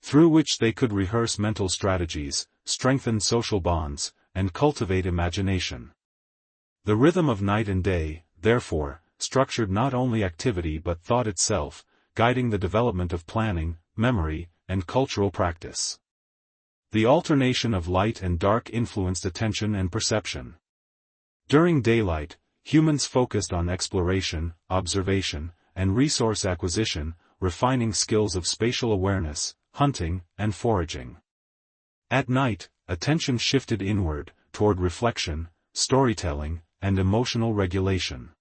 through which they could rehearse mental strategies, strengthen social bonds, and cultivate imagination. The rhythm of night and day, therefore, structured not only activity but thought itself, guiding the development of planning, memory, and cultural practice. The alternation of light and dark influenced attention and perception. During daylight, humans focused on exploration, observation, and resource acquisition, refining skills of spatial awareness, hunting, and foraging. At night, attention shifted inward, toward reflection, storytelling, and emotional regulation.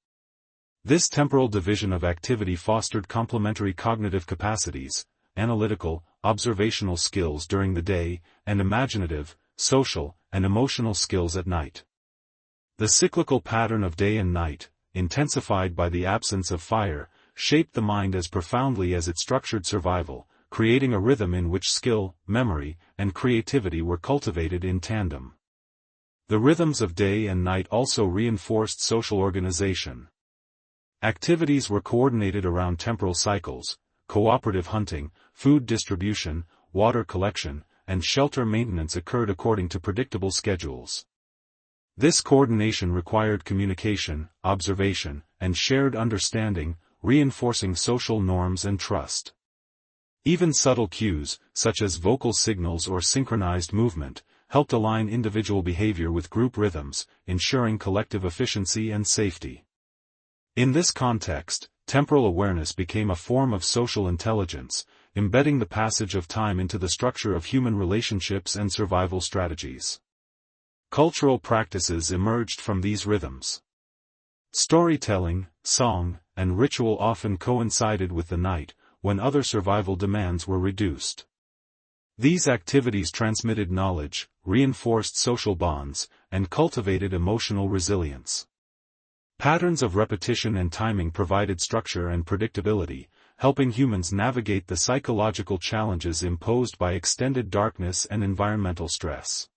This temporal division of activity fostered complementary cognitive capacities, analytical, observational skills during the day, and imaginative, social, and emotional skills at night. The cyclical pattern of day and night, intensified by the absence of fire, shaped the mind as profoundly as it structured survival, creating a rhythm in which skill, memory, and creativity were cultivated in tandem. The rhythms of day and night also reinforced social organization. Activities were coordinated around temporal cycles, cooperative hunting, food distribution, water collection, and shelter maintenance occurred according to predictable schedules. This coordination required communication, observation, and shared understanding, reinforcing social norms and trust. Even subtle cues, such as vocal signals or synchronized movement, helped align individual behavior with group rhythms, ensuring collective efficiency and safety. In this context, temporal awareness became a form of social intelligence, embedding the passage of time into the structure of human relationships and survival strategies. Cultural practices emerged from these rhythms. Storytelling, song, and ritual often coincided with the night, when other survival demands were reduced. These activities transmitted knowledge, reinforced social bonds, and cultivated emotional resilience. Patterns of repetition and timing provided structure and predictability, helping humans navigate the psychological challenges imposed by extended darkness and environmental stress.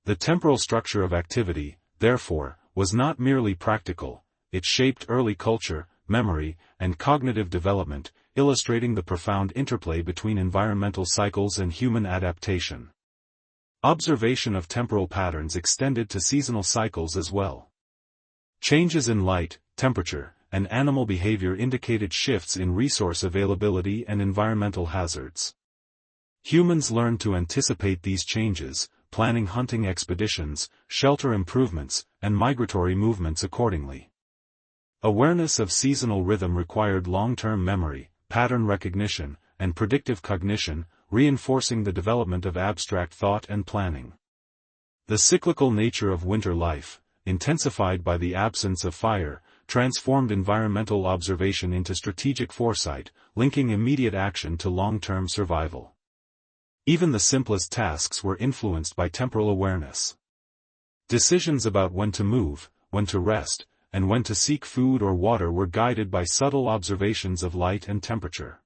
The temporal structure of activity, therefore, was not merely practical, it shaped early culture, memory, and cognitive development, illustrating the profound interplay between environmental cycles and human adaptation. Observation of temporal patterns extended to seasonal cycles as well. Changes in light, temperature, and animal behavior indicated shifts in resource availability and environmental hazards. Humans learned to anticipate these changes, planning hunting expeditions, shelter improvements, and migratory movements accordingly. Awareness of seasonal rhythm required long-term memory, pattern recognition, and predictive cognition, reinforcing the development of abstract thought and planning. The cyclical nature of winter life, intensified by the absence of fire, transformed environmental observation into strategic foresight, linking immediate action to long-term survival. Even the simplest tasks were influenced by temporal awareness. Decisions about when to move, when to rest, and when to seek food or water were guided by subtle observations of light and temperature.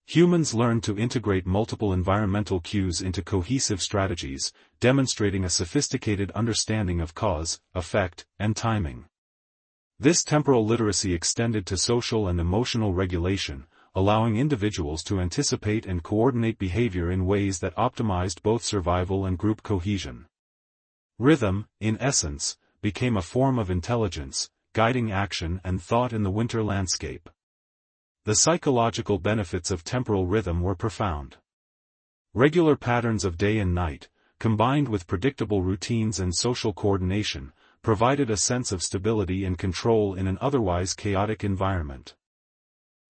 Humans learned to integrate multiple environmental cues into cohesive strategies, demonstrating a sophisticated understanding of cause, effect, and timing. This temporal literacy extended to social and emotional regulation, allowing individuals to anticipate and coordinate behavior in ways that optimized both survival and group cohesion. Rhythm, in essence, became a form of intelligence, guiding action and thought in the winter landscape. The psychological benefits of temporal rhythm were profound. Regular patterns of day and night, combined with predictable routines and social coordination, provided a sense of stability and control in an otherwise chaotic environment.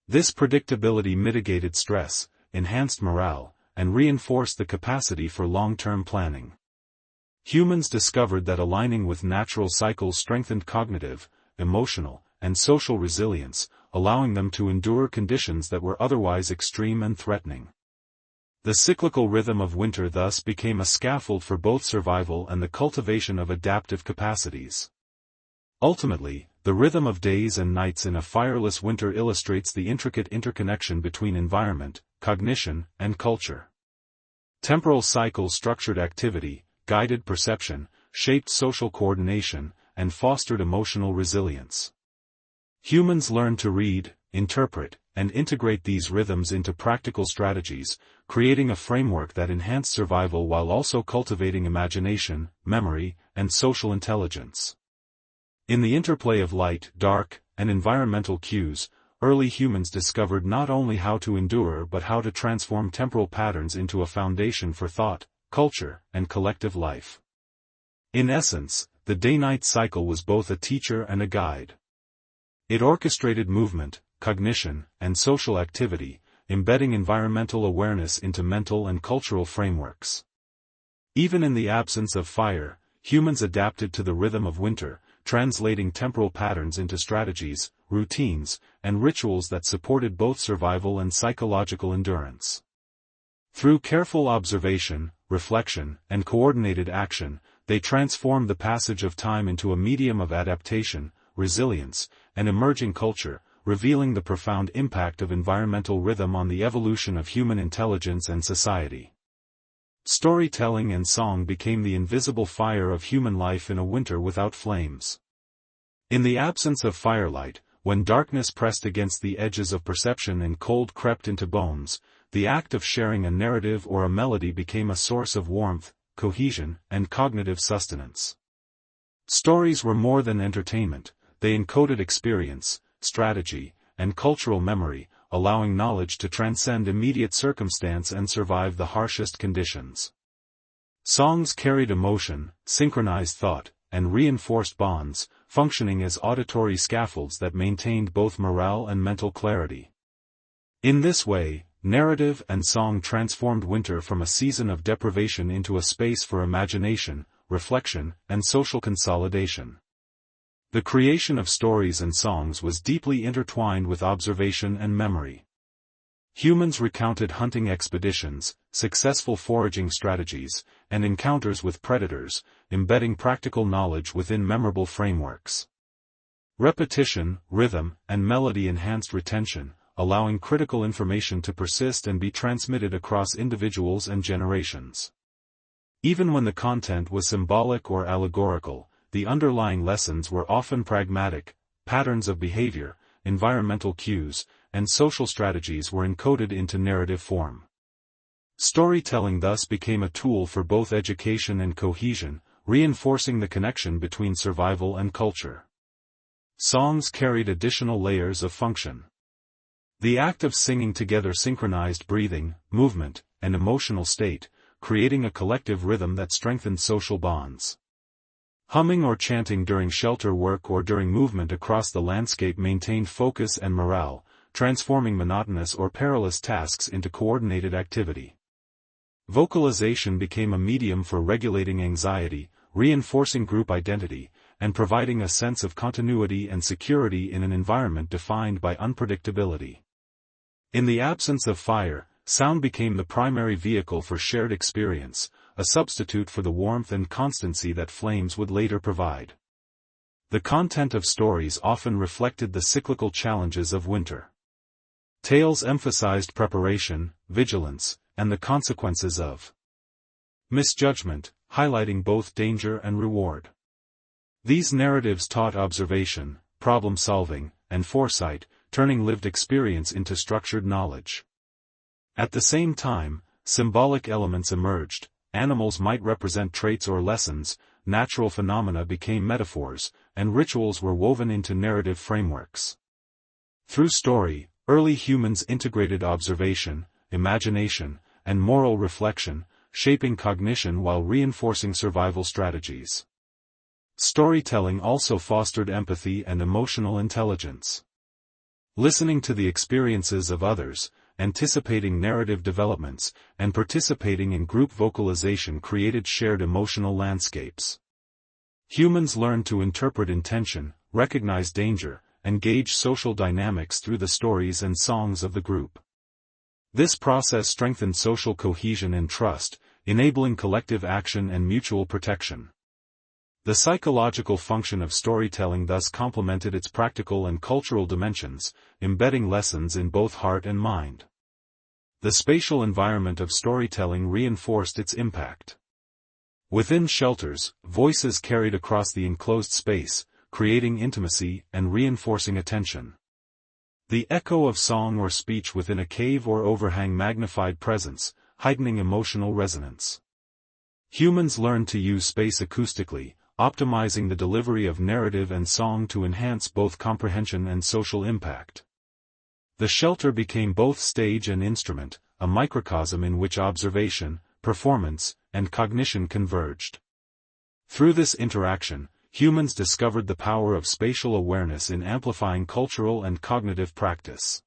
This predictability mitigated stress, enhanced morale, and reinforced the capacity for long-term planning. Humans discovered that aligning with natural cycles strengthened cognitive, emotional, and social resilience, allowing them to endure conditions that were otherwise extreme and threatening. The cyclical rhythm of winter thus became a scaffold for both survival and the cultivation of adaptive capacities. Ultimately, the rhythm of days and nights in a fireless winter illustrates the intricate interconnection between environment, cognition, and culture. Temporal cycles structured activity, guided perception, shaped social coordination, and fostered emotional resilience. Humans learned to read, interpret, and integrate these rhythms into practical strategies, creating a framework that enhanced survival while also cultivating imagination, memory, and social intelligence. In the interplay of light, dark, and environmental cues, early humans discovered not only how to endure but how to transform temporal patterns into a foundation for thought, culture, and collective life. In essence, the day-night cycle was both a teacher and a guide. It orchestrated movement, cognition, and social activity, embedding environmental awareness into mental and cultural frameworks. Even in the absence of fire, humans adapted to the rhythm of winter, translating temporal patterns into strategies, routines, and rituals that supported both survival and psychological endurance. Through careful observation, reflection, and coordinated action, they transformed the passage of time into a medium of adaptation, resilience, and emerging culture, revealing the profound impact of environmental rhythm on the evolution of human intelligence and society. Storytelling and song became the invisible fire of human life in a winter without flames. In the absence of firelight, when darkness pressed against the edges of perception and cold crept into bones, the act of sharing a narrative or a melody became a source of warmth, cohesion, and cognitive sustenance. Stories were more than entertainment, they encoded experience, strategy, and cultural memory, allowing knowledge to transcend immediate circumstance and survive the harshest conditions. Songs carried emotion, synchronized thought, and reinforced bonds, functioning as auditory scaffolds that maintained both morale and mental clarity. In this way, narrative and song transformed winter from a season of deprivation into a space for imagination, reflection, and social consolidation. The creation of stories and songs was deeply intertwined with observation and memory. Humans recounted hunting expeditions, successful foraging strategies, and encounters with predators, embedding practical knowledge within memorable frameworks. Repetition, rhythm, and melody enhanced retention, allowing critical information to persist and be transmitted across individuals and generations. Even when the content was symbolic or allegorical, the underlying lessons were often pragmatic. Patterns of behavior, environmental cues, and social strategies were encoded into narrative form. Storytelling thus became a tool for both education and cohesion, reinforcing the connection between survival and culture. Songs carried additional layers of function. The act of singing together synchronized breathing, movement, and emotional state, creating a collective rhythm that strengthened social bonds. Humming or chanting during shelter work or during movement across the landscape maintained focus and morale, transforming monotonous or perilous tasks into coordinated activity. Vocalization became a medium for regulating anxiety, reinforcing group identity, and providing a sense of continuity and security in an environment defined by unpredictability. In the absence of fire, sound became the primary vehicle for shared experience, a substitute for the warmth and constancy that flames would later provide. The content of stories often reflected the cyclical challenges of winter. Tales emphasized preparation, vigilance, and the consequences of misjudgment, highlighting both danger and reward. These narratives taught observation, problem-solving, and foresight, turning lived experience into structured knowledge. At the same time, symbolic elements emerged. Animals might represent traits or lessons, natural phenomena became metaphors, and rituals were woven into narrative frameworks. Through story, early humans integrated observation, imagination, and moral reflection, shaping cognition while reinforcing survival strategies. Storytelling also fostered empathy and emotional intelligence. Listening to the experiences of others, anticipating narrative developments, and participating in group vocalization created shared emotional landscapes. Humans learned to interpret intention, recognize danger, and gauge social dynamics through the stories and songs of the group. This process strengthened social cohesion and trust, enabling collective action and mutual protection. The psychological function of storytelling thus complemented its practical and cultural dimensions, embedding lessons in both heart and mind. The spatial environment of storytelling reinforced its impact. Within shelters, voices carried across the enclosed space, creating intimacy and reinforcing attention. The echo of song or speech within a cave or overhang magnified presence, heightening emotional resonance. Humans learned to use space acoustically, optimizing the delivery of narrative and song to enhance both comprehension and social impact. The shelter became both stage and instrument, a microcosm in which observation, performance, and cognition converged. Through this interaction, humans discovered the power of spatial awareness in amplifying cultural and cognitive practice.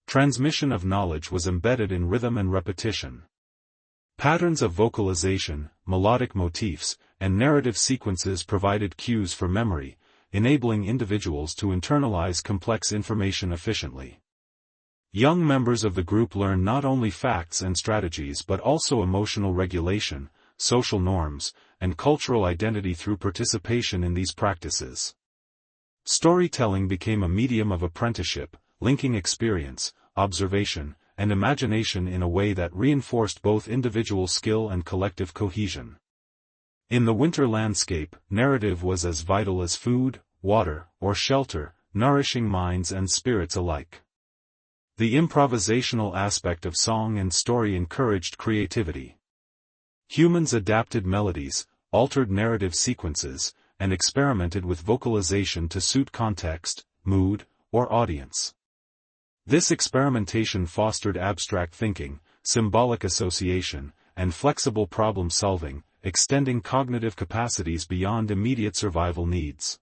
Transmission of knowledge was embedded in rhythm and repetition. Patterns of vocalization, melodic motifs, and narrative sequences provided cues for memory, enabling individuals to internalize complex information efficiently. Young members of the group learn not only facts and strategies but also emotional regulation, social norms, and cultural identity through participation in these practices. Storytelling became a medium of apprenticeship, linking experience, observation, and imagination in a way that reinforced both individual skill and collective cohesion. In the winter landscape, narrative was as vital as food, water, or shelter, nourishing minds and spirits alike. The improvisational aspect of song and story encouraged creativity. Humans adapted melodies, altered narrative sequences, and experimented with vocalization to suit context, mood, or audience. This experimentation fostered abstract thinking, symbolic association, and flexible problem-solving, extending cognitive capacities beyond immediate survival needs.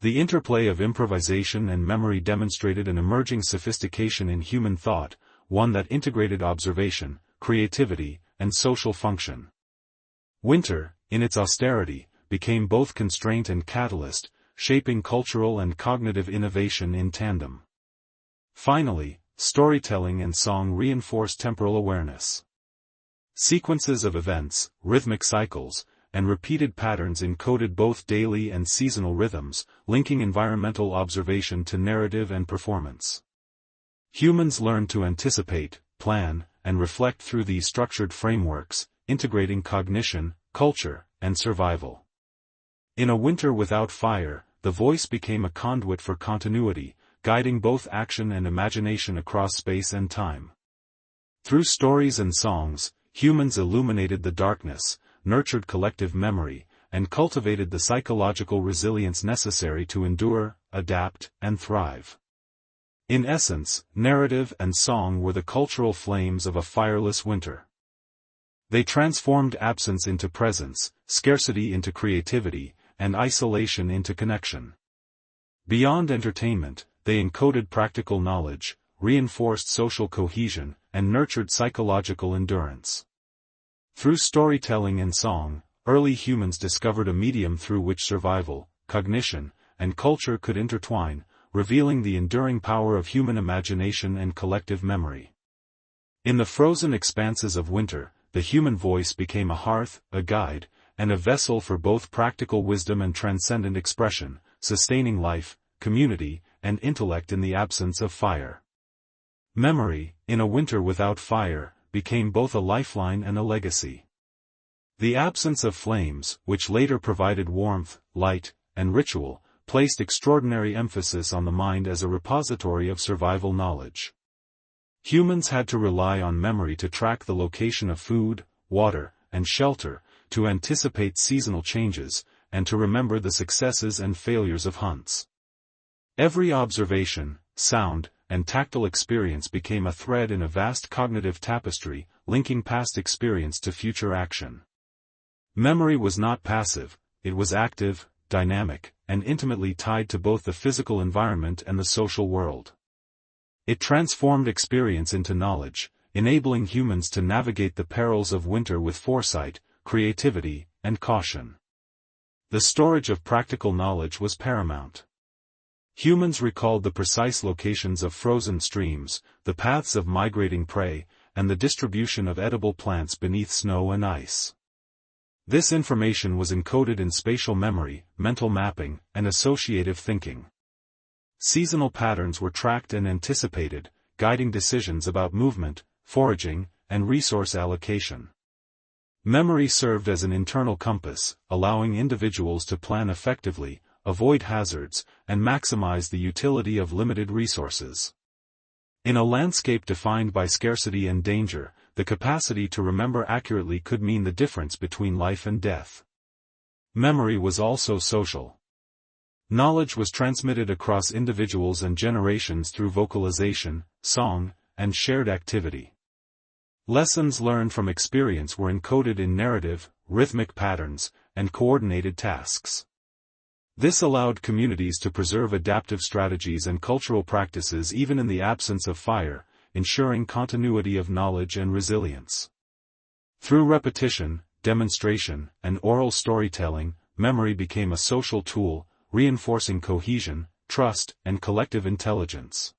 The interplay of improvisation and memory demonstrated an emerging sophistication in human thought, one that integrated observation, creativity, and social function. Winter, in its austerity, became both constraint and catalyst, shaping cultural and cognitive innovation in tandem. Finally, storytelling and song reinforced temporal awareness. Sequences of events, rhythmic cycles, and repeated patterns encoded both daily and seasonal rhythms, linking environmental observation to narrative and performance. Humans learned to anticipate, plan, and reflect through these structured frameworks, integrating cognition, culture, and survival. In a winter without fire, the voice became a conduit for continuity, guiding both action and imagination across space and time. Through stories and songs, humans illuminated the darkness, nurtured collective memory, and cultivated the psychological resilience necessary to endure, adapt, and thrive. In essence, narrative and song were the cultural flames of a fireless winter. They transformed absence into presence, scarcity into creativity, and isolation into connection. Beyond entertainment, they encoded practical knowledge, reinforced social cohesion, and nurtured psychological endurance. Through storytelling and song, early humans discovered a medium through which survival, cognition, and culture could intertwine, revealing the enduring power of human imagination and collective memory. In the frozen expanses of winter, the human voice became a hearth, a guide, and a vessel for both practical wisdom and transcendent expression, sustaining life, community, and intellect in the absence of fire. Memory, in a winter without fire, became both a lifeline and a legacy. The absence of flames, which later provided warmth, light, and ritual, placed extraordinary emphasis on the mind as a repository of survival knowledge. Humans had to rely on memory to track the location of food, water, and shelter, to anticipate seasonal changes, and to remember the successes and failures of hunts. Every observation, sound, and tactile experience became a thread in a vast cognitive tapestry, linking past experience to future action. Memory was not passive, it was active, dynamic, and intimately tied to both the physical environment and the social world. It transformed experience into knowledge, enabling humans to navigate the perils of winter with foresight, creativity, and caution. The storage of practical knowledge was paramount. Humans recalled the precise locations of frozen streams, the paths of migrating prey, and the distribution of edible plants beneath snow and ice. This information was encoded in spatial memory, mental mapping, and associative thinking. Seasonal patterns were tracked and anticipated, guiding decisions about movement, foraging, and resource allocation. Memory served as an internal compass, allowing individuals to plan effectively, avoid hazards, and maximize the utility of limited resources. In a landscape defined by scarcity and danger, the capacity to remember accurately could mean the difference between life and death. Memory was also social. Knowledge was transmitted across individuals and generations through vocalization, song, and shared activity. Lessons learned from experience were encoded in narrative, rhythmic patterns, and coordinated tasks. This allowed communities to preserve adaptive strategies and cultural practices even in the absence of fire, ensuring continuity of knowledge and resilience. Through repetition, demonstration, and oral storytelling, memory became a social tool, reinforcing cohesion, trust, and collective intelligence.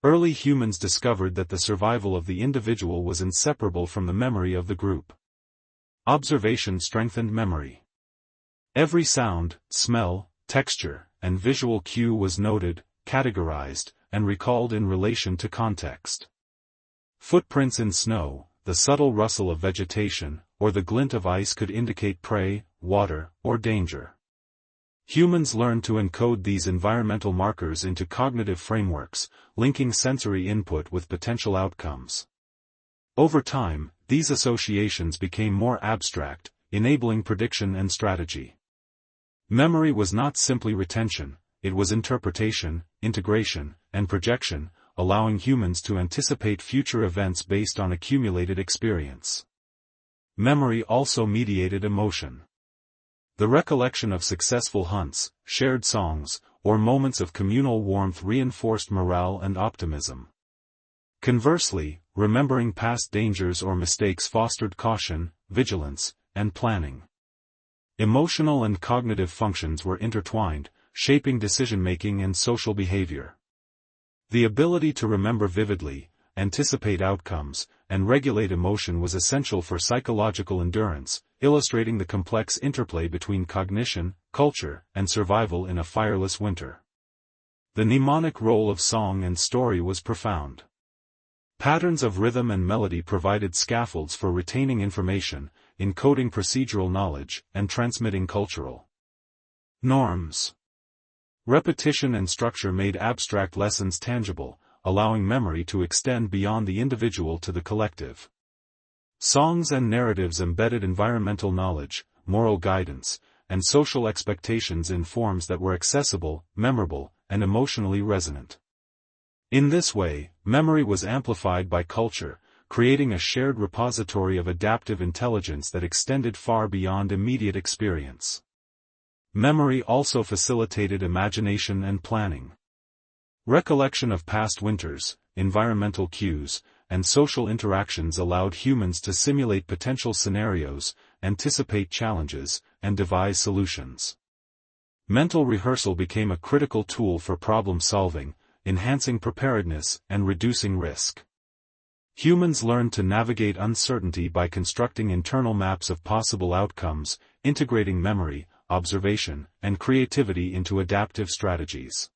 Early humans discovered that the survival of the individual was inseparable from the memory of the group. Observation strengthened memory. Every sound, smell, texture, and visual cue was noted, categorized, and recalled in relation to context. Footprints in snow, the subtle rustle of vegetation, or the glint of ice could indicate prey, water, or danger. Humans learned to encode these environmental markers into cognitive frameworks, linking sensory input with potential outcomes. Over time, these associations became more abstract, enabling prediction and strategy. Memory was not simply retention, it was interpretation, integration, and projection, allowing humans to anticipate future events based on accumulated experience. Memory also mediated emotion. The recollection of successful hunts, shared songs, or moments of communal warmth reinforced morale and optimism. Conversely, remembering past dangers or mistakes fostered caution, vigilance, and planning. Emotional and cognitive functions were intertwined, shaping decision-making and social behavior. The ability to remember vividly, anticipate outcomes, and regulate emotion was essential for psychological endurance, illustrating the complex interplay between cognition, culture, and survival in a fireless winter. The mnemonic role of song and story was profound. Patterns of rhythm and melody provided scaffolds for retaining information, encoding procedural knowledge, and transmitting cultural norms. Repetition and structure made abstract lessons tangible, allowing memory to extend beyond the individual to the collective. Songs and narratives embedded environmental knowledge, moral guidance, and social expectations in forms that were accessible, memorable, and emotionally resonant. In this way, memory was amplified by culture, creating a shared repository of adaptive intelligence that extended far beyond immediate experience. Memory also facilitated imagination and planning. Recollection of past winters, environmental cues, and social interactions allowed humans to simulate potential scenarios, anticipate challenges, and devise solutions. Mental rehearsal became a critical tool for problem-solving, enhancing preparedness and reducing risk. Humans learned to navigate uncertainty by constructing internal maps of possible outcomes, integrating memory, observation, and creativity into adaptive strategies.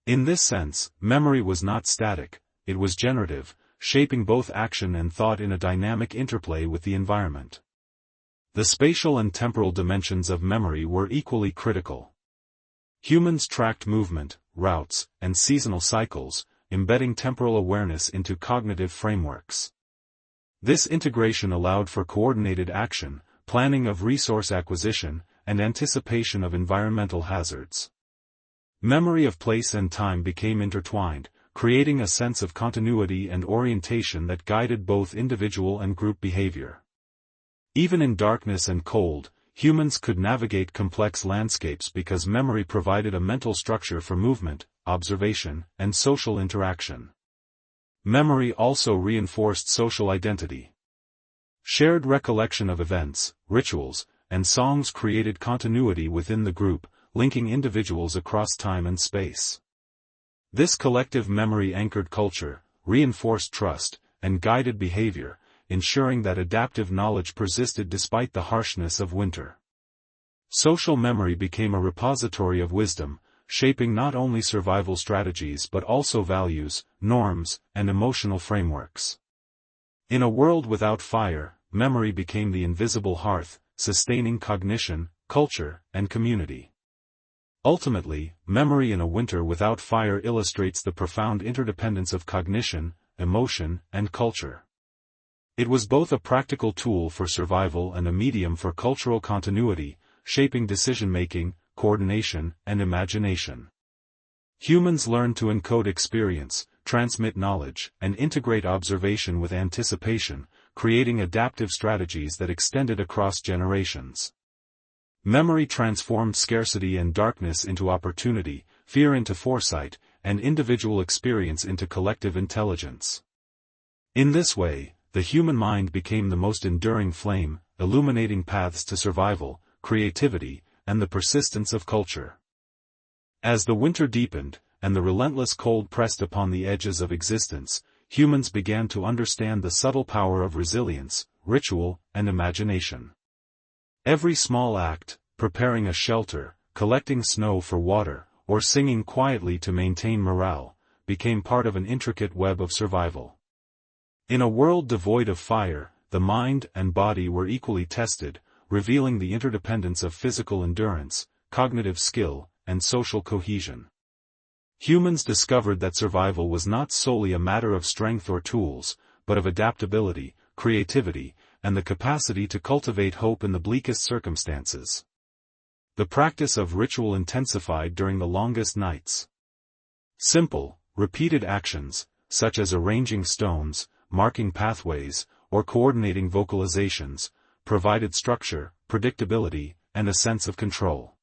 In this sense, memory was not static, it was generative, shaping both action and thought in a dynamic interplay with the environment. The spatial and temporal dimensions of memory were equally critical. Humans tracked movement, routes, and seasonal cycles, embedding temporal awareness into cognitive frameworks. This integration allowed for coordinated action, planning of resource acquisition, and anticipation of environmental hazards. Memory of place and time became intertwined, creating a sense of continuity and orientation that guided both individual and group behavior. Even in darkness and cold, humans could navigate complex landscapes because memory provided a mental structure for movement, observation, and social interaction. Memory also reinforced social identity. Shared recollection of events, rituals, and songs created continuity within the group, linking individuals across time and space. This collective memory anchored culture, reinforced trust, and guided behavior, ensuring that adaptive knowledge persisted despite the harshness of winter. Social memory became a repository of wisdom, shaping not only survival strategies but also values, norms, and emotional frameworks. In a world without fire, memory became the invisible hearth, sustaining cognition, culture, and community. Ultimately, memory in a winter without fire illustrates the profound interdependence of cognition, emotion, and culture. It was both a practical tool for survival and a medium for cultural continuity, shaping decision-making, coordination, and imagination. Humans learned to encode experience, transmit knowledge, and integrate observation with anticipation, creating adaptive strategies that extended across generations. Memory transformed scarcity and darkness into opportunity, fear into foresight, and individual experience into collective intelligence. In this way, the human mind became the most enduring flame, illuminating paths to survival, creativity, and the persistence of culture. As the winter deepened, and the relentless cold pressed upon the edges of existence, humans began to understand the subtle power of resilience, ritual, and imagination. Every small act, preparing a shelter, collecting snow for water, or singing quietly to maintain morale, became part of an intricate web of survival. In a world devoid of fire, the mind and body were equally tested, revealing the interdependence of physical endurance, cognitive skill, and social cohesion. Humans discovered that survival was not solely a matter of strength or tools, but of adaptability, creativity, and the capacity to cultivate hope in the bleakest circumstances. The practice of ritual intensified during the longest nights. Simple, repeated actions, such as arranging stones, marking pathways, or coordinating vocalizations, provided structure, predictability, and a sense of control.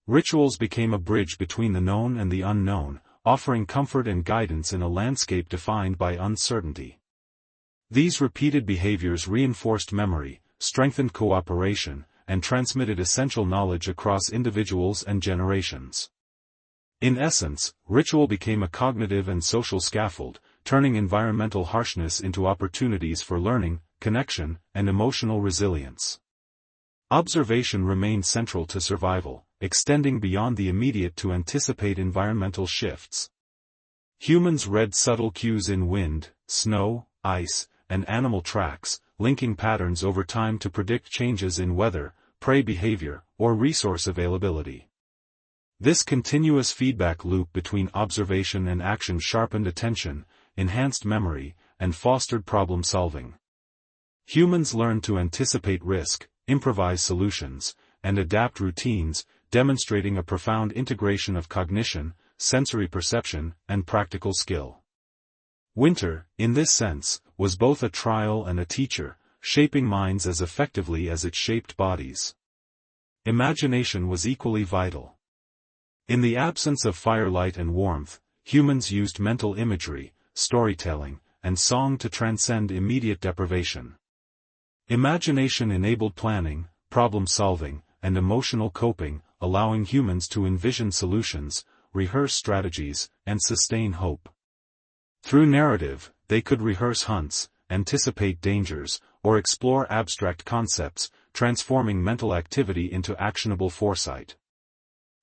Rituals became a bridge between the known and the unknown, offering comfort and guidance in a landscape defined by uncertainty. These repeated behaviors reinforced memory, strengthened cooperation, and transmitted essential knowledge across individuals and generations. In essence, ritual became a cognitive and social scaffold, turning environmental harshness into opportunities for learning, connection, and emotional resilience. Observation remained central to survival, extending beyond the immediate to anticipate environmental shifts. Humans read subtle cues in wind, snow, ice, and animal tracks, linking patterns over time to predict changes in weather, prey behavior, or resource availability. This continuous feedback loop between observation and action sharpened attention, enhanced memory, and fostered problem-solving. Humans learned to anticipate risk, improvise solutions, and adapt routines, demonstrating a profound integration of cognition, sensory perception, and practical skill. Winter, in this sense, was both a trial and a teacher, shaping minds as effectively as it shaped bodies. Imagination was equally vital. In the absence of firelight and warmth, humans used mental imagery, storytelling, and song to transcend immediate deprivation. Imagination enabled planning, problem-solving, and emotional coping, allowing humans to envision solutions, rehearse strategies, and sustain hope. Through narrative, they could rehearse hunts, anticipate dangers, or explore abstract concepts, transforming mental activity into actionable foresight.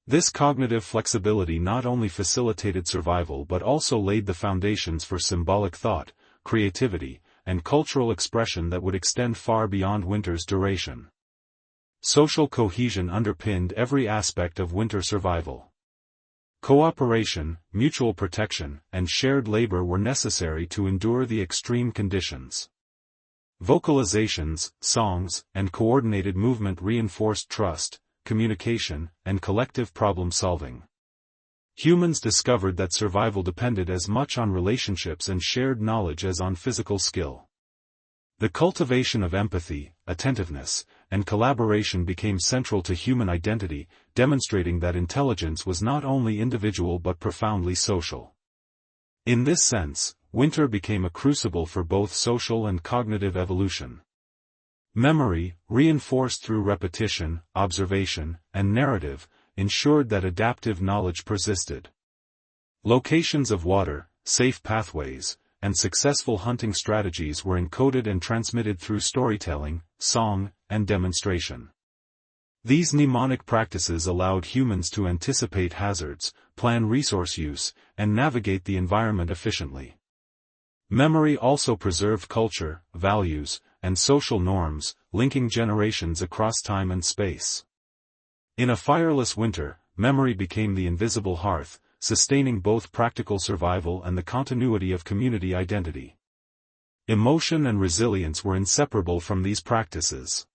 This cognitive flexibility not only facilitated survival but also laid the foundations for symbolic thought, creativity, and cultural expression that would extend far beyond winter's duration. Social cohesion underpinned every aspect of winter survival. Cooperation, mutual protection, and shared labor were necessary to endure the extreme conditions. Vocalizations, songs, and coordinated movement reinforced trust, communication, and collective problem-solving. Humans discovered that survival depended as much on relationships and shared knowledge as on physical skill. The cultivation of empathy, attentiveness, and collaboration became central to human identity, demonstrating that intelligence was not only individual but profoundly social. In this sense, winter became a crucible for both social and cognitive evolution. Memory, reinforced through repetition, observation, and narrative, ensured that adaptive knowledge persisted. Locations of water, safe pathways, and successful hunting strategies were encoded and transmitted through storytelling, song, and demonstration. These mnemonic practices allowed humans to anticipate hazards, plan resource use, and navigate the environment efficiently. Memory also preserved culture, values, and social norms, linking generations across time and space. In a fireless winter, memory became the invisible hearth, sustaining both practical survival and the continuity of community identity. Emotion and resilience were inseparable from these practices.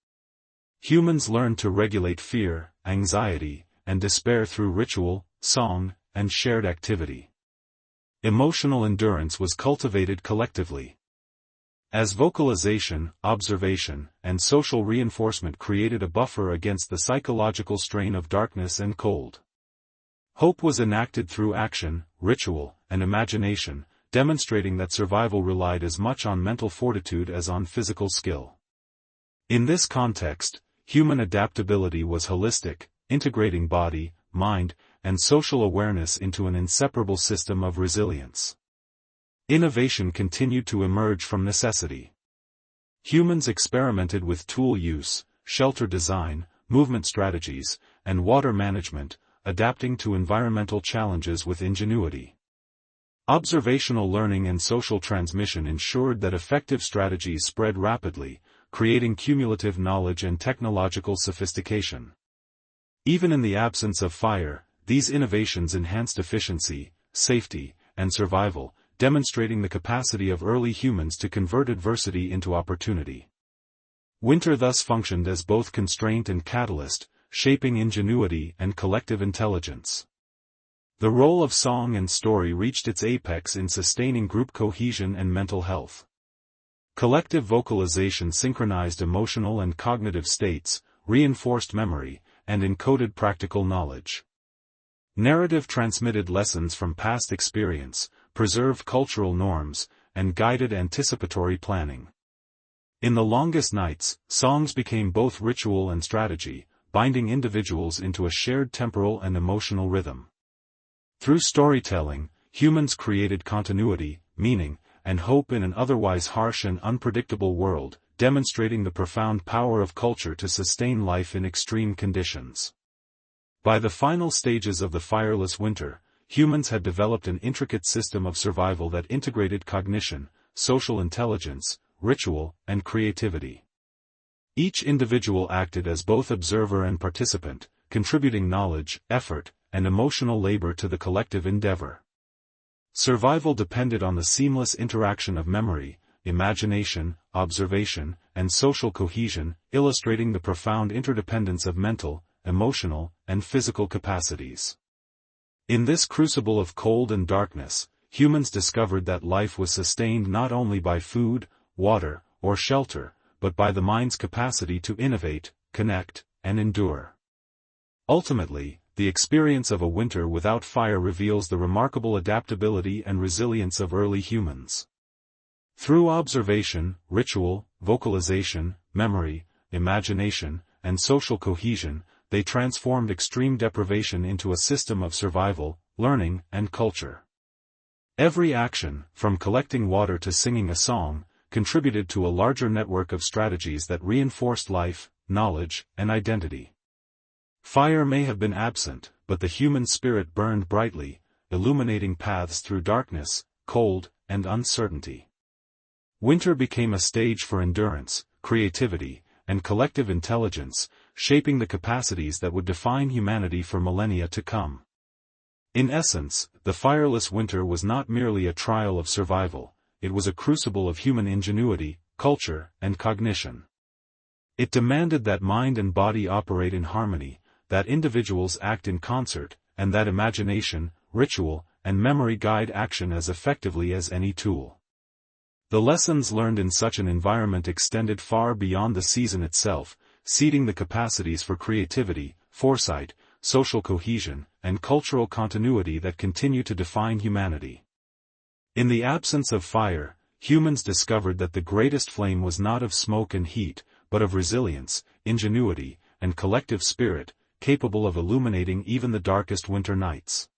Humans learned to regulate fear, anxiety, and despair through ritual, song, and shared activity. Emotional endurance was cultivated collectively. As vocalization, observation, and social reinforcement created a buffer against the psychological strain of darkness and cold. Hope was enacted through action, ritual, and imagination, demonstrating that survival relied as much on mental fortitude as on physical skill. In this context, human adaptability was holistic, integrating body, mind, and social awareness into an inseparable system of resilience. Innovation continued to emerge from necessity. Humans experimented with tool use, shelter design, movement strategies, and water management, adapting to environmental challenges with ingenuity. Observational learning and social transmission ensured that effective strategies spread rapidly, creating cumulative knowledge and technological sophistication. Even in the absence of fire, these innovations enhanced efficiency, safety, and survival, demonstrating the capacity of early humans to convert adversity into opportunity. Winter thus functioned as both constraint and catalyst, shaping ingenuity and collective intelligence. The role of song and story reached its apex in sustaining group cohesion and mental health. Collective vocalization synchronized emotional and cognitive states, reinforced memory, and encoded practical knowledge. Narrative transmitted lessons from past experience, preserved cultural norms, and guided anticipatory planning. In the longest nights, songs became both ritual and strategy, binding individuals into a shared temporal and emotional rhythm. Through storytelling, humans created continuity, meaning, and hope in an otherwise harsh and unpredictable world, demonstrating the profound power of culture to sustain life in extreme conditions. By the final stages of the fireless winter, humans had developed an intricate system of survival that integrated cognition, social intelligence, ritual, and creativity. Each individual acted as both observer and participant, contributing knowledge, effort, and emotional labor to the collective endeavor. Survival depended on the seamless interaction of memory, imagination, observation, and social cohesion, illustrating the profound interdependence of mental, emotional, and physical capacities. In this crucible of cold and darkness, humans discovered that life was sustained not only by food, water, or shelter, but by the mind's capacity to innovate, connect, and endure. Ultimately, the experience of a winter without fire reveals the remarkable adaptability and resilience of early humans. Through observation, ritual, vocalization, memory, imagination, and social cohesion, they transformed extreme deprivation into a system of survival, learning, and culture. Every action, from collecting water to singing a song, contributed to a larger network of strategies that reinforced life, knowledge, and identity. Fire may have been absent, but the human spirit burned brightly, illuminating paths through darkness, cold, and uncertainty. Winter became a stage for endurance, creativity, and collective intelligence, shaping the capacities that would define humanity for millennia to come. In essence, the fireless winter was not merely a trial of survival, it was a crucible of human ingenuity, culture, and cognition. It demanded that mind and body operate in harmony, that individuals act in concert, and that imagination, ritual, and memory guide action as effectively as any tool. The lessons learned in such an environment extended far beyond the season itself, seeding the capacities for creativity, foresight, social cohesion, and cultural continuity that continue to define humanity. In the absence of fire, humans discovered that the greatest flame was not of smoke and heat, but of resilience, ingenuity, and collective spirit, capable of illuminating even the darkest winter nights.